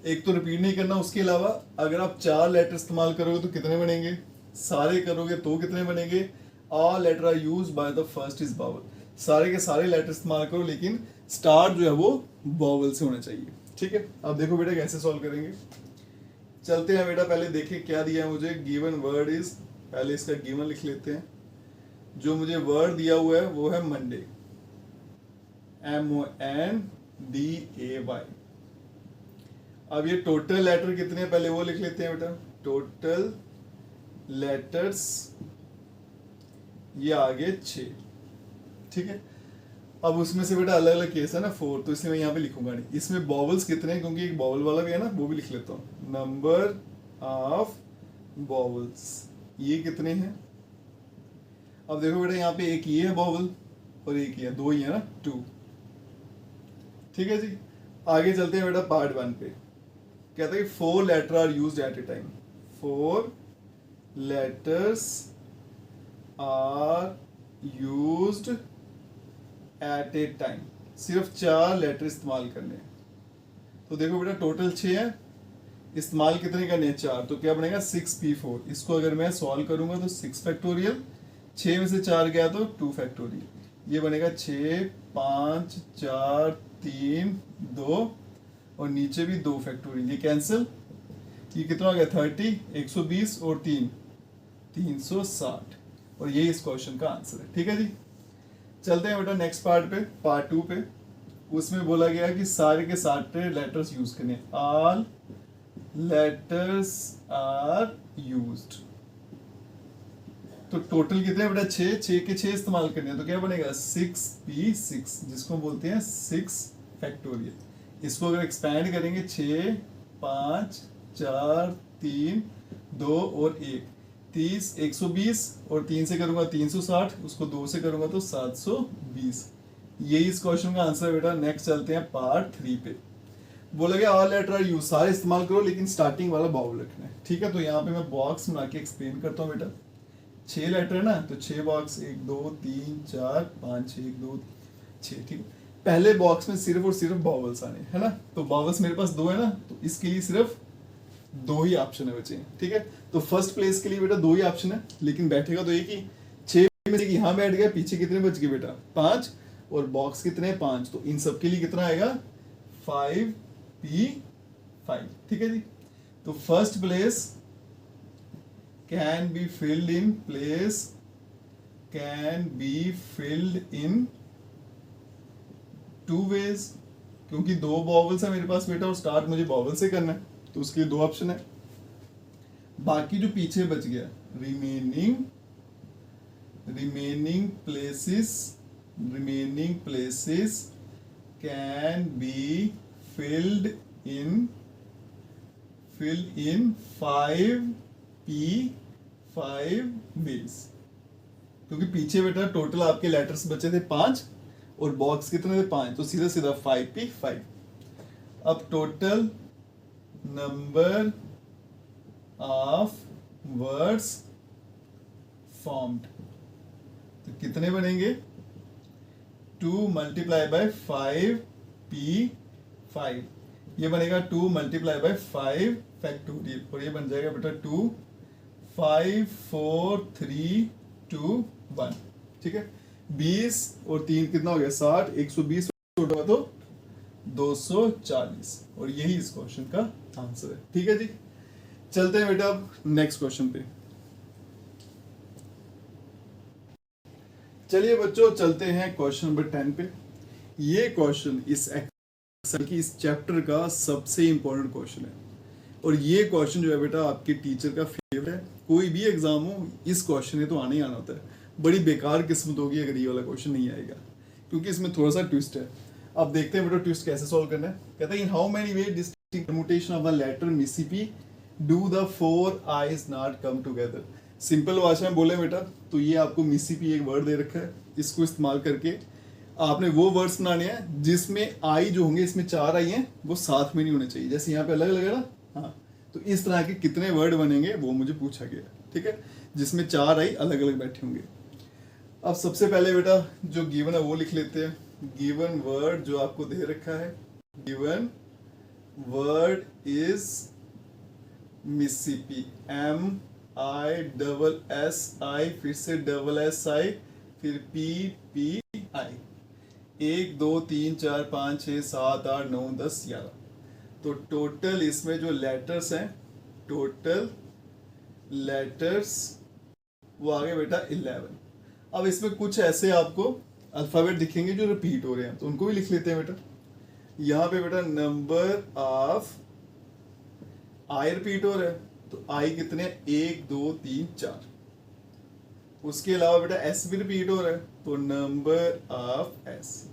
एक तो रिपीट नहीं करना, उसके अलावा अगर आप 4 लेटर इस्तेमाल करोगे तो कितने बनेंगे, सारे करोगे तो कितने बनेंगे, all letter are used by the first is vowel. सारे के सारे लेटर इस्तेमाल करो, लेकिन स्टार्ट जो है वो बावल से होना चाहिए, ठीक है। अब देखो बेटा कैसे सॉल्व करेंगे, चलते हैं बेटा, पहले देखिए क्या दिया है मुझे, गिवन वर्ड इज, पहले इसका गिवन लिख लेते हैं। जो मुझे वर्ड दिया हुआ है वो है मंडे, MONDAY। अब ये टोटल लेटर कितने हैं पहले वो लिख लेते हैं बेटा, टोटल लेटर्स ये आगे 6, ठीक है। अब उसमें से बेटा अलग अलग केस है ना 4, तो इसलिए मैं यहाँ पे लिखूंगा नहीं। इसमें बॉवल्स कितने हैं, क्योंकि एक बॉवल वाला भी है ना, वो भी लिख लेता हूँ, नंबर ऑफ बॉवल्स ये कितने हैं। अब देखो बेटा यहाँ पे एक ये है बॉवल और एक ये है, 2 ही है ना, 2, ठीक है जी। आगे चलते हैं बेटा पार्ट 1 पे, कहता है 4 letter are used at a time, 4 letters are used at a time, सिर्फ 4 लेटर इस्तेमाल करने हैं। तो देखो बेटा टोटल 6 है, इस्तेमाल कितने करने हैं, 4, तो क्या बनेगा 6P4। इसको अगर मैं सॉल्व करूंगा तो 6 फैक्टोरियल, 6 में से 4 गया तो 2 फैक्टोरियल, ये बनेगा 6 5 4 3 2 और नीचे भी 2 फैक्टोरियल, ये कैंसिल, ये कितना हो गया 30, 120 और 3 360, और ये इस क्वेश्चन का आंसर है, ठीक है जी। चलते हैं बेटा नेक्स्ट पार्ट पे, पार्ट 2 पे। उसमें बोला गया कि सारे के सारे लेटर्स यूज करने, ऑल लेटर्स आर यूज्ड। तो टोटल कितने बेटा 6, 6 के 6 इस्तेमाल करने हैं, तो क्या बनेगा 6P6, जिसको हम बोलते हैं 6 फैक्टोरियल। इसको अगर एक्सपैंड करेंगे 6 5 4 3 2 और 1, 30 120 और 3 से करूंगा 360, उसको 2 से करूंगा तो 720। यही इस क्वेश्चन का आंसर है बेटा। नेक्स्ट चलते हैं पार्ट 3 पे। बोला गया ऑल लेटर आर यूज, सारे इस्तेमाल करो लेकिन स्टार्टिंग वाला बाउल रखना है, ठीक है। तो यहाँ पे मैं बॉक्स बना के एक्सप्लेन करता हूँ बेटा। 6 लेटर है ना, तो 6 बॉक्स, 1 2 3 4 5 6 1 2 6, ठीक है। पहले बॉक्स में सिर्फ और सिर्फ बाउल्स आने है ना, तो बाउल्स मेरे पास 2 है ना, तो इसके लिए सिर्फ 2 ही ऑप्शन है बचे, ठीक है। तो फर्स्ट प्लेस के लिए बेटा 2 ही ऑप्शन है, लेकिन बैठेगा तो एक ही। 6 में से यहाँ बैठ गया, पीछे कितने बच गए बेटा 5, और बॉक्स कितने 5, तो इन सब के लिए कितना आएगा 5P5, ठीक है जी। तो first place can be filled in place can be filled in two ways, क्योंकि दो वॉवल्स है मेरे पास बेटा और स्टार्ट मुझे वॉवल से करना है, तो उसके लिए दो ऑप्शन है। बाकी जो पीछे बच गया remaining places can be filled in 5 ways, क्योंकि पीछे बेटा टोटल आपके लेटर्स बचे थे 5 और बॉक्स कितने थे 5, तो सीधा सीधा 5p5। अब total number of words formed, तो कितने बनेंगे 2 मल्टीप्लाई बाय 5p5, ये बनेगा 2 मल्टीप्लाई बाय 5 फैक्टोरियल, और ये बन जाएगा बेटा 2 5 4 3 2 1। ठीक है, 20 और 3 कितना हो गया 60, 120 होगा तो 240, और यही इस क्वेश्चन का आंसर है। ठीक है जी, चलते हैं बेटा अब नेक्स्ट क्वेश्चन पे। चलिए बच्चों चलते हैं क्वेश्चन नंबर 10 पे। ये क्वेश्चन इस एक्सेल की इस चैप्टर का सबसे इंपॉर्टेंट क्वेश्चन है, और ये क्वेश्चन जो है बेटा आपके टीचर का फेवरेट है। कोई भी एग्जाम हो इस क्वेश्चन ने तो आना ही आना होता है। बड़ी बेकार किस्मत होगी अगर ये वाला क्वेश्चन नहीं आएगा, क्योंकि इसमें थोड़ा सा ट्विस्ट है। अब देखते हैं बेटा ट्विस्ट कैसे सॉल्व करना है। कहता है in how many way distinct permutation of the letter Mississippi do the 4 I's not come together. Simple भाषा में बोले बेटा तो ये आपको मिसिपी एक वर्ड दे रखा है, इसको इस्तेमाल करके आपने वो वर्ड्स बनाने हैं जिसमें आई जो होंगे, इसमें 4 आई हैं वो साथ में नहीं होने चाहिए, जैसे यहाँ पे अलग अलग है ना। हाँ, तो इस तरह के कितने वर्ड बनेंगे वो मुझे पूछा गया। ठीक है, जिसमें 4 आई अलग अलग बैठे होंगे। अब सबसे पहले बेटा जो गिवन है वो लिख लेते हैं। गिवन वर्ड जो आपको दे रखा है, गिवन वर्ड इज मिसिपी, MISSI, फिर से SSI, फिर PPI। 1 2 3 4 5 6 7 8 9 10 11, तो टोटल इसमें जो लेटर्स हैं, टोटल लेटर्स वो आ गए बेटा 11। अब इसमें कुछ ऐसे आपको अल्फाबेट दिखेंगे जो रिपीट हो रहे हैं, तो उनको भी लिख लेते हैं बेटा। यहाँ पे बेटा नंबर ऑफ आई रिपीट हो रहा है, तो आई कितने 1 2 3 4। उसके अलावा बेटा एस भी रिपीट हो रहा है, तो नंबर ऑफ एस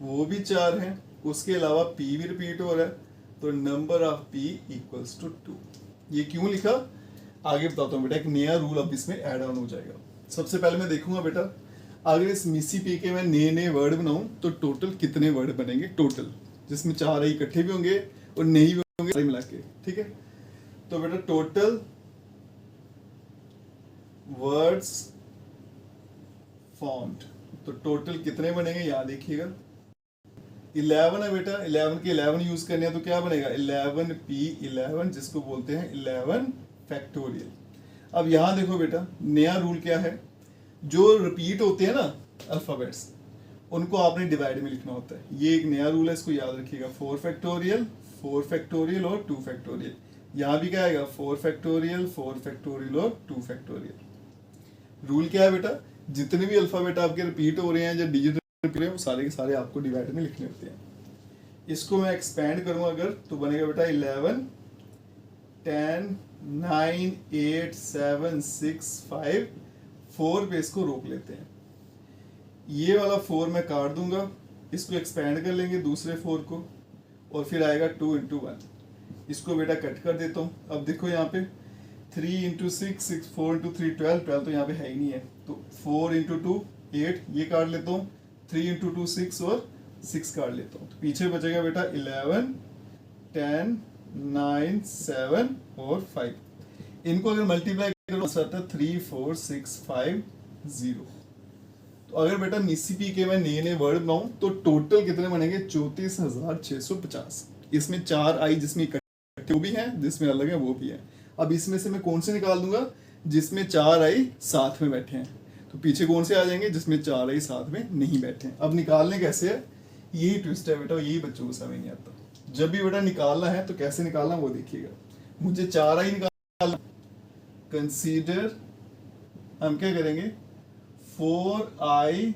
वो भी 4 हैं। उसके अलावा पी भी रिपीट हो रहा है, तो number of P equals to 2। ये क्यों लिखा आगे बताता हूँ बेटा, एक नया रूल अब इसमें ऐड ऑन हो जाएगा। सबसे पहले मैं देखूंगा बेटा अगर इस मिसिपी के मैं नए नए वर्ड बनाऊं तो टोटल कितने वर्ड बनेंगे, टोटल जिसमें 4 आई इकट्ठे भी होंगे और नहीं भी होंगे सारे मिला के। ठीक है, तो बेटा टोटल वर्ड्स फॉर्म्ड, तो टोटल कितने बनेंगे यहाँ देखिएगा 11 है बेटा। 11 के 11 यूज करने हैं तो क्या बनेगा 11p11, जिसको बोलते हैं 11 फैक्टोरियल। अब यहां देखो बेटा नया रूल क्या है, जो रिपीट होते हैं ना अल्फाबेट्स उनको आपने डिवाइड में लिखना होता है। ये एक नया रूल है, इसको याद रखिएगा। 4 फैक्टोरियल और 2 फैक्टोरियल। यहाँ भी क्या आएगा 4 फैक्टोरियल और 2 फैक्टोरियल। रूल क्या है बेटा, जितने भी अल्फाबेट आपके रिपीट हो रहे हैं या डिजिट रिपीट हो रहे हैं वो सारे के सारे आपको डिवाइड में लिखने होते हैं। इसको मैं एक्सपेंड करूंगा अगर तो बनेगा बेटा 11 10 9 8 7 6 5 4 पे इसको रोक लेते हैं। ये वाला 4 मैं काट दूंगा, इसको एक्सपेंड कर लेंगे दूसरे 4 को, और फिर आएगा 2 into 1। इसको बेटा कट कर देता हूँ। अब देखो यहाँ पे 3 into 6 6 4 into 3 12 तो यहाँ पे है ही नहीं है, तो 4 into 2 8 ये काट लेता हूँ, 3 into 2 6 और 6 काट लेता हूँ, तो पीछे बचेगा बेटा 11 10 9 7 और 5। इनको अगर मल्टीप्लाई करो आता है 3 4 6 5 0। तो अगर बेटा मिसिपी के मैं नए नए वर्ड बनाऊं तो टोटल कितने बनेंगे 34,650। इसमें 4 आई जिसमें इकट्ठे वो भी हैं, जिसमें अलग है वो भी है। अब इसमें से मैं कौन से निकाल दूंगा, जिसमें 4 आई साथ में बैठे हैं, तो पीछे कौन से आ जाएंगे जिसमें 4 आई साथ में नहीं बैठे हैं। अब निकालने कैसे है, यही ट्विस्ट है बेटा, यही बच्चों को समझ नहीं आता। जब भी बेटा निकालना है तो कैसे निकालना वो देखिएगा। मुझे 4 आई निकालना, कंसीडर हम क्या करेंगे 4i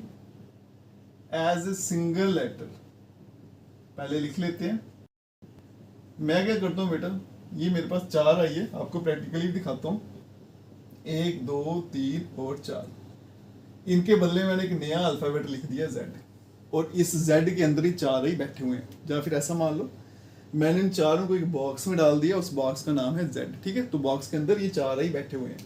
as a single letter, पहले लिख लेते हैं। मैं क्या करता हूँ बेटा, ये मेरे पास 4 आई है, आपको प्रैक्टिकली दिखाता हूँ। 1 2 3 और 4, इनके बदले मैंने एक नया अल्फाबेट लिख दिया Z, और इस Z के अंदर ही 4 ही बैठे हुए हैं। या फिर ऐसा मान लो मैंने इन चारों को एक बॉक्स में डाल दिया, उस बॉक्स का नाम है Z, ठीक है। तो बॉक्स के अंदर ये 4 ही बैठे हुए हैं।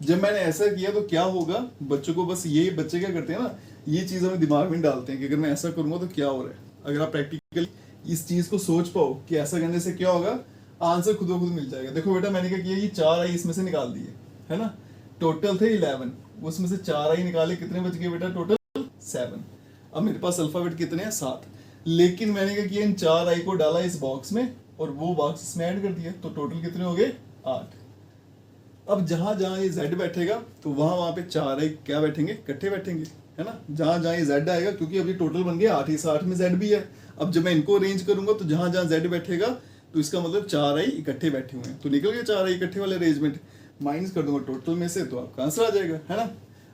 जब मैंने ऐसा किया तो क्या होगा, बच्चों को बस ये, बच्चे क्या करते हैं ना, ये चीज़ हमें दिमाग में डालते हैं कि अगर मैं ऐसा करूँगा तो क्या हो रहा है। अगर आप प्रैक्टिकली इस चीज़ को सोच पाओ कि ऐसा करने से क्या होगा, आंसर खुद ब खुद मिल जाएगा। देखो बेटा मैंने क्या किया, ये 4 आई इसमें से निकाल दिए, है ना। टोटल थे 11, उसमें से 4 आई निकाले, कितने बच गए बेटा, टोटल 7। अब मेरे पास अल्फाबेट कितने हैं, 7। लेकिन मैंने क्या किया, इन 4 आई को डाला इस बॉक्स में और वो बॉक्स इसमें ऐड कर दिया, तो टोटल कितने हो गए, 8। अब जहां जहां ये Z बैठेगा तो वहां वहां पे 4 आई क्या बैठेंगे, इकट्ठे बैठेंगे, है ना। जहां जहां ये Z आएगा, क्योंकि अभी टोटल बन गया 8, इस 8 में Z भी है। अब जब मैं इनको अरेंज करूंगा तो जहां जहां Z बैठेगा तो इसका मतलब 4 आई इकट्ठे बैठे हुए हैं, तो निकल गए 4 आई इकट्ठे वाले अरेंजमेंट। माइनस कर दूंगा टोटल में से तो आपका आंसर आ जाएगा, है ना।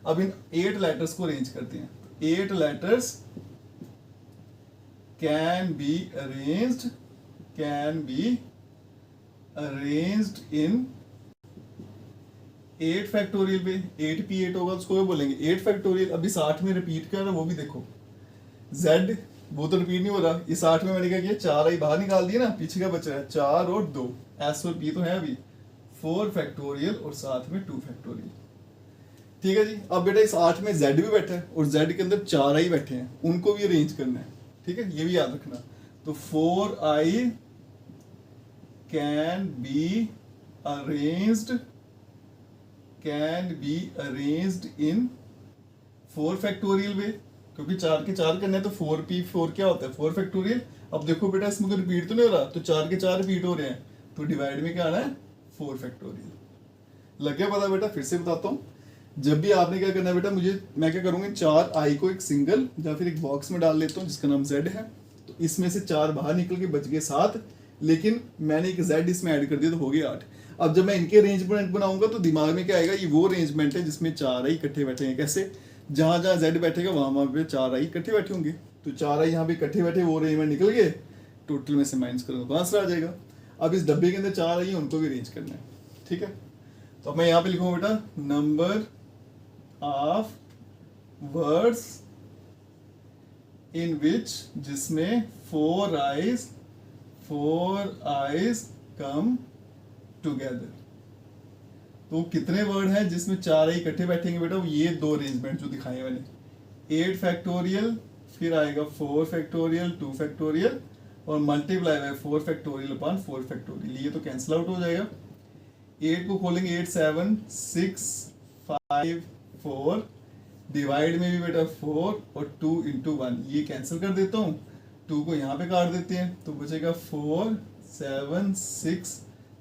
अब इन 8 लेटर्स को अरेंज करते हैं। 8 letters can be arranged in 8 factorial पे। 8 p 8 होगा, उसको बोलेंगे 8 फैक्टोरियल। अभी 60 में रिपीट कर रहा है, वो भी देखो Z वो तो रिपीट नहीं हो रहा। इस 8 में मैंने क्या किया, 4 आई बाहर निकाल दिया ना, पीछे का बच रहा है 4 और 2, S और P तो है अभी, 4 फैक्टोरियल और साथ में 2 फैक्टोरियल। ठीक है जी। अब बेटा इस 8 में Z भी बैठा है और Z के अंदर 4 आई बैठे हैं, उनको भी अरेंज करना है, ठीक है, ये भी याद रखना। तो 4i can be arranged in 4 factorial way, क्योंकि 4 के 4 करने हैं तो 4p4 क्या होता है, 4 फैक्टोरियल। अब देखो बेटा इसमें तो रिपीट तो नहीं हो रहा, तो 4 के 4 रिपीट हो रहे हैं, तो डिवाइड में क्या आना है, 4 फैक्टोरियल। लग गया पता बेटा, फिर से बताता हूँ। जब भी आपने क्या करना है बेटा, मैं क्या करूँगा, 4 आई को एक सिंगल या फिर एक बॉक्स में डाल लेता हूँ जिसका नाम Z है। तो इसमें से 4 बाहर निकल के बच गए 7, लेकिन मैंने एक Z इसमें ऐड कर दिया तो हो गया 8। अब जब मैं इनके अरेंजमेंट बनाऊंगा तो दिमाग में क्या आएगा, ये वो अरेंजमेंट है जिसमें 4 आई इकट्ठे बैठे हैं। कैसे, जहां जहां Z बैठेगा वहां वहां पे 4 आई इकट्ठे बैठे होंगे, तो 4 आई यहाँ पे इकट्ठे बैठे, वो अरेंजमेंट निकल गए, टोटल में से माइनस करूंगा तो आंसर आ जाएगा। अब इस डब्बे के अंदर 4 आई है, उनको भी अरेंज करना है, ठीक है। तो अब मैं यहाँ पे लिखूंगा बेटा, नंबर ऑफ वर्ड्स इन विच, जिसमें 4 आईज कम टुगेदर। तो कितने वर्ड हैं जिसमें 4 आई इकट्ठे बैठेंगे बेटा, ये 2 अरेंजमेंट जो दिखाए मैंने, 8 फैक्टोरियल, फिर आएगा 4 फैक्टोरियल 2 फैक्टोरियल, और multiply by 4 factorial upon 4 factorial. ये तो कैंसिल आउट हो जाएगा। 8 को खोलेंगे, 8 7 6 5 4, डिवाइड में भी बेटा 4 और 2 into 1, ये कैंसिल कर देता हूँ, 2 को यहाँ पे काट देते हैं तो बचेगा 4 7 6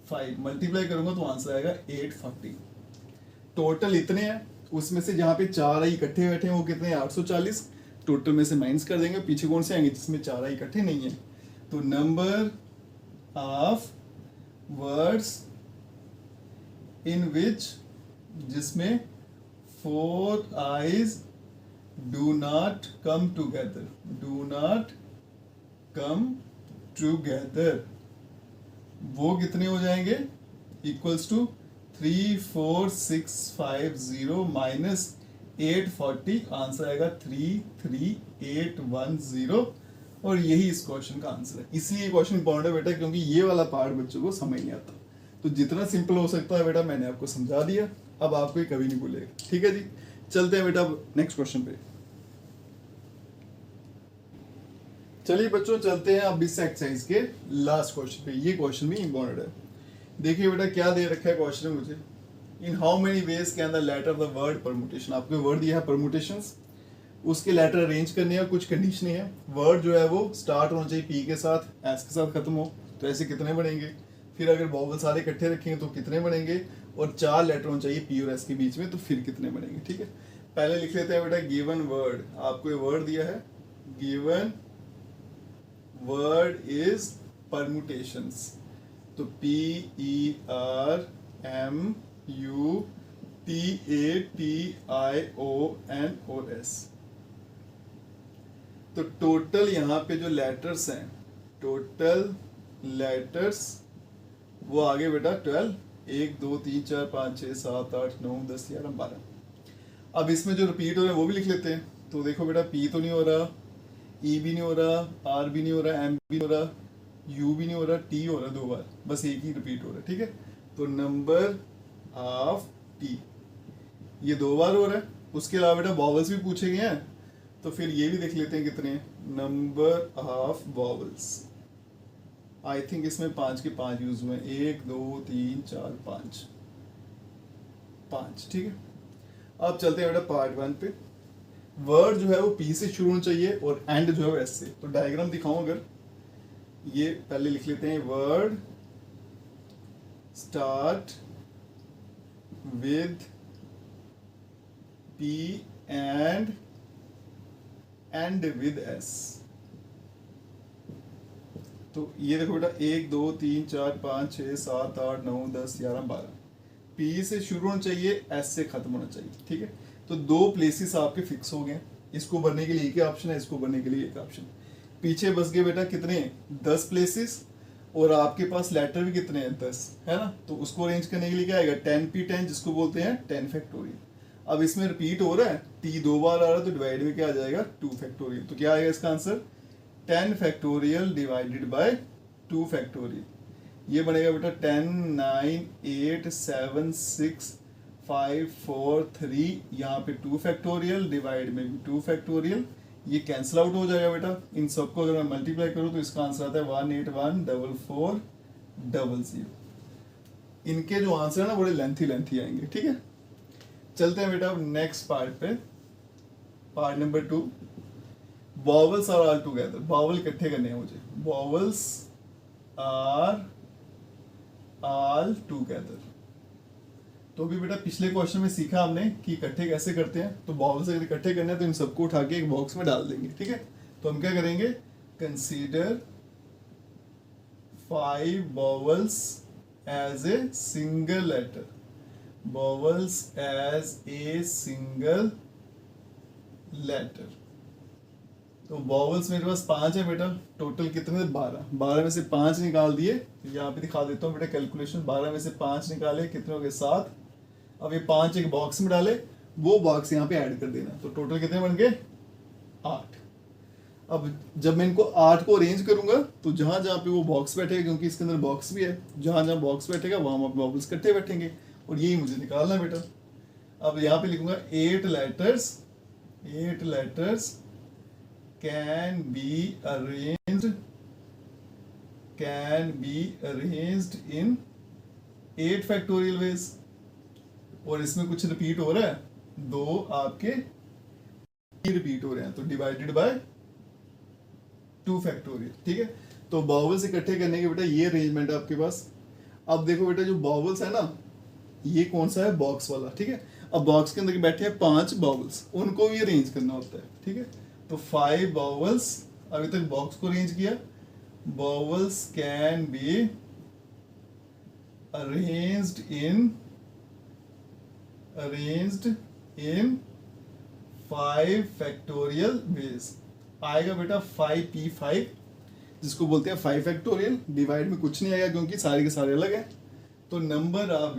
5, मल्टीप्लाई करूंगा तो आंसर आएगा 840। टोटल इतने हैं, उसमें से जहाँ पे 4 आई इकट्ठे बैठे हैं वो कितने हैं, 840। टोटल में से माइनस कर देंगे, पीछे कौन से आएंगे जिसमें 4 आई इकट्ठे नहीं है। तो नंबर ऑफ वर्ड्स इन विच, जिसमें 4 eyes do not come together, वो कितने हो जाएंगे, इक्वल्स टू 34650 माइनस 840, आंसर आएगा 33810, और यही इस क्वेश्चन का आंसर है। इसलिए क्वेश्चन इंपॉर्टेंट है बेटा, क्योंकि ये वाला पार्ट बच्चों को समझ नहीं आता। तो जितना सिंपल हो सकता है बेटा मैंने आपको समझा दिया, अब आपको ये कभी नहीं भूलेगा, ठीक है जी। चलते हैं बेटा नेक्स्ट क्वेश्चन पे। चलिए बच्चों चलते हैं अब इस एक्सरसाइज के लास्ट क्वेश्चन पे। ये क्वेश्चन भी इंपॉर्टेंट है। देखिए बेटा क्या दे रखा है क्वेश्चन में मुझे, in how many ways can the letter the word permutation. आपको वर्ड दिया है परमुटेशंस, उसके लेटर अरेंज करने हैं, कुछ कंडीशन है। वर्ड जो है वो स्टार्ट होना चाहिए पी के साथ, एस के साथ खत्म हो, तो ऐसे कितने बनेंगे। फिर अगर वॉवल सारे इकट्ठे रखेंगे तो कितने बनेंगे, और 4 लेटर होने चाहिए पी और एस के बीच में, तो फिर कितने बनेंगे। ठीक है, पहले लिख लेते हैं बेटा गिवन वर्ड। आपको ये वर्ड दिया है, गिवन वर्ड इज परमुटेशंस। तो PERMUTATIONS TATION और S। तो टोटल यहाँ पे जो लेटर्स हैं, टोटल लेटर्स वो आगे बेटा 12, 1 2 3 4 5 6 7 8 9 10 11 12। अब इसमें जो रिपीट हो रहे हैं वो भी लिख लेते हैं। तो देखो बेटा P तो नहीं हो रहा, E भी नहीं हो रहा, R भी नहीं हो रहा, M भी नहीं हो रहा, U भी नहीं हो रहा, T हो रहा 2 बार, बस एक ही रिपीट हो रहा है। ठीक है, तो नंबर ऑफ T ये 2 बार हो रहा है। उसके अलावा बेटा वॉवल्स भी पूछे गए हैं, तो फिर ये भी देख लेते हैं कितने हैं। Number of vowels I think इसमें 5 के 5 यूज हुए हैं, 1 2 3 4 5 5। ठीक है, अब चलते हैं बेटा पार्ट 1 पे। वर्ड जो है वो P से शुरू होना चाहिए और एंड जो है वो S से। तो डायग्राम दिखाऊं अगर, ये पहले लिख लेते हैं, word start with P and and with S। तो ये देखो बेटा 1 2 3 4 5 6 7 8 9 10 11 12। P से शुरू होना चाहिए, S से खत्म होना चाहिए। ठीक है, तो 2 प्लेसेस आपके फिक्स हो गए। इसको भरने के लिए एक ऑप्शन है, इसको भरने के लिए एक ऑप्शन। पीछे बस गए बेटा कितने, 10 प्लेसेस, और आपके पास लेटर भी कितने हैं, 10 है ना। तो उसको अरेंज करने के लिए क्या आएगा, 10P10 जिसको बोलते हैं 10 फैक्टोरियल। अब इसमें रिपीट हो रहा है, T 2 बार आ रहा है, तो डिवाइड में क्या आ जाएगा 2 फैक्टोरियल। तो क्या आएगा इसका answer, 10 factorial divided by 2 factorial. ये बनेगा बेटा 10 9 8 7 6 5 4 3, यहाँ पे 2 फैक्टोरियल, डिवाइड में भी 2 फैक्टोरियल। ये कैंसिल आउट हो जाएगा बेटा। इन सबको अगर मैं मल्टीप्लाई करूँ तो इसका आंसर आता है 1814400। इनके जो आंसर है ना बड़े लेंथी आएंगे। ठीक है, चलते हैं बेटा अब नेक्स्ट पार्ट पे, part number 2। Vowels are all together, vowel इकट्ठे करने हैं मुझे। Vowels are all together. तो भी बेटा पिछले क्वेश्चन में सीखा हमने कि इकट्ठे कैसे करते हैं। तो वॉवल्स अगर इकट्ठे करने हैं तो इन सबको उठा के एक बॉक्स में डाल देंगे। ठीक है, तो हम क्या करेंगे, consider 5 vowels as a single letter, vowels as a single letter. तो वॉवल्स मेरे पास 5 है बेटा, टोटल कितने, 12। 12 में से 5 निकाल दिए, यहाँ पे दिखा देता हूँ बेटा कैलकुलेशन। 12 में से 5 निकाले, कितने हो गए, 7। अब ये 5 एक बॉक्स में डाले, वो बॉक्स यहाँ पे ऐड कर देना, तो टोटल कितने बन गए, 8। अब जब मैं इनको 8 को अरेंज करूंगा तो जहां जहां पे वो बॉक्स बैठेगा, क्योंकि इसके अंदर बॉक्स भी है, जहां जहां बॉक्स बैठेगा वहां वॉवल्स इकट्ठे बैठेंगे, और यही मुझे निकालना है बेटा। अब यहाँ पे लिखूंगा 8 letters can be arranged in 8 factorial veg. और इसमें कुछ रिपीट हो रहा है, 2 आपके रिपीट हो रहे हैं, तो डिवाइडेड बाय 2 फैक्टोरियल। ठीक है, तो वॉवल्स इकट्ठे करने के बेटा ये अरेंजमेंट है आपके पास। अब देखो बेटा जो वॉवल्स है ना, ये कौन सा है, बॉक्स वाला। ठीक है, अब बॉक्स के अंदर बैठे हैं 5 वॉवल्स, उनको भी अरेंज करना होता है। ठीक है, तो 5 वॉवल्स, अभी तक बॉक्स को अरेंज किया। Vowels can be arranged in 5 factorial veg. आएगा बेटा 5P5, जिसको बोलते हैं 5 फैक्टोरियल। डिवाइड में कुछ नहीं आएगा क्योंकि सारे के सारे अलग है। तो नंबर ऑफ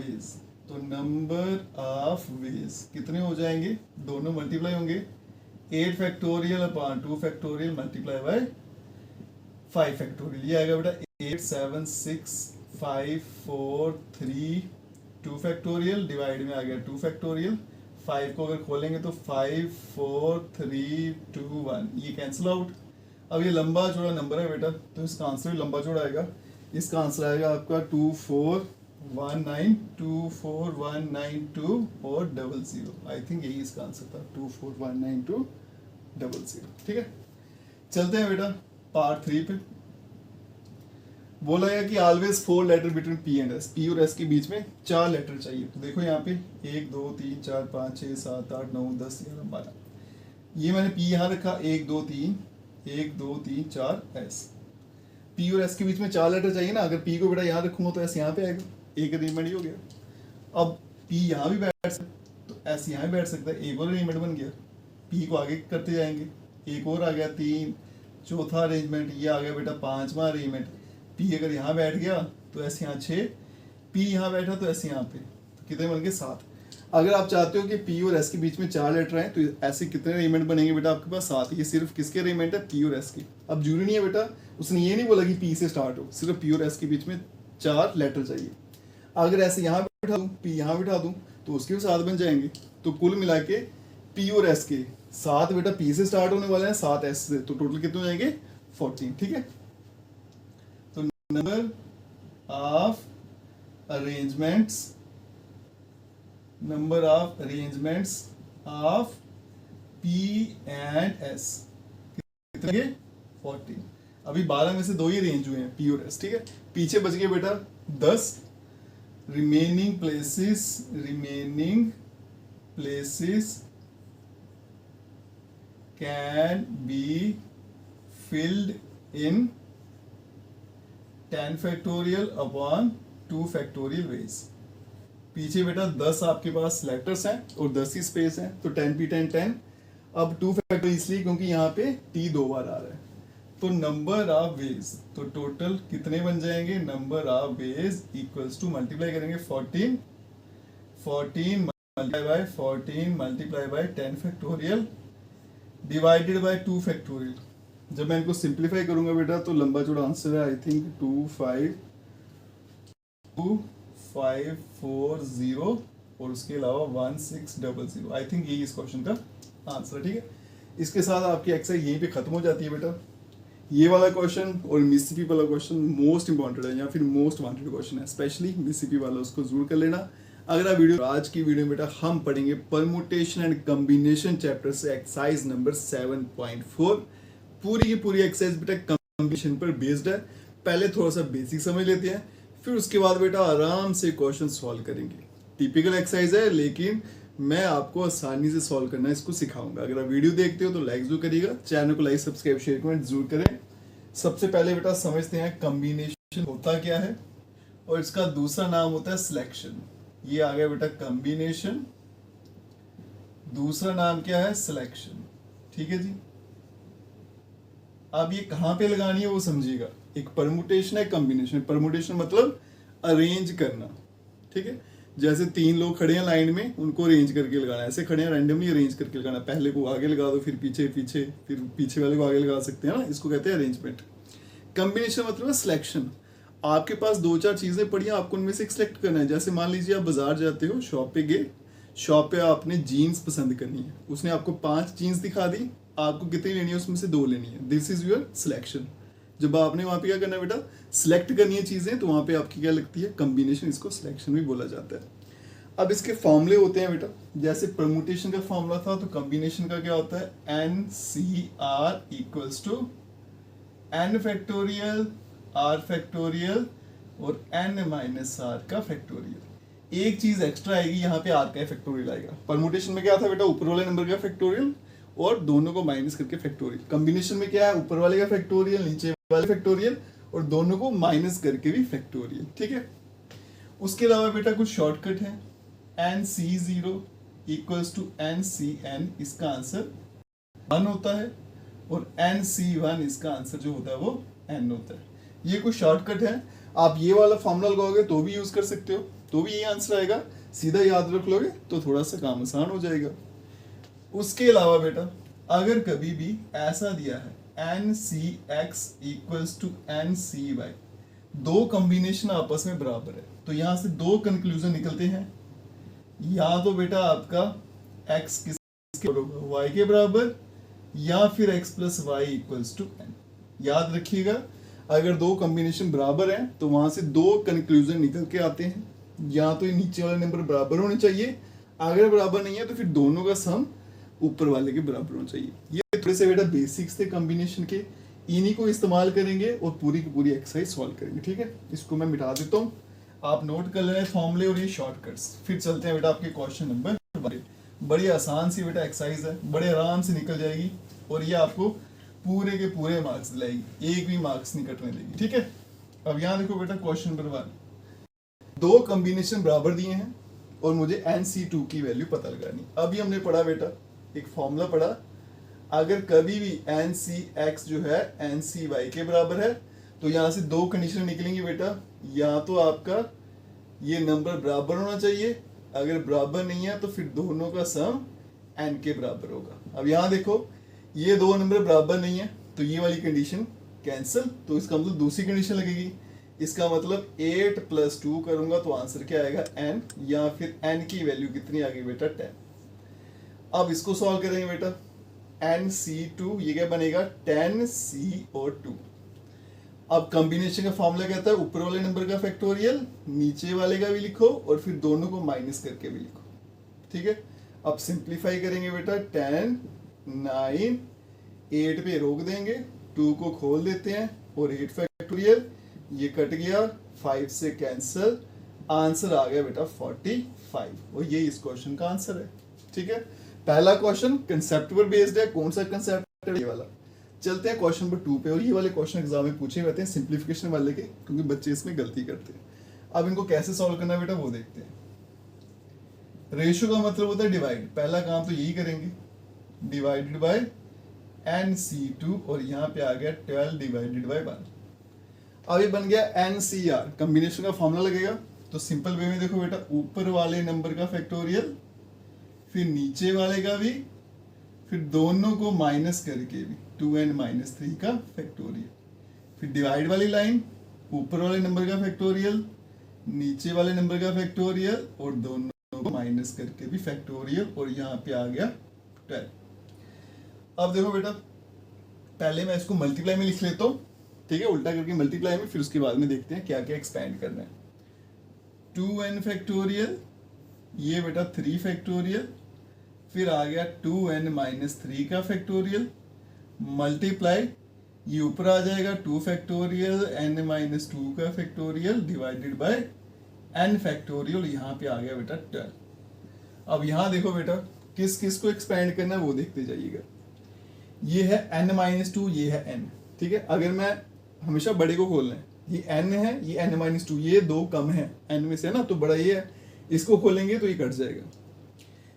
वेज कितने हो जाएंगे, दोनों मल्टीप्लाई होंगे। 8 factorial upon 2 factorial multiply by 5 factorial. ये आएगा बेटा 8 7 6 5 4 3 2 फैक्टोरियल, डिवाइड में आ गया 2 फैक्टोरियल। 5 को अगर खोलेंगे तो 5 4 3 2 1, ये कैंसिल आउट। अब ये लंबा चौड़ा नंबर है बेटा, तो इसका आंसर भी लंबा चौड़ा आएगा। इसका आंसर आएगा आपका 24192 और 00। आई थिंक यही इसका आंसर था, 2419200। ठीक है, चलते हैं बेटा पार्ट 3 पे। बोला गया कि always 4 letter between P and S, P और S के बीच में 4 लेटर चाहिए। तो देखो यहाँ पे 1 2 3 4 5 6 7 8 9 10 11 12। ये मैंने P यहाँ रखा, 1 2 3 4 S। P और S के बीच में 4 लेटर चाहिए ना। अगर P को बेटा यहाँ रखूंगा तो S यहाँ पे आएगा, एक अरेंजमेंट ही हो गया। अब P पी यहाँ भी बैठ सकता है, तो एस यहाँ भी बैठ सकता है, एक और अरेंजमेंट बन गया। पी को आगे करते जाएंगे, एक और आ गया 3, चौथा अरेंजमेंट, ये आ गया बेटा 5वां अरेंजमेंट। पी अगर यहाँ बैठ गया तो एस यहाँ 6, पी यहाँ बैठा तो एस यहाँ पे, तो कितने बन गए 7। अगर आप चाहते हो कि पी और एस के बीच में 4 लेटर आए तो ऐसे कितने अरेंजमेंट बनेंगे बेटा आपके पास 7। ये सिर्फ किसके अरेंजमेंट है, पी और एस के। अब जरूरी नहीं है बेटा, उसने ये नहीं बोला कि पी से स्टार्ट हो, सिर्फ पी और एस के बीच में 4 लेटर चाहिए। अगर ऐसे यहाँ बिठा दूँ, पी यहाँ बिठा दूँ तो उसके भी 7 बन जाएंगे। तो कुल मिला के पी और एस के 7 बेटा पी से स्टार्ट होने वाले हैं, 7 एस से, तो टोटल कितने हो जाएंगे 14। ठीक है, तो number of arrangements of P and S कितने 14। अभी 12 में से 2 ही अरेंज हुए हैं, पी और एस। ठीक है, पीछे बच गए बेटा 10। Remaining places can be filled in 10 factorial upon 2 factorial veg. पीछे बेटा 10 आपके पास लेटर्स हैं और 10 ही स्पेस हैं, तो 10p10 अब 2 फैक्टोरियल इसलिए क्योंकि यहाँ पे t 2 बार आ रहा है, तो नंबर ऑफ वेज, तो टोटल कितने बन जाएंगे, number of ways equals to multiply करेंगे 14 multiply by 10 factorial divided by 2 factorial. जब मैं इनको सिंप्लीफाई करूंगा बेटा तो लंबा चौड़ा आंसर है आई थिंक 2540 और उसके अलावा 1600। आई थिंक यही इस क्वेश्चन का आंसर है। ठीक है, इसके साथ आपकी एक्सरसाइज यहीं पे खत्म हो जाती है बेटा। ये वाला क्वेश्चन और मिसिपी वाला क्वेश्चन मोस्ट इंपॉर्टेंट है या फिर मोस्ट वांटेड क्वेश्चन है, स्पेशली मिसिपी वाला, उसको जरूर कर लेना। अगर आप वीडियो, आज की वीडियो में बेटा हम पढ़ेंगे परमुटेशन एंड कॉम्बिनेशन चैप्टर से एक्सरसाइज नंबर 7.4। पूरी की पूरी एक्सरसाइज बेटा कॉम्बिनेशन पर बेस्ड है। पहले थोड़ा सा बेसिक समझ लेते हैं, फिर उसके बाद बेटा आराम से क्वेश्चन सॉल्व करेंगे। टिपिकल एक्सरसाइज है लेकिन मैं आपको आसानी से सॉल्व करना इसको सिखाऊंगा। अगर आप वीडियो देखते हो तो लाइक जरूर करिएगा, चैनल को लाइक सब्सक्राइब शेयर कमेंट जरूर करें। सबसे पहले बेटा समझते हैं कॉम्बिनेशन होता क्या है, और इसका दूसरा नाम होता है सिलेक्शन। ये आ गया बेटा कॉम्बिनेशन, दूसरा नाम क्या है सिलेक्शन। ठीक है जी, अब ये कहां पे लगानी है वो समझिएगा। एक परमुटेशन है, कॉम्बिनेशन। परमुटेशन मतलब अरेंज करना। ठीक है, जैसे 3 लोग खड़े हैं लाइन में, उनको अरेंज करके लगाना, ऐसे खड़े हैं रैंडमली अरेंज करके लगाना, पहले को आगे लगा दो फिर पीछे फिर पीछे वाले को आगे लगा सकते हैं ना, इसको कहते हैं अरेंजमेंट। कॉम्बिनेशन मतलब है सिलेक्शन। आपके पास 2-4 चीजें पड़ी हैं, आपको उनमें से सिलेक्ट करना है। जैसे मान लीजिए आप बाजार जाते हो, शॉप पे गए, शॉप पे आपने जीन्स पसंद करनी है, उसने आपको 5 जीन्स दिखा दी, आपको कितनी लेनी है उसमें से 2 लेनी है। This is your selection. जब आपने वहां पे क्या करना है बेटा, सिलेक्ट करनी है चीजें, तो वहां पे आपकी क्या लगती है कॉम्बिनेशन, इसको सिलेक्शन भी बोला जाता है। अब इसके फॉर्मूले होते हैं बेटा, जैसे परमुटेशन का फॉर्मूला था तो कॉम्बिनेशन का क्या होता है, NCR equals to n factorial r factorial और n माइनस r का फैक्टोरियल। एक चीज एक्स्ट्रा आएगी, यहाँ पे r का फैक्टोरियल आएगा। परमुटेशन में क्या था बेटा, ऊपर वाले नंबर का फैक्टोरियल और दोनों को माइनस करके फैक्टोरियल। कॉम्बिनेशन में क्या है, ऊपर वाले का फैक्टोरियल, नीचे वाले फैक्टोरियल और दोनों को माइनस करके भी फैक्टोरियल। ठीक है, उसके अलावा बेटा कुछ शॉर्टकट है। NC0 इक्वल्स टू NCN, इसका आंसर 1 होता है, और NC1 इसका आंसर जो होता है वो N होता है। ये कुछ शॉर्टकट है, आप ये वाला फॉर्मूला लगाओगे तो भी यूज कर सकते हो, तो भी ये आंसर आएगा। सीधा याद रख लोगे तो थोड़ा सा काम आसान हो जाएगा। उसके अलावा बेटा अगर कभी भी ऐसा दिया है NCX equals to NCY, 2 combination आपस में बराबर है, तो यहां से 2 कंक्लूजन निकलते हैं। या तो बेटा आपका x किसके बराबर, y के बराबर, या फिर x plus Y equals to n। याद रखिएगा, अगर 2 कॉम्बिनेशन बराबर हैं तो वहां से 2 कंक्लूजन निकल के आते हैं। या तो ये नीचे वाले नंबर बराबर होने चाहिए, अगर बराबर नहीं है तो फिर दोनों का सम ऊपर वाले के बराबर होना चाहिए। ये थोड़े से बेटा बेसिक्स थे कॉम्बिनेशन के, इन्हीं को इस्तेमाल करेंगे और पूरी की पूरी एक्सरसाइज सॉल्व करेंगे। ठीक है, इसको मैं मिटा देता हूँ, आप नोट कर लेना फॉर्मूले और ये शॉर्टकट्स। फिर चलते हैं बेटा आपके क्वेश्चन नंबर 12। बड़ी आसान सी बेटा एक्सरसाइज है, बड़े आराम से निकल जाएगी और ये आपको पूरे के पूरे मार्क्स दिलाएगी, एक भी मार्क्स नहीं कटने देगी। ठीक है, अब यहाँ देखो बेटा क्वेश्चन नंबर 1, 2 कॉम्बिनेशन बराबर दिए हैं और मुझे NC2 की वैल्यू पता लगानी। अभी हमने पढ़ा बेटा एक फॉर्मूला पढ़ा, अगर कभी भी NCX जो है NCY के बराबर है तो यहाँ से दो कंडीशन निकलेंगी बेटा, या तो आपका ये नंबर बराबर होना चाहिए, अगर बराबर नहीं है तो फिर दोनों का सम n के बराबर होगा। अब यहाँ देखो ये दो नंबर बराबर नहीं है तो ये वाली कंडीशन कैंसिल, तो इसका मतलब दूसरी कंडीशन लगेगी। इसका मतलब 8 + 2 करूंगा तो आंसर क्या आएगा n, या फिर n की वैल्यू कितनी आ गई बेटा 10। अब इसको सॉल्व करेंगे बेटा, NC2 ये क्या बनेगा 10CO2। अब कॉम्बिनेशन का फॉर्मूला कहता है ऊपर वाले नंबर का फैक्टोरियल नीचे वाले का भी लिखो और फिर दोनों को माइनस करके भी लिखो, ठीक है। अब सिंप्लीफाई करेंगे बेटा 10 9 8 पे रोक देंगे, 2 को खोल देते हैं और 8 फैक्टोरियल ये कट गया, 5 से कैंसिल, आंसर आ गया बेटा 45 और ये इस क्वेश्चन का आंसर है, ठीक है। पहला क्वेश्चन कंसेप्ट पर बेस्ड है, कौन सा कंसेप्ट है ये वाला। चलते हैं क्वेश्चन नंबर 2 पे, और ये वाले क्वेश्चन एग्जाम में पूछे जाते हैं सिंप्लीफिकेशन वाले के, क्योंकि बच्चे इसमें गलती करते हैं। अब इनको कैसे सॉल्व करना है बेटा वो देखते हैं। रेशियो का मतलब होता है डिवाइड, पहला काम तो यही करेंगे, डिवाइडेड बाय NC2 और यहाँ पे आ गया 12 डिवाइडेड बाय 1। अब ये बन गया NCR, कॉम्बिनेशन का फॉर्मूला लगेगा। तो सिंपल वे में देखो बेटा, ऊपर वाले नंबर का फैक्टोरियल फिर नीचे वाले का भी, फिर दोनों को माइनस करके भी 2n-3 का फैक्टोरियल, फिर डिवाइड वाली लाइन ऊपर वाले नंबर का फैक्टोरियल नीचे वाले नंबर का फैक्टोरियल और दोनों को माइनस करके भी फैक्टोरियल, और यहाँ पे आ गया 12। अब देखो बेटा पहले मैं इसको मल्टीप्लाई में लिख लेता हूँ, ठीक है, उल्टा करके मल्टीप्लाई में, फिर उसके बाद में देखते हैं क्या क्या एक्सपेंड करना है। 2n फैक्टोरियल ये बेटा 3 फैक्टोरियल, फिर आ गया 2n-3 का फैक्टोरियल, मल्टीप्लाई ये ऊपर आ जाएगा 2 फैक्टोरियल n-2 का factorial divided by n factorial, यहाँ पे आ गया बेटा 12। अब यहाँ देखो बेटा किस किस को एक्सपेंड करना है वो देखते जाइएगा। ये है n-2, ये है n, ठीक है। अगर मैं हमेशा बड़े को खोलना है, ये n है, ये n-2, ये दो कम है n में से ना, तो बड़ा ये है, इसको खोलेंगे तो ये कट जाएगा।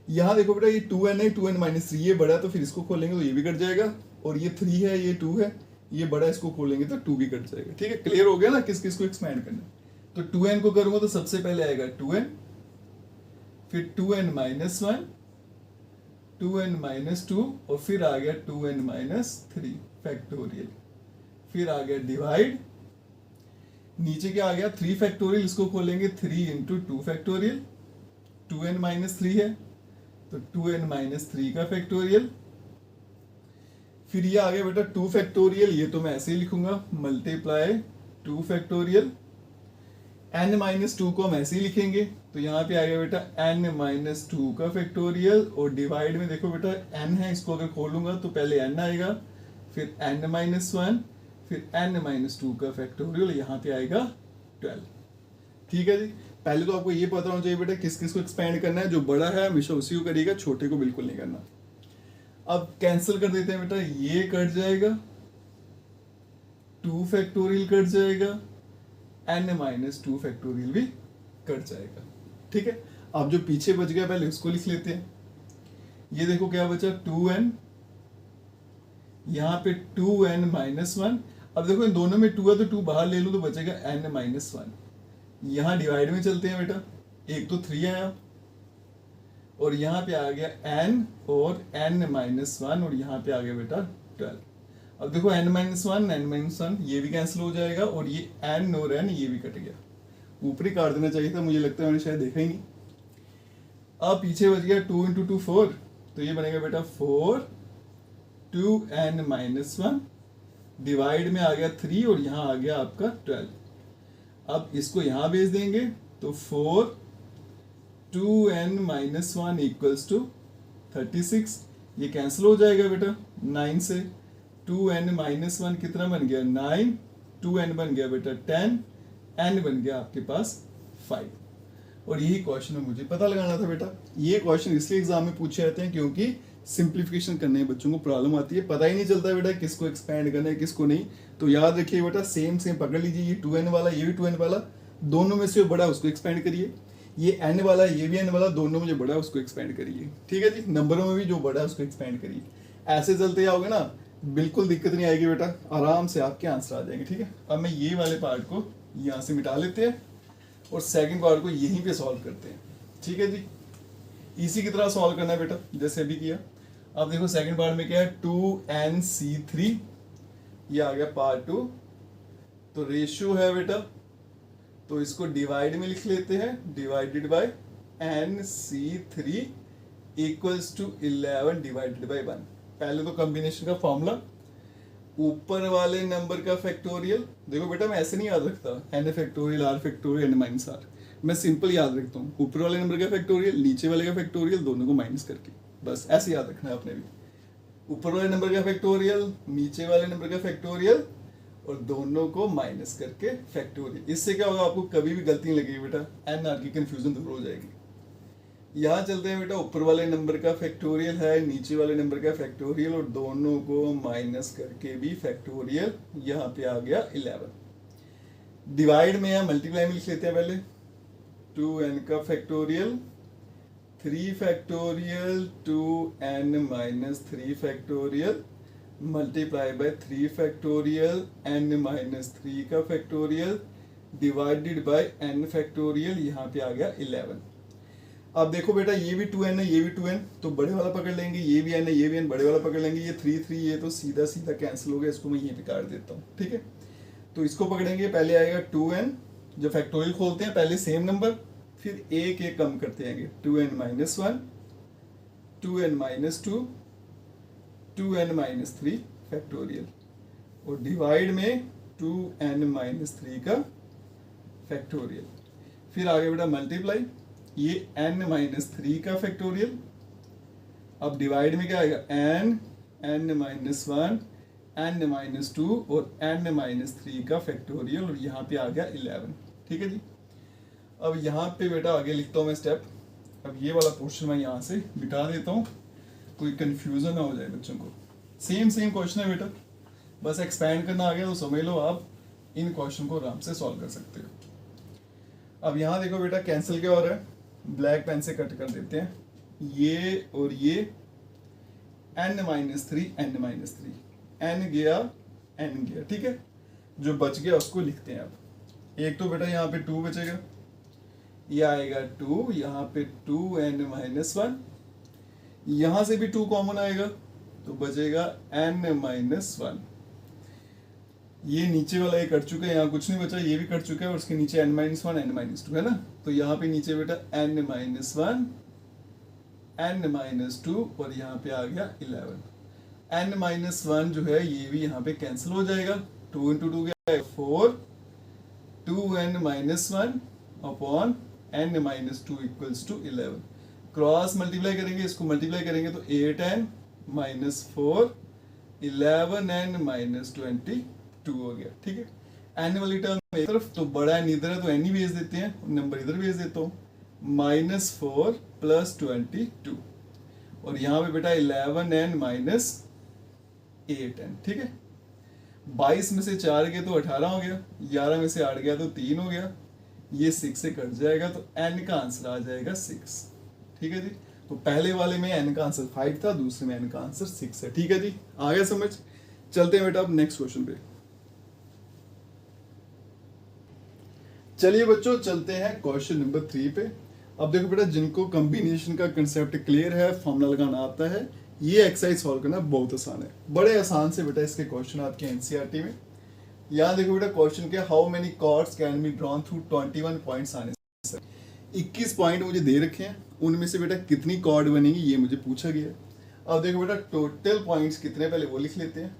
यहाँ देखो बेटा ये 2n है, 2n-3 ये बड़ा, तो फिर इसको खोलेंगे तो ये भी कट जाएगा, और ये 3 है, ये 2 है, ये बड़ा, इसको खोलेंगे तो 2 भी कट जाएगा, ठीक है। क्लियर हो गया ना किस किस को एक्सपेंड करना है। तो 2n को करूंगा तो सबसे पहले आएगा 2n, फिर 2n-1, 2n-2 और फिर आ गया 2n-3 फैक्टोरियल, फिर आ गया डिवाइड, नीचे क्या आ गया 3 फैक्टोरियल, इसको खोलेंगे 3 × 2 फैक्टोरियल, 2n-3 है तो 2n-3 का फैक्टोरियल, फिर ये आ गया बेटा 2 फैक्टोरियल, ये तो मैं ऐसे ही लिखूंगा मल्टीप्लाई 2 फैक्टोरियल, n-2 को हम ऐसे ही लिखेंगे, तो यहाँ पे आ गया बेटा n-2 का फैक्टोरियल, और डिवाइड में देखो बेटा n है, इसको अगर खोलूंगा तो पहले n आएगा, फिर n-1, फिर n-2 का फैक्टोरियल, यहाँ पे आएगा 12, ठीक है जी। पहले तो आपको ये पता होना चाहिए बेटा किस किस को एक्सपेंड करना है, जो बड़ा है हमेशा उसी को करिएगा, छोटे को बिल्कुल नहीं करना। अब कैंसिल कर देते हैं बेटा, ये कट जाएगा, 2 फैक्टोरियल कट जाएगा, n-2 फैक्टोरियल भी कट जाएगा, ठीक है। अब जो पीछे बच गया पहले उसको लिख लेते हैं। ये देखो क्या बचा 2n, यहाँ पे 2n-1, अब देखो इन दोनों में 2 है तो 2 बाहर ले लूँ तो बचेगा n-1। यहाँ डिवाइड में चलते हैं बेटा, एक तो 3 आया और यहाँ पे आ गया n और n-1 और यहाँ पे आ गया बेटा 12। अब देखो n-1 ये भी कैंसिल हो जाएगा और ये n और n ये भी कट गया, ऊपरी काट देना चाहिए था, मुझे लगता है मैंने शायद देखा ही नहीं। अब पीछे बच गया 2 × 2 4, तो ये बनेगा बेटा 4, 2n-1 डिवाइड में आ गया 3 और यहाँ आ गया आपका 12। अब इसको यहाँ भेज देंगे तो 4 2n-1 इक्वल्स टू 36, ये कैंसिल हो जाएगा बेटा 9 से। 2n-1 कितना बन गया 9, 2n बन गया बेटा 10, n बन गया आपके पास 5। और यही क्वेश्चन में मुझे पता लगाना था बेटा। ये क्वेश्चन इसलिए एग्जाम में पूछे जाते हैं क्योंकि सिंप्लीफिकेशन करने में बच्चों को प्रॉब्लम आती है, पता ही नहीं चलता बेटा किसको एक्सपेंड करना है किसको नहीं। तो याद रखिए बेटा सेम पकड़ लीजिए, ये 2n वाला ये भी 2n वाला, दोनों में से जो बड़ा उसको एक्सपेंड करिए। ये n वाला ये भी n वाला, दोनों में जो बड़ा है उसको एक्सपेंड करिए, ठीक है जी। नंबरों में भी जो बड़ा है उसको एक्सपेंड करिए। ऐसे चलते जाओगे ना, बिल्कुल दिक्कत नहीं आएगी बेटा, आराम से आपके आंसर आ जाएंगे, ठीक है। अब मैं ये वाले पार्ट को यहाँ से मिटा लेते हैं और सेकंड पार्ट को यहीं पे सॉल्व करते हैं, ठीक है जी। इसी की तरह सॉल्व करना है बेटा, जैसे अभी किया। अब देखो सेकंड पार्ट में क्या है, 2nc3, ये आ गया पार्ट 2। तो रेशियो है बेटा, तो इसको डिवाइड में लिख लेते हैं, divided by nc3 equals to 11 divided by 1। पहले तो कॉम्बिनेशन का फॉर्मूला, ऊपर वाले नंबर का फैक्टोरियल। देखो बेटा मैं ऐसे नहीं याद रखता n factorial r factorial n minus r, मैं सिंपल याद रखता हूँ ऊपर वाले नंबर का फैक्टोरियल, नीचे वाले का फैक्टोरियल, दोनों को माइनस करके, बस ऐसे याद रखना है आपने भी। ऊपर वाले नंबर का फैक्टोरियल, नीचे वाले नंबर का फैक्टोरियल, और दोनों को माइनस करके फैक्टोरियल। इससे क्या होगा, आपको कभी भी गलती नहीं लगेगी बेटा, एन आर की कंफ्यूजन दूर हो जाएगी। यहाँ चलते हैं बेटा, ऊपर वाले नंबर का फैक्टोरियल है, नीचे वाले नंबर का फैक्टोरियल, और दोनों को माइनस करके भी फैक्टोरियल। यहाँ पे आ गया 11। डिवाइड में या मल्टीप्लाई में लिख लेते हैं पहले, 2n का factorial, 3 factorial 2n minus 3 factorial multiply by 3 factorial n minus 3 का factorial divided by n factorial. यहाँ पे आ गया 11। अब देखो बेटा ये भी 2n है, ये भी 2n, तो बड़े वाला पकड़ लेंगे, ये भी n है, ये भी n, बड़े वाला पकड़ लेंगे, ये 3 ये तो सीधा सीधा कैंसिल हो गया, इसको मैं यहीं पे काट देता हूँ, ठीक है। तो इसको पकड़ेंगे, पहले आएगा 2n, जब फैक्टोरियल खोलते हैं पहले सेम नंबर, फिर एक एक कम करते आएंगे, 2n minus 1, 2n minus 2, 2n minus 3 factorial, और डिवाइड में 2n माइनस 3 का फैक्टोरियल। फिर आगे बेटा मल्टीप्लाई, ये n माइनस 3 का फैक्टोरियल, अब डिवाइड में क्या आएगा, n माइनस 1, n माइनस 2 और n माइनस 3 का फैक्टोरियल, और यहाँ पे आ गया 11, ठीक है जी। अब यहाँ पे बेटा आगे लिखता हूँ मैं स्टेप। अब ये वाला पोर्शन मैं यहाँ से मिटा देता हूँ, कोई कंफ्यूजन ना हो जाए बच्चों को। सेम क्वेश्चन है बेटा, बस एक्सपैंड करना आ गया तो समझ लो आप इन क्वेश्चन को आराम से सॉल्व कर सकते हो। अब यहाँ देखो बेटा कैंसिल क्या हो रहा है, ब्लैक पेन से कट कर देते हैं, ये और ये n minus 3 n minus 3, n गया n गया, ठीक है। जो बच गया उसको लिखते हैं। अब एक तो बेटा यहाँ पे 2 बचेगा, ये आएगा 2, यहाँ पे 2n माइनस 1, यहाँ से भी 2 कॉमन आएगा तो बचेगा n माइनस 1। ये नीचे वाला ये कट चुका है, यहाँ कुछ नहीं बचा, ये भी कट चुका है, और उसके नीचे n माइनस 1 n माइनस 2 है ना, तो यहाँ पे नीचे बेटा n माइनस 1 n माइनस 2, और यहाँ पे आ गया 11। n माइनस 1 जो है ये भी यहाँ पे कैंसिल हो जाएगा, 2 इंटू 2 क्या है 4, 2n minus 1 upon n minus 2 equals to 11। Cross multiply करेंगे, इसको मल्टीप्लाई करेंगे तो 8n माइनस 4, 11n माइनस 22 हो गया, ठीक है। n वाली टर्म एक तरफ, तो बड़ा n इधर है तो n ही भेज देते हैं, नंबर इधर भेज देता हूँ, -4 प्लस 22, और यहाँ पे बेटा 11n माइनस 8n, ठीक है। 22 में से 4 गए तो 18 हो गया, 11 में से 8 गया तो 3 हो गया, ये 6 से कट जाएगा तो n का आंसर आ जाएगा 6, ठीक है जी। तो पहले वाले में n का आंसर 5 था, दूसरे में n का आंसर 6 है, ठीक है जी। आ गया समझ। चलते हैं बेटा अब नेक्स्ट क्वेश्चन पे। चलिए बच्चों चलते हैं क्वेश्चन नंबर 3 पे। अब देखो बेटा जिनको कॉम्बिनेशन का कंसेप्ट क्लियर है, फॉर्मूला लगाना आता है, ये एक्सरसाइज सॉल्व करना बहुत आसान है। बड़े आसान से बेटा इसके क्वेश्चन आपके एनसीईआरटी में। यहाँ देखो बेटा क्वेश्चन क्या, how many chords can be drawn through 21 points आने से। 21 पॉइंट मुझे दे रखे हैं, उनमें से बेटा कितनी कॉर्ड बनेगी ये मुझे पूछा गया। अब देखो बेटा टोटल पॉइंट्स कितने, पहले वो लिख लेते हैं,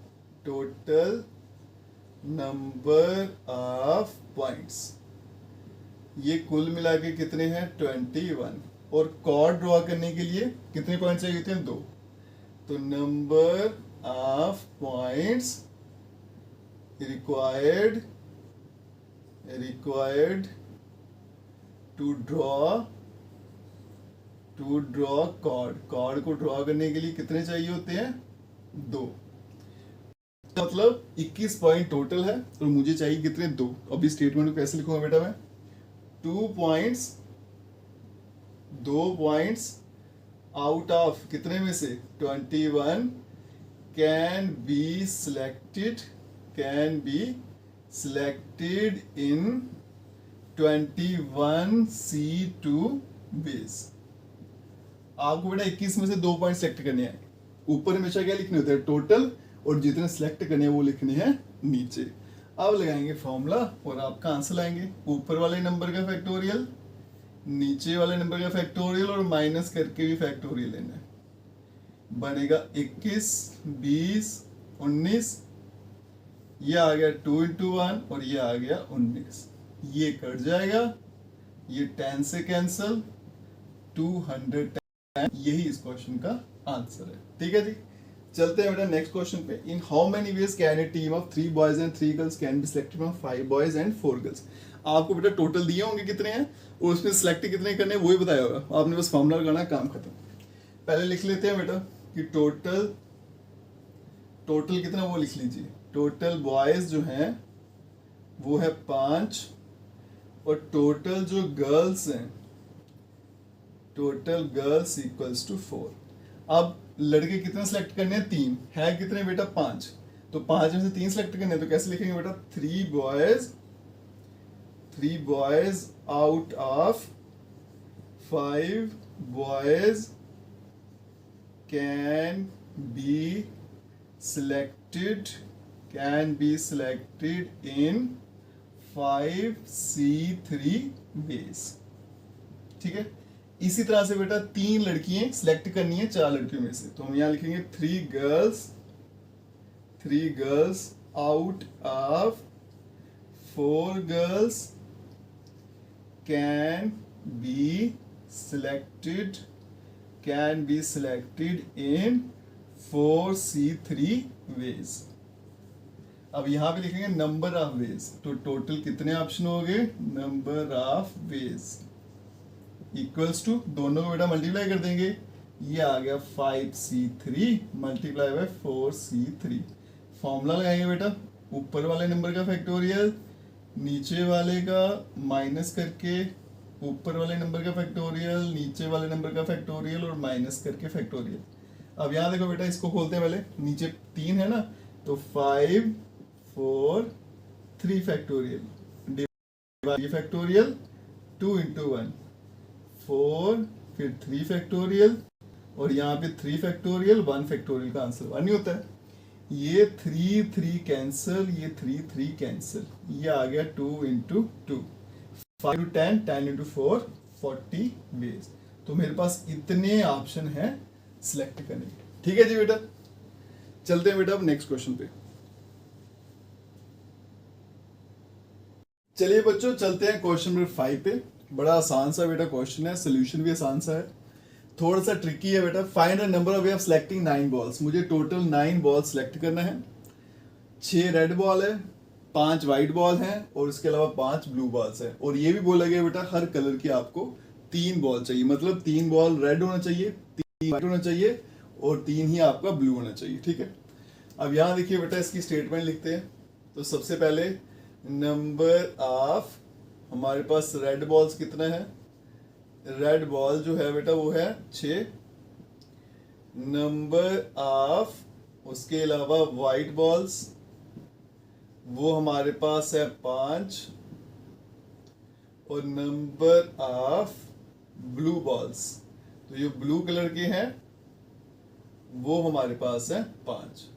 टोटल नंबर ऑफ पॉइंट्स, ये कुल मिला के कितने हैं 21, और कॉर्ड ड्रॉ करने के लिए कितने पॉइंट चाहिए होते हैं 2, तो number of points required to draw chord को ड्रॉ करने के लिए कितने चाहिए होते हैं 2, मतलब 21 पॉइंट टोटल है और मुझे चाहिए कितने 2। अभी स्टेटमेंट को कैसे लिखूंगा बेटा मैं, 2 पॉइंट्स दो पॉइंट्स आउट ऑफ कितने में से 21 can be selected in 21C2 ways। आपको बेटा 21 में से 2 पॉइंट सेलेक्ट करने हैं। ऊपर हमेशा क्या लिखने होते हैं, टोटल, और जितने सेलेक्ट करने हैं वो लिखने हैं नीचे। अब लगाएंगे फॉर्मूला और आपका आंसर लाएंगे। ऊपर वाले नंबर का फैक्टोरियल, नीचे वाले नंबर का फैक्टोरियल और माइनस करके भी फैक्टोरियल लेना है। बनेगा 21, 20, 19, ये आ गया 2 into 1 और ये आ गया 19। ये कट जाएगा, ये 10 से कैंसल, 210। यही इस क्वेश्चन का आंसर है। ठीक है जी, चलते हैं बेटा नेक्स्ट क्वेश्चन पे। इन how many ways can A team of 3 boys and 3 girls can be selected from 5 boys and 4 girls. आपको बेटा टोटल दिए होंगे कितने हैं और उसमें सिलेक्ट कितने करने हैं वो ही बताया होगा। आपने बस फॉर्मूला लगाना, काम खत्म। पहले लिख लेते हैं बेटा कि टोटल कितना, वो लिख लीजिए। टोटल बॉयज जो हैं वो है 5 और टोटल जो गर्ल्स हैं, टोटल गर्ल्स इक्वल्स टू 4। अब लड़के कितने सेलेक्ट करने हैं, 3 है, कितने बेटा 5, तो 5 में से 3 सेलेक्ट करने हैं, तो कैसे लिखेंगे बेटा 3 boys out of 5 boys can be selected in 5C3 ways। ठीक है, इसी तरह से बेटा 3 लड़कियां सिलेक्ट करनी है 4 लड़कियों में से, तो हम यहां लिखेंगे 3 girls out of 4 girls can be selected in 4C3 ways। अब यहां पे लिखेंगे नंबर ऑफ वेज, तो टोटल कितने ऑप्शन हो गए, number of ways equals to, दोनों को बेटा मल्टीप्लाई कर देंगे, ये आ गया 5C3 multiply by 4C3। Formula लगाएंगे बेटा, ऊपर वाले नंबर का फैक्टोरियल, नीचे वाले का माइनस करके ऊपर वाले नंबर का फैक्टोरियल, नीचे वाले नंबर का फैक्टोरियल और माइनस करके फैक्टोरियल। अब यहाँ देखो बेटा, इसको खोलते हैं पहले, नीचे 3 है ना, तो 5, 4, 3 फैक्टोरियल, ये फैक्टोरियल 2 into 1 4, फिर 3 फैक्टोरियल और यहाँ पे 3 फैक्टोरियल, 1 फैक्टोरियल का आंसर 1 ही होता है। ये 3 कैंसिल, ये 3 कैंसिल, ये आ गया 2 into 2, 5 to 10, 10 into 4, 40 वेज। तो मेरे पास इतने ऑप्शन हैं सिलेक्ट करने के। ठीक है जी बेटा, चलते हैं बेटा अब नेक्स्ट क्वेश्चन पे। चलिए बच्चों, चलते हैं क्वेश्चन नंबर 5 पे। बड़ा आसान सा बेटा क्वेश्चन है, सोल्यूशन भी आसान सा है, थोड़ा सा ट्रिकी है बेटा। Find the number of way of selecting 9 balls. मुझे टोटल 9 बॉल सिलेक्ट करना है। 6 रेड बॉल है, 5 व्हाइट बॉल हैं और इसके अलावा 5 ब्लू बॉल्स हैं। और ये भी बोला गया बेटा हर कलर की आपको 3 बॉल चाहिए, मतलब 3 बॉल रेड होना चाहिए, 3 व्हाइट होना चाहिए और 3 ही आपका ब्लू होना चाहिए। ठीक है, अब यहाँ देखिए बेटा, इसकी स्टेटमेंट लिखते हैं। तो सबसे पहले नंबर ऑफ, हमारे पास रेड बॉल्स कितना है, रेड बॉल जो है बेटा वो है 6। नंबर ऑफ, उसके अलावा व्हाइट बॉल्स वो हमारे पास है 5 और नंबर ऑफ ब्लू बॉल्स, तो ये ब्लू कलर के हैं वो हमारे पास है 5।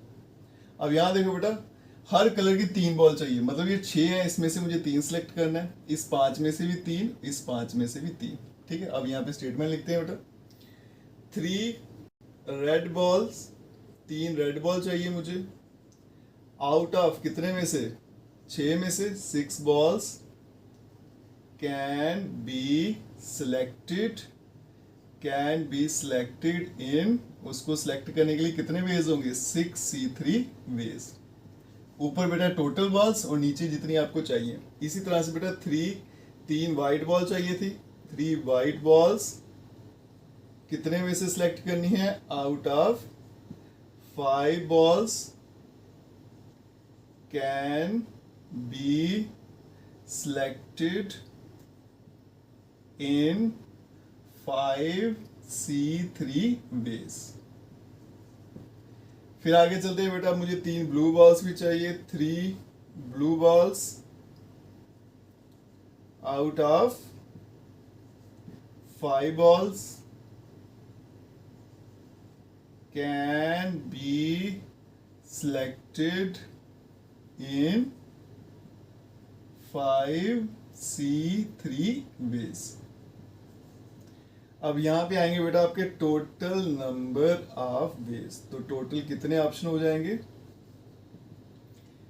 अब यहां देखो बेटा, हर कलर की 3 बॉल चाहिए, मतलब ये 6 है, इसमें से मुझे 3 सेलेक्ट करना है, इस 5 में से भी 3, इस 5 में से भी 3। ठीक है, अब यहाँ पे स्टेटमेंट लिखते हैं बेटा, 3 रेड बॉल्स, 3 रेड बॉल चाहिए मुझे, आउट ऑफ कितने में से, 6 में से 6 बॉल्स कैन बी सिलेक्टेड इन, उसको सिलेक्ट करने के लिए कितने वेज होंगे, 6C3 वेज। ऊपर बेटा टोटल बॉल्स और नीचे जितनी आपको चाहिए। इसी तरह से बेटा 3 वाइट बॉल चाहिए थी, 3 वाइट बॉल्स कितने में से सिलेक्ट करनी है, out of 5 balls can be selected in 5C3 base. फिर आगे चलते हैं बेटा, मुझे 3 ब्लू बॉल्स भी चाहिए। 3 blue balls out of 5 balls can be selected in 5C3 ways। अब यहां पे आएंगे बेटा आपके टोटल नंबर ऑफ वेज। तो टोटल कितने ऑप्शन हो जाएंगे?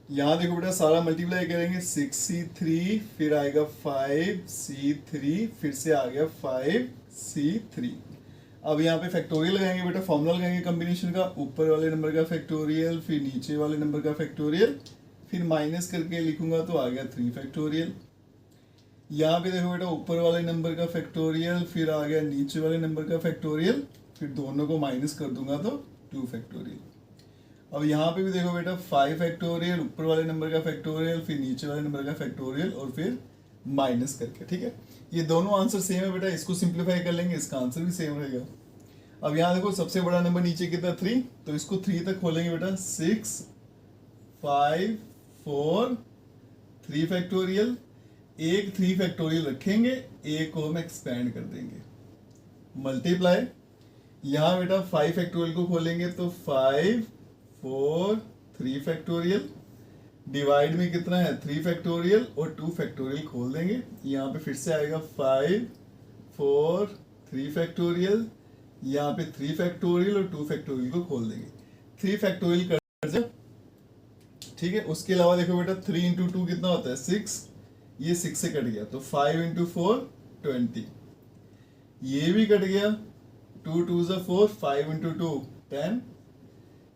यहां देखो बेटा, सारा मल्टीप्लाई करेंगे 6C3, फिर आएगा 5C3, फिर से आ गया 5C3। अब यहाँ पे फैक्टोरियल लगाएंगे बेटा, फॉर्मूला लगाएंगे कॉम्बिनेशन का, ऊपर वाले नंबर का फैक्टोरियल, फिर नीचे वाले नंबर का फैक्टोरियल, फिर माइनस करके लिखूंगा तो आ गया 3 फैक्टोरियल। यहाँ पे देखो बेटा, ऊपर वाले नंबर का फैक्टोरियल, फिर आ गया नीचे वाले नंबर का फैक्टोरियल, फिर दोनों को माइनस कर दूंगा तो 2 फैक्टोरियल। अब यहाँ पे भी देखो बेटा, 5 फैक्टोरियल, ऊपर वाले नंबर का फैक्टोरियल, फिर नीचे वाले नंबर का फैक्टोरियल, और फिर माइनस करके। ठीक है, ये दोनों आंसर सेम है बेटा, इसको सिंप्लीफाई कर लेंगे, इसका आंसर भी सेम रहेगा। अब यहाँ देखो, सबसे बड़ा नंबर नीचे कितना 3, तो इसको 3 तक खोलेंगे बेटा। 6 5 4 3 फैक्टोरियल, एक 3 फैक्टोरियल रखेंगे, एक को हम एक्सपेंड कर देंगे, मल्टीप्लाई। यहाँ बेटा 5 फैक्टोरियल को खोलेंगे तो 5 4 3 फैक्टोरियल, डिवाइड में कितना है 3 फैक्टोरियल, और 2 फैक्टोरियल खोल देंगे। यहाँ पे फिर से आएगा 5 4 3 फैक्टोरियल, यहाँ पे 3 फैक्टोरियल और 2 फैक्टोरियल को खोल देंगे। 3 फैक्टोरियल कर जाए, ठीक है। उसके अलावा देखो बेटा, 3 इंटू 2 कितना होता है 6, ये 6 से कट गया तो 5 इंटू 4 20, ये भी कट गया, 2 2 4, 5 इंटू 2 10,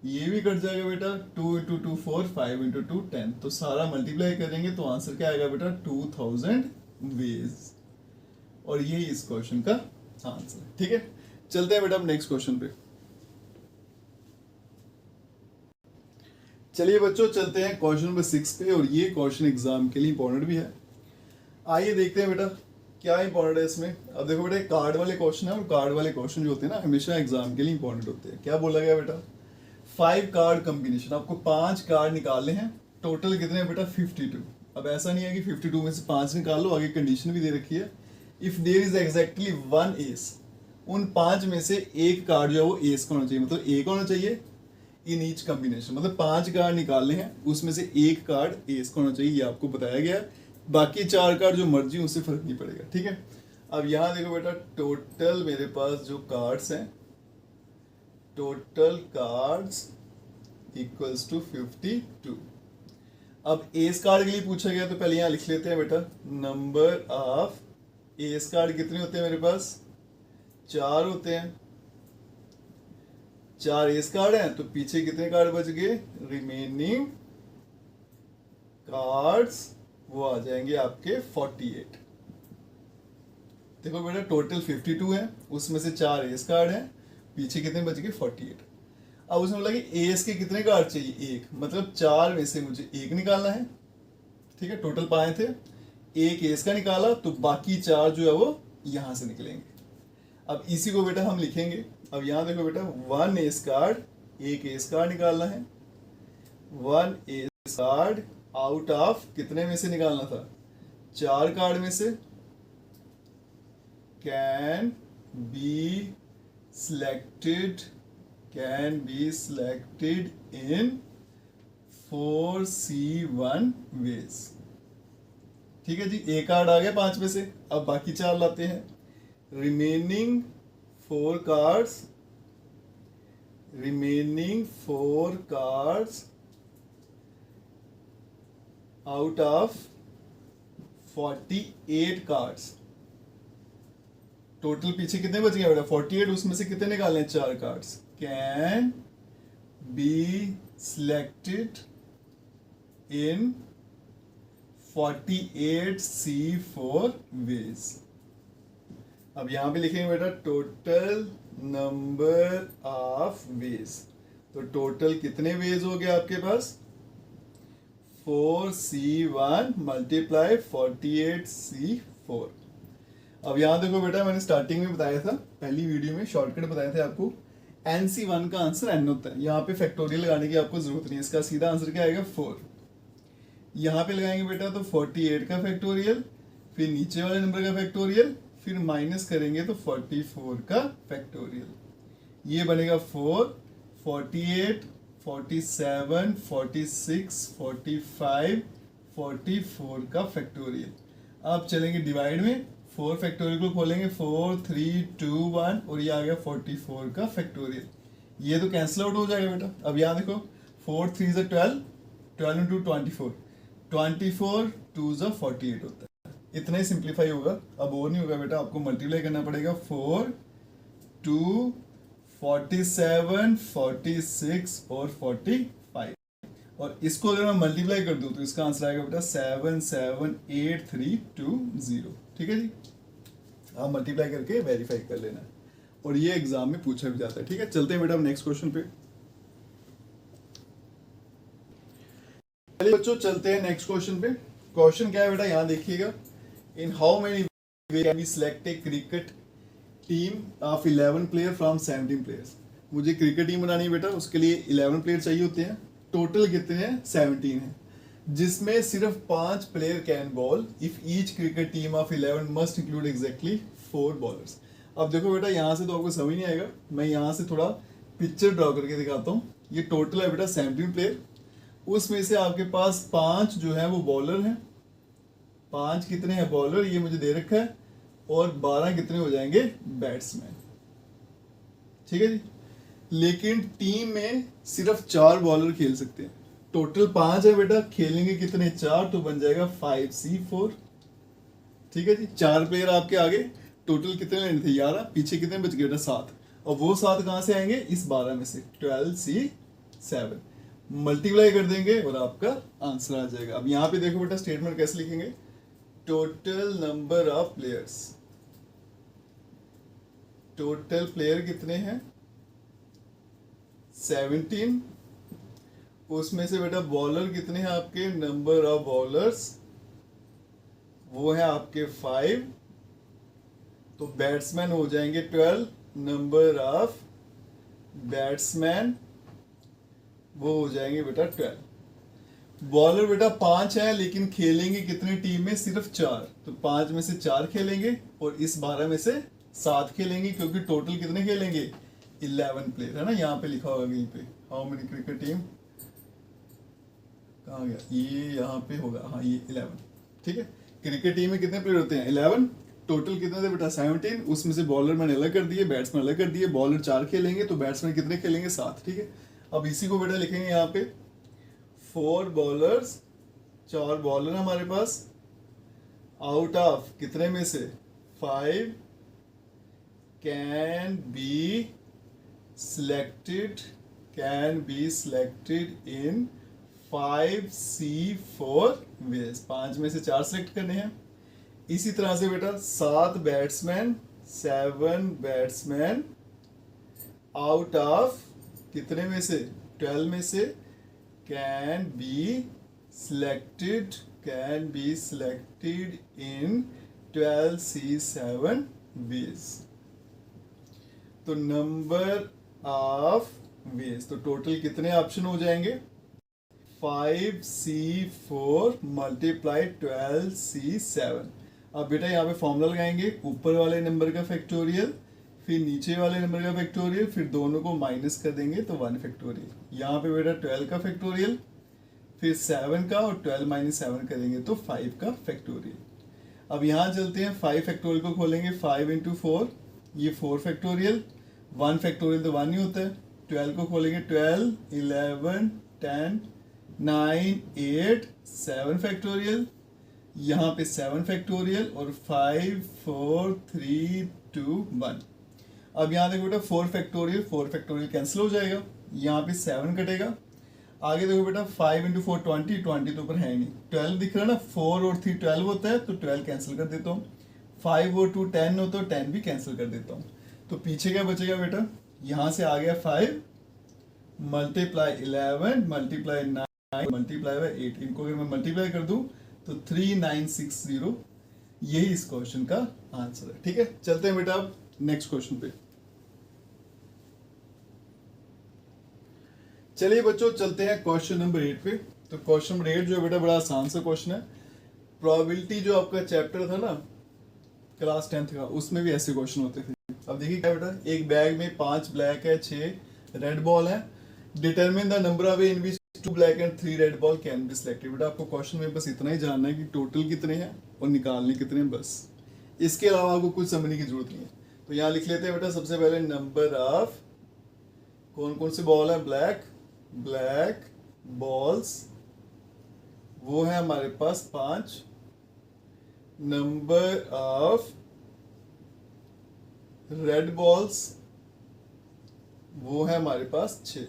ये भी कट जाएगा बेटा, 2 इंटू 2 4, 5 इंटू 2 10। तो सारा मल्टीप्लाई करेंगे तो आंसर क्या आएगा बेटा 2000 वेज, और ये इस क्वेश्चन का आंसर है। ठीक है, चलते हैं बेटा अब नेक्स्ट क्वेश्चन पे। चलिए बच्चों, चलते हैं क्वेश्चन नंबर 6 पे, और ये क्वेश्चन एग्जाम के लिए इंपॉर्टेंट भी है। आइए देखते हैं बेटा क्या इंपॉर्टेंट है इसमें। अब देखो बेटा, कार्ड वाले क्वेश्चन है, और कार्ड वाले क्वेश्चन जो होते हैं ना, हमेशा एग्जाम के लिए इंपॉर्टेंट होते हैं। क्या बोला गया बेटा, 5 कार्ड कॉम्बिनेशन, आपको 5 कार्ड निकालने हैं। टोटल कितने हैं बेटा 52। अब ऐसा नहीं है कि 52 में से 5 निकाल लो, आगे कंडीशन भी दे रखी है, if there is exactly 1 ace, उन 5 में से एक कार्ड जो है वो एस का होना चाहिए, मतलब एक होना चाहिए इन ईच कॉम्बिनेशन। मतलब 5 कार्ड निकालने हैं, उसमें से एक कार्ड एस का होना चाहिए, ये आपको बताया गया है। बाकी 4 कार्ड जो मर्जी उससे फर्क नहीं पड़ेगा। ठीक है, अब यहाँ देखो बेटा, टोटल मेरे पास जो कार्ड्स हैं, टोटल कार्ड्स इक्वल्स टू 52। अब एस कार्ड के लिए पूछा गया तो पहले यहाँ लिख लेते हैं बेटा, नंबर ऑफ एस कार्ड कितने होते हैं मेरे पास, 4 होते हैं। 4 एस कार्ड हैं, तो पीछे कितने कार्ड बच गए, रिमेनिंग कार्ड्स वो आ जाएंगे आपके 48। देखो बेटा, टोटल 52 है, उसमें से 4 एस कार्ड हैं, पीछे कितने बच गए 48। अब उसने बोला कि एस के कितने कार्ड चाहिए, एक, मतलब 4 में से मुझे एक निकालना है। ठीक है, टोटल 5 थे, एक एस का निकाला तो बाकी 4 जो है वो यहां से निकलेंगे। अब इसी को बेटा हम लिखेंगे। अब यहां देखो बेटा, 1 एस कार्ड, एक एस कार्ड निकालना है। 1 एस कार्ड आउट ऑफ कितने में से निकालना था, 4 कार्ड में से, can B selected in 4C1 ways। ठीक है जी, एक कार्ड आ गया 5 में से, अब बाकी 4 लाते हैं। Remaining 4 cards out of 48 cards. Total पीछे कितने बच गए बेटा 48, उसमें से कितने निकालने हैं 4 cards, can be selected in 48C4 ways. अब यहां पे लिखेंगे बेटा टोटल नंबर ऑफ वेज। तो टोटल कितने वेज हो गए आपके पास, 4C1 मल्टीप्लाई 48C4। अब यहाँ देखो बेटा, मैंने स्टार्टिंग में बताया था, पहली वीडियो में शॉर्टकट बताए थे आपको, NC1 का आंसर n होता है। यहाँ पे फैक्टोरियल लगाने की आपको जरूरत नहीं है, इसका सीधा आंसर क्या आएगा 4। यहाँ पे लगाएंगे बेटा तो 48 का फैक्टोरियल, फिर नीचे वाले नंबर का फैक्टोरियल, फिर माइनस करेंगे तो 44 का फैक्टोरियल। ये बनेगा 4, 48, 47, 46, 45, 44 का फैक्टोरियल। अब चलेंगे डिवाइड में, 4 फैक्टोरियल को खोलेंगे, 4, 3, 2, 1, और ये आ गया 44 का फैक्टोरियल। ये तो कैंसिल आउट हो जाएगा बेटा। अब यहाँ देखो, 4 3 ज़ा 12, 12 इंटू 24, 24 2 ज़ा 48 होता है। इतना ही सिंप्लीफाई होगा, अब और नहीं होगा बेटा, आपको मल्टीप्लाई करना पड़ेगा। 4, 2, 47, 46 और 45, और इसको अगर मैं मल्टीप्लाई कर दूं तो इसका आंसर आएगा बेटा 77832 ठीक है जी। आप मल्टीप्लाई करके वेरीफाई कर लेना, और ये एग्जाम में पूछा भी जाता है। ठीक है, चलते हैं बेटा नेक्स्ट क्वेश्चन पे। चलिए बच्चों, चलते हैं नेक्स्ट क्वेश्चन पे। क्वेश्चन क्या है बेटा, यहाँ देखिएगा, in how many way can we select a cricket team of 11 player from 17 players. मुझे क्रिकेट टीम बनानी है बेटा, उसके लिए 11 प्लेयर चाहिए होते हैं। टोटल कितने हैं, 17 हैं, जिसमें सिर्फ 5 player can ball if each cricket team of 11 must include exactly 4 bowlers. अब देखो बेटा, यहाँ से तो आपको समझ नहीं आएगा, मैं यहाँ से थोड़ा पिक्चर ड्रॉ करके दिखाता हूँ। ये टोटल है बेटा 17 प्लेयर, उसमें से आपके पास 5 जो है वो बॉलर हैं। 5 कितने हैं बॉलर, ये मुझे दे रखा है, और 12 कितने हो जाएंगे बैट्समैन। ठीक है जी, लेकिन टीम में सिर्फ 4 बॉलर खेल सकते हैं। टोटल 5 है बेटा, खेलेंगे कितने, 4, तो बन जाएगा 5C4। ठीक है जी, 4 प्लेयर आपके आगे, टोटल कितने लेने थे 11, पीछे कितने बच गए बेटा 7, और वो 7 कहाँ से आएंगे, इस 12 में से, 12C7 मल्टीप्लाई कर देंगे और आपका आंसर आ जाएगा। अब यहाँ पे देखो बेटा, स्टेटमेंट कैसे लिखेंगे, total number of players, total player कितने हैं 17, उसमें से बेटा बॉलर कितने हैं आपके, नंबर ऑफ बॉलर्स वो है आपके 5, तो बैट्समैन हो जाएंगे 12, नंबर ऑफ बैट्समैन वो हो जाएंगे बेटा 12। बॉलर बेटा 5 है, लेकिन खेलेंगे कितने टीम में, सिर्फ 4, तो 5 में से 4 खेलेंगे और इस 12 में से 7 खेलेंगे, क्योंकि टोटल कितने खेलेंगे 11 प्लेयर है ना, यहाँ पे लिखा होगा कहीं पे, हाउ मेनी क्रिकेट टीम, कहाँ गया ये, यहाँ पे होगा, हाँ ये 11। ठीक है, क्रिकेट टीम में कितने प्लेयर होते हैं 11, टोटल कितने थे बेटा 17, उसमें से बॉलर मैंने अलग कर दिए, बैट्समैन अलग कर दिए, बॉलर 4 खेलेंगे तो बैट्समैन कितने खेलेंगे 7। ठीक है, अब इसी को बेटा लिखेंगे यहाँ पे 4 बॉलर्स, 4 बॉलर हमारे पास, आउट ऑफ कितने में से 5 can be selected, can be selected in 5C4 ways, 5 में से 4 सिलेक्ट करने हैं। इसी तरह से बेटा 7 बैट्समैन, 7 बैट्समैन आउट ऑफ कितने में से 12 में से can be selected, can be selected in 12C7 ways. तो नंबर ऑफ वेज, तो टोटल कितने ऑप्शन हो जाएंगे 5C4 मल्टीप्लाई 12C7। अब बेटा यहाँ पे फॉर्मूला लगाएंगे, ऊपर वाले नंबर का फैक्टोरियल, फिर नीचे वाले नंबर का फैक्टोरियल, फिर दोनों को माइनस कर देंगे तो 1 फैक्टोरियल। यहाँ पे बेटा 12 का फैक्टोरियल, फिर 7 का, और 12 माइनस 7 करेंगे तो 5 का फैक्टोरियल। अब यहाँ चलते हैं, 5 फैक्टोरियल को खोलेंगे, 5 इंटू 4 ये 4 फैक्टोरियल, 1 फैक्टोरियल तो 1 ही होता है। 12 को खोलेंगे, 12, 11, 10, 9, 8, 7 फैक्टोरियल, यहाँ पे 7 फैक्टोरियल, और 5, 4, 3, 2, 1। अब यहाँ देखो बेटा 4 फैक्टोरियल कैंसिल हो जाएगा, यहाँ पे 7 कटेगा। आगे देखो बेटा 5 इंटू 4 20, 20 तो ऊपर है नहीं, 12 दिख रहा है ना, 4 और 3 12 होता है, तो 12 कैंसिल कर देता हूँ। 5 और 2 10 हो, तो 10 भी कैंसिल कर देता हूँ। तो पीछे क्या बचेगा बेटा, यहाँ से आ गया 5 मल्टीप्लाई 11 मल्टीप्लाई 9 मल्टीप्लाई बाई 8, इनको अगर मैं मल्टीप्लाई कर दूँ तो 3960, यही इस क्वेश्चन का आंसर है। ठीक है, चलते हैं बेटा अब नेक्स्ट क्वेश्चन पे। चलिए बच्चों चलते हैं क्वेश्चन नंबर 8 पे। तो क्वेश्चन नंबर 8 जो है बेटा बड़ा आसान सा क्वेश्चन है। प्रोबेबिलिटी जो आपका चैप्टर था ना क्लास 10th का, उसमें भी ऐसे क्वेश्चन होते थे। अब देखिए क्या बेटा, एक बैग में 5 ब्लैक है, 6 रेड बॉल है। Determine the number of in which 2 black and 3 red ball can be selected. बेटा आपको क्वेश्चन में बस इतना ही जानना है कि टोटल कितने हैं और निकालने कितने हैं, बस। इसके अलावा आपको कुछ समझने की जरूरत नहीं है। तो यहाँ लिख लेते हैं बेटा सबसे पहले नंबर ऑफ, कौन कौन से बॉल है, ब्लैक बॉल्स, वो है हमारे पास 5। नंबर ऑफ रेड बॉल्स, वो है हमारे पास 6।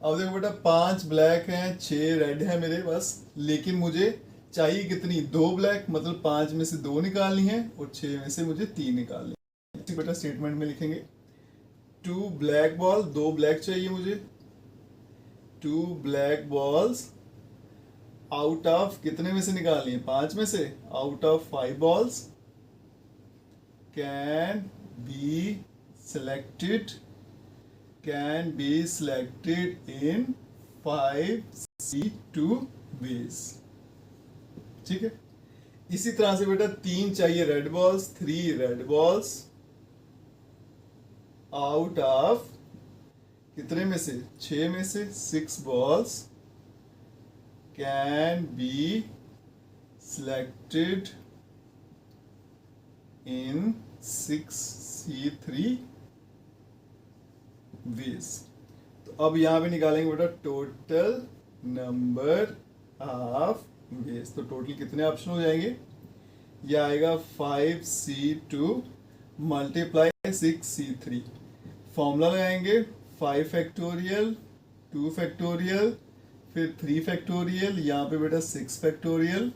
अब देखो बेटा 5 ब्लैक हैं, 6 रेड है मेरे पास, लेकिन मुझे चाहिए कितनी, 2 ब्लैक, मतलब 5 में से 2 निकालनी है और 6 में से मुझे 3 निकालनी है। बेटा स्टेटमेंट में लिखेंगे 2 ब्लैक बॉल, 2 ब्लैक चाहिए मुझे, 2 ब्लैक बॉल्स आउट ऑफ, कितने में से निकालनी है, 5 में से, out of 5 balls can be selected in 5C2 ways। ठीक है, इसी तरह से बेटा 3 चाहिए red balls, 3 red balls out of कितने में से, 6 में से, 6 balls can be selected in 6C3 ways। तो अब यहां पे निकालेंगे बेटा टोटल नंबर ऑफ वेज। तो टोटल कितने ऑप्शन हो जाएंगे, ये आएगा 5C2 मल्टीप्लाई 6C3। फॉर्मूला लगाएंगे 5 फैक्टोरियल, 2 फैक्टोरियल, फिर 3 फैक्टोरियल, यहाँ पे बेटा 6 फैक्टोरियल,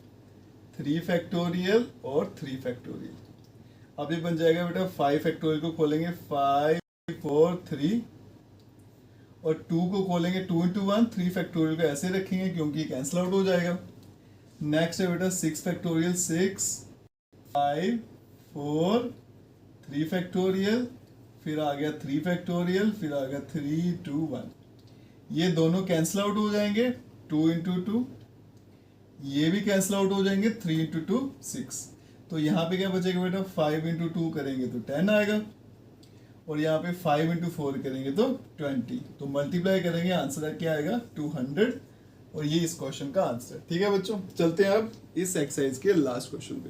3 फैक्टोरियल और 3 फैक्टोरियल। अब ये बन जाएगा बेटा 5 फैक्टोरियल को खोलेंगे 5 4 3 और 2 को खोलेंगे 2 into 1, 3 फैक्टोरियल को ऐसे रखेंगे क्योंकि कैंसिल आउट हो जाएगा। नेक्स्ट है बेटा 6 फैक्टोरियल, 6 5 4 3 फैक्टोरियल, फिर आ गया 3 फैक्टोरियल, फिर आ गया 3 2 1। ये दोनों कैंसिल आउट हो जाएंगे 2 into 2, ये भी कैंसिल आउट हो जाएंगे 3 into 2 6। तो यहाँ पे क्या बचेगा बेटा, 5 into 2 करेंगे तो 10 आएगा और यहाँ पे 5 into 4 करेंगे तो 20। तो मल्टीप्लाई करेंगे, आंसर क्या आएगा 200 और ये इस क्वेश्चन का आंसर है। ठीक है बच्चों, चलते हैं अब इस एक्सरसाइज के लास्ट क्वेश्चन पे।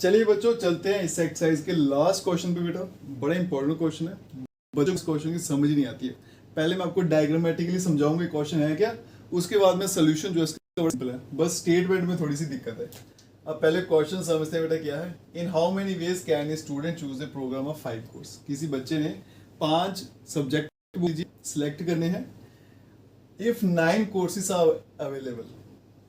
चलिए बच्चों चलते हैं इस एक्सरसाइज के लास्ट क्वेश्चन पे। बेटा बड़ा इंपॉर्टेंट क्वेश्चन है, बच्चों इस क्वेश्चन की समझ नहीं आती है। पहले मैं आपको डायग्रामेटिकली समझाऊंगा क्वेश्चन है क्या, उसके बाद में सोल्यूशन जो है इसका सिंपल है, बस स्टेटमेंट में थोड़ी सी दिक्कत है। अब पहले क्वेश्चन समझते हैं बेटा क्या है। In how many ways can a student choose a programme of 5 course. किसी बच्चे ने 5 सब्जेक्ट सिलेक्ट करने हैं। If 9 courses are available,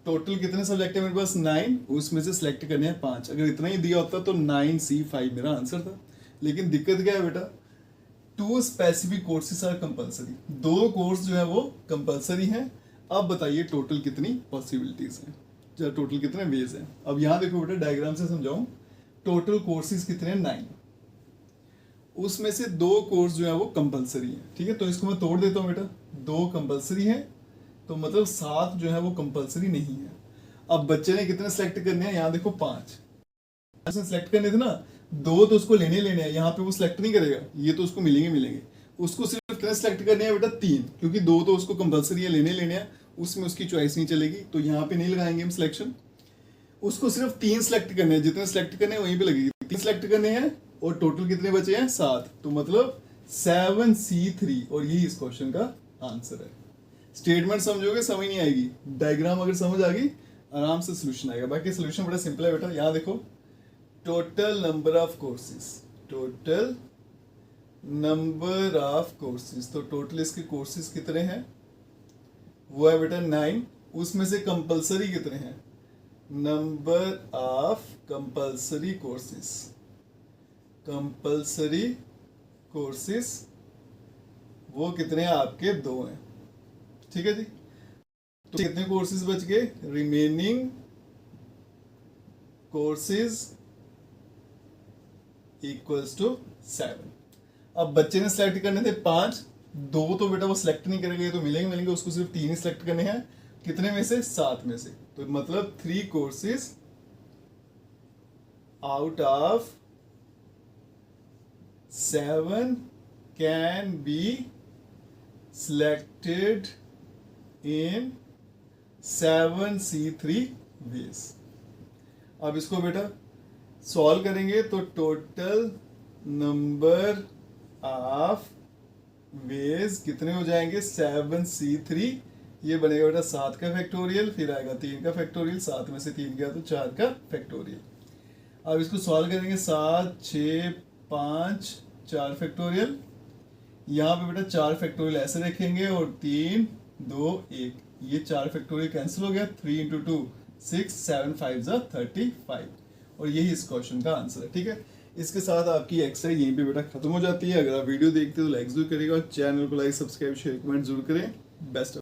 total कितने सब्जेक्ट है मेरे पास 9, उसमें से सिलेक्ट करने हैं 5। अगर इतना ही दिया होता तो 9C5 मेरा आंसर था। लेकिन दिक्कत क्या है बेटा, 2 specific courses are compulsory, 2 course जो है वो कंपलसरी हैं। अब बताइए टोटल कितनी पॉसिबिलिटीज हैं, जरा टोटल कितने वेज हैं। अब यहाँ देखो बेटा डायग्राम से समझाऊं, टोटल कोर्सेज कितने हैं 9, उसमें से 2 कोर्स जो है वो कंपलसरी है। ठीक है, तो इसको मैं तोड़ देता हूँ बेटा, 2 कंपलसरी है तो मतलब 7 जो है वो कंपलसरी नहीं है। अब बच्चे ने कितने सेलेक्ट करने हैं, यहाँ देखो 5 सेलेक्ट करने थे ना, 2 तो उसको लेने हैं, यहाँ पे वो सिलेक्ट नहीं करेगा, ये तो उसको मिलेंगे। उसको सिर्फ कितने सेलेक्ट करने हैं बेटा 3, क्योंकि 2 तो उसको कंपलसरी है लेने हैं, उसमें उसकी चॉइस नहीं चलेगी, तो यहाँ पे नहीं लगाएंगे हम सिलेक्शन। उसको सिर्फ 3 सेलेक्ट करने हैं, जितने सेलेक्ट करने हैं वहीं पे लगेगी। 3 सेलेक्ट करने हैं और टोटल कितने बचे हैं 7, तो मतलब 7C3 और यही इस क्वेश्चन का आंसर है। स्टेटमेंट समझोगे समझ नहीं आएगी, डायग्राम अगर समझ आ गई आराम से सोल्यूशन आएगा। बाकी सोल्यूशन बड़ा सिंपल है बेटा, यहाँ देखो total number of courses, total number of courses, तो टोटल इसके कोर्सेज कितने हैं वो है बेटा 9, उसमें से कंपलसरी कितने हैं, number of compulsory courses, compulsory courses वो कितने हैं आपके 2 हैं। ठीक है जी, तो कितने कोर्सेज बच गए? Remaining courses equals to 7। अब बच्चे ने सिलेक्ट करने थे 5, 2 तो बेटा वो सिलेक्ट नहीं करेंगे, तो मिलेंगे, उसको सिर्फ 3 ही सिलेक्ट करने हैं। कितने में से? 7 में से। तो मतलब 3 courses out of 7 can be selected in 7C3 ways। अब इसको बेटा सॉल्व करेंगे तो टोटल नंबर ऑफ वेज कितने हो जाएंगे? 7C3, ये बनेगा बेटा 7 का फैक्टोरियल, फिर आएगा 3 का फैक्टोरियल, 7 में से 3 गया तो 4 का फैक्टोरियल। अब इसको सॉल्व करेंगे 7, 6, 5, 4 फैक्टोरियल। यहाँ पे बेटा 4 फैक्टोरियल ऐसे रखेंगे और 3, 2, 1, ये 4 फैक्टोरियल कैंसिल हो गया। 3 इंटू 2 6, 7 5 जा 35, और यही इस क्वेश्चन का आंसर है। ठीक है, इसके साथ आपकी एक्सरसाइज यहीं पे बेटा खत्म हो जाती है। अगर आप वीडियो देखते हो तो लाइक जरूर करिएगा और चैनल को लाइक, सब्सक्राइब, शेयर, कमेंट जरूर करें। बेस्ट